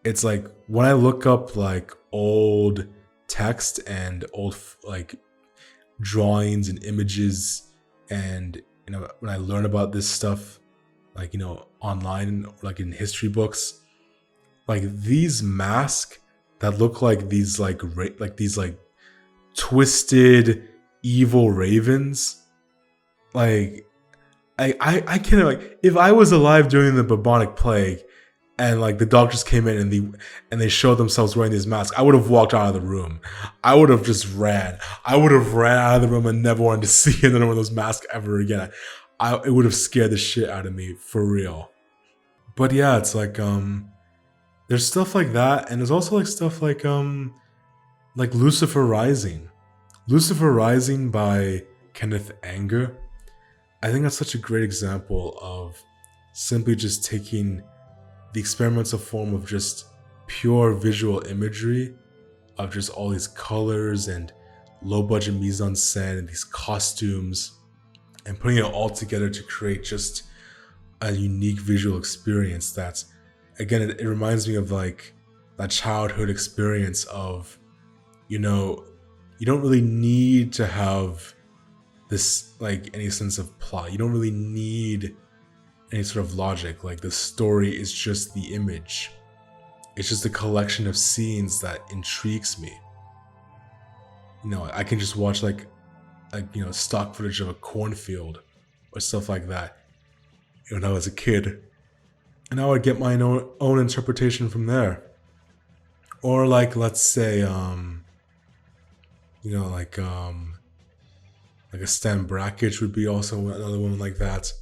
It's like when I look up like old text and old like drawings and images, and when I learn about this stuff, like online, like in history books, like these masks that look like these like these like twisted evil ravens, like I can't, like, if I was alive during the bubonic plague and like the doctors came in and they showed themselves wearing these masks, I would have walked out of the room. I would have just ran. I would have ran out of the room and never wanted to see another one of those masks ever again. It would have scared the shit out of me, for real. But yeah, it's like there's stuff like that, and there's also like stuff like Lucifer Rising. Lucifer Rising by Kenneth Anger. I think that's such a great example of simply just taking the experimental form of just pure visual imagery, of just all these colors and low budget mise en scène and these costumes, and putting it all together to create just a unique visual experience that, again, it reminds me of like that childhood experience of, you don't really need to have this like any sense of plot. You don't really need any sort of logic. Like the story is just the image. It's just a collection of scenes that intrigues me. I can just watch like stock footage of a cornfield or stuff like that when I was a kid, and I would get my own interpretation from there. Or like, let's say like a Stan Brakhage would be also another one like that.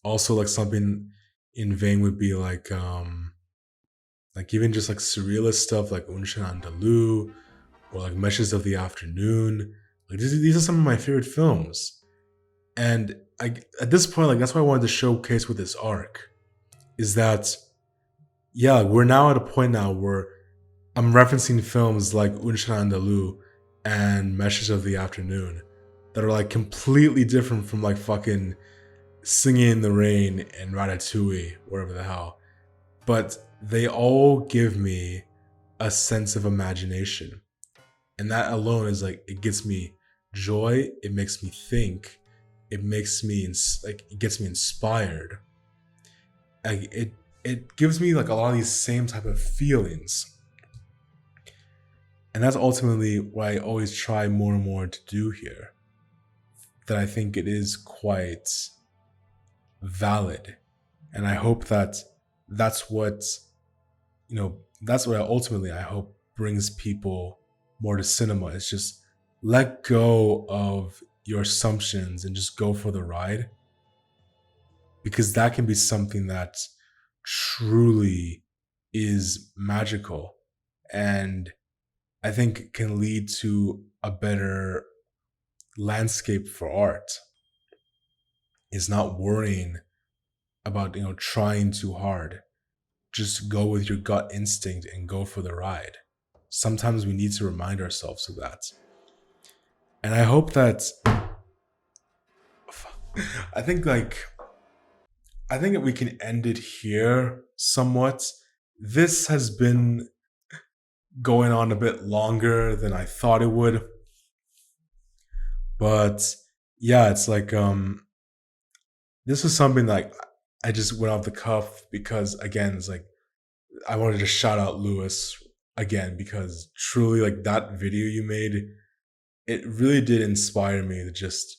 Also, like something in vain would be like even just like surrealist stuff like Un Chien Andalou, or like Meshes of the Afternoon. Like these are some of my favorite films, and at this point, like that's what I wanted to showcase with this arc, is that we're now at a point now where I'm referencing films like Un Chien Andalou and Meshes of the Afternoon that are like completely different from like fucking Singing in the Rain and Ratatouille, wherever the hell. but they all give me a sense of imagination. And that alone is like, it gives me joy, it makes me think, it makes me like, it gets me inspired. Like it gives me like a lot of these same type of feelings. And that's ultimately what I always try more and more to do here. That I think it is quite valid. And I hope that that's what, that's what ultimately I hope brings people more to cinema. It's just let go of your assumptions and just go for the ride. Because that can be something that truly is magical. And I think can lead to a better landscape for art. Is not worrying about trying too hard. Just go with your gut instinct and go for the ride. Sometimes we need to remind ourselves of that. And I hope that I think that we can end it here somewhat. This has been going on a bit longer than I thought it would. But yeah, it's like this is something like I just went off the cuff because again, it's like I wanted to shout out Lewis again because truly like that video you made, it really did inspire me to just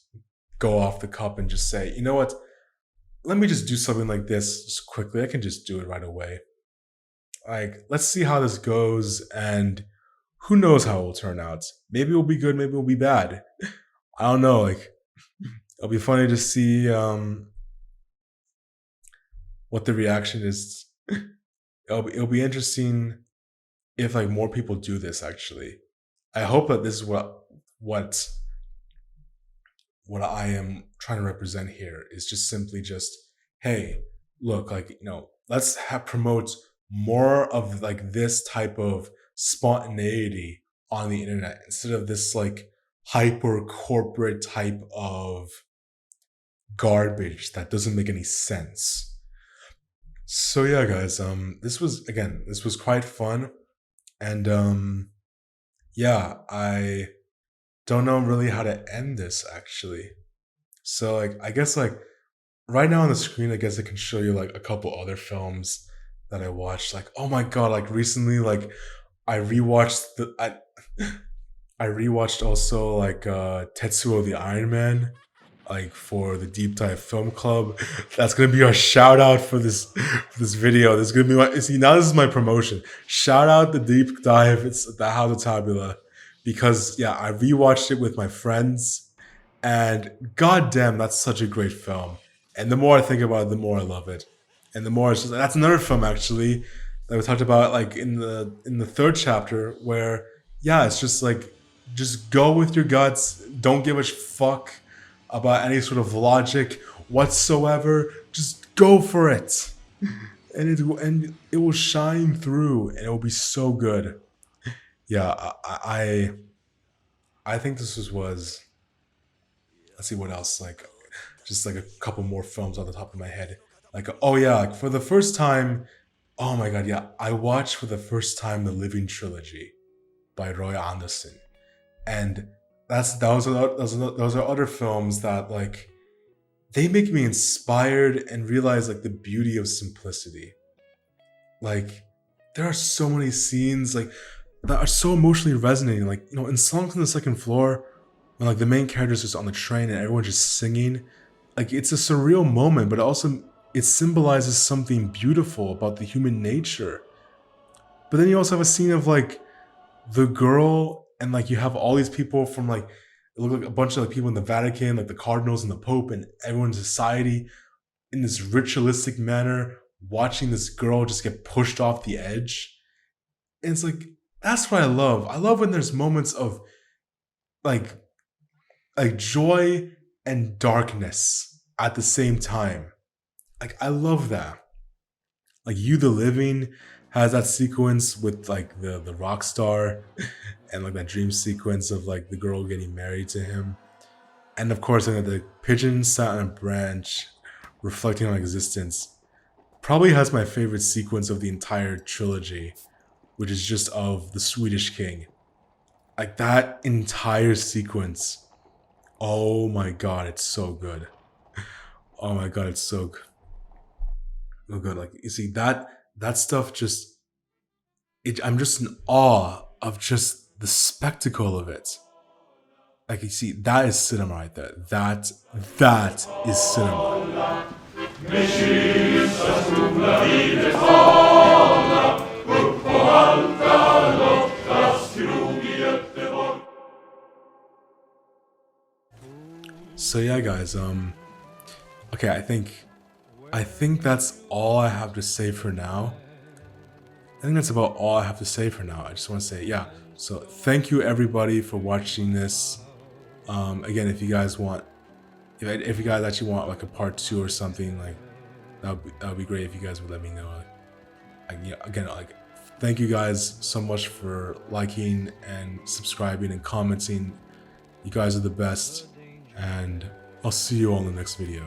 go off the cuff and just say, you know what? Let me just do something like this just quickly. I can just do it right away. Like, let's see how this goes, and who knows how it will turn out. Maybe it'll be good, maybe it'll be bad. I don't know. Like, it'll be funny to see what the reaction is. It'll be interesting if like more people do this. Actually, I hope that this is what I am trying to represent here is just simply just, hey, look, like, let's promote more of like this type of spontaneity on the internet instead of this like hyper corporate type of garbage that doesn't make any sense. So yeah, guys, this was quite fun. And yeah, I don't know really how to end this actually. So like I guess like right now on the screen, I guess I can show you like a couple other films that I watched. Like, oh my god, like recently, like I rewatched I rewatched also like Tetsuo the Iron Man, like for the Deep Dive Film Club. That's gonna be our shout out for this video. This is gonna be my see now this is my promotion. Shout out the Deep Dive. It's the House of Tabula. Because yeah, I rewatched it with my friends, and goddamn, that's such a great film. And the more I think about it, the more I love it, and the more it's just that's another film actually that we talked about like in the third chapter where yeah, it's just like just go with your guts. Don't give a fuck about any sort of logic whatsoever. Just go for it, and it will shine through, and it will be so good. Yeah, I think this was let's see what else like just like a couple more films on the top of my head. Like oh yeah, like for the first time, oh my god, yeah, I watched for the first time the Living Trilogy by Roy Anderson, and those are other films that like they make me inspired and realize like the beauty of simplicity. Like there are so many scenes like that are so emotionally resonating. Like in Songs on the Second Floor, when like the main character is just on the train and everyone's just singing, like it's a surreal moment, but also it symbolizes something beautiful about the human nature. But then you also have a scene of like the girl and like you have all these people from like it look like a bunch of like people in the Vatican, like the cardinals and the Pope and everyone in society in this ritualistic manner, watching this girl just get pushed off the edge. And it's like that's what I love. I love when there's moments of like joy and darkness at the same time. Like I love that. Like You the Living has that sequence with like the rock star and like that dream sequence of like the girl getting married to him. And of course the pigeon sat on a branch reflecting on existence. probably has my favorite sequence of the entire trilogy, which is just of the Swedish king. Like that entire sequence. Oh my god, it's so good. Oh my god, it's so good. Like you see that stuff just I'm just in awe of just the spectacle of it. Like you see, that is cinema right there. That is cinema. So yeah, guys. Okay, I think that's all I have to say for now. I think that's about all I have to say for now. I just want to say, yeah. So thank you everybody for watching this. Again, if you guys want, if you guys actually want like a part 2 or something, like that would be great if you guys would let me know. Again, like thank you guys so much for liking and subscribing and commenting. You guys are the best, and I'll see you all in the next video.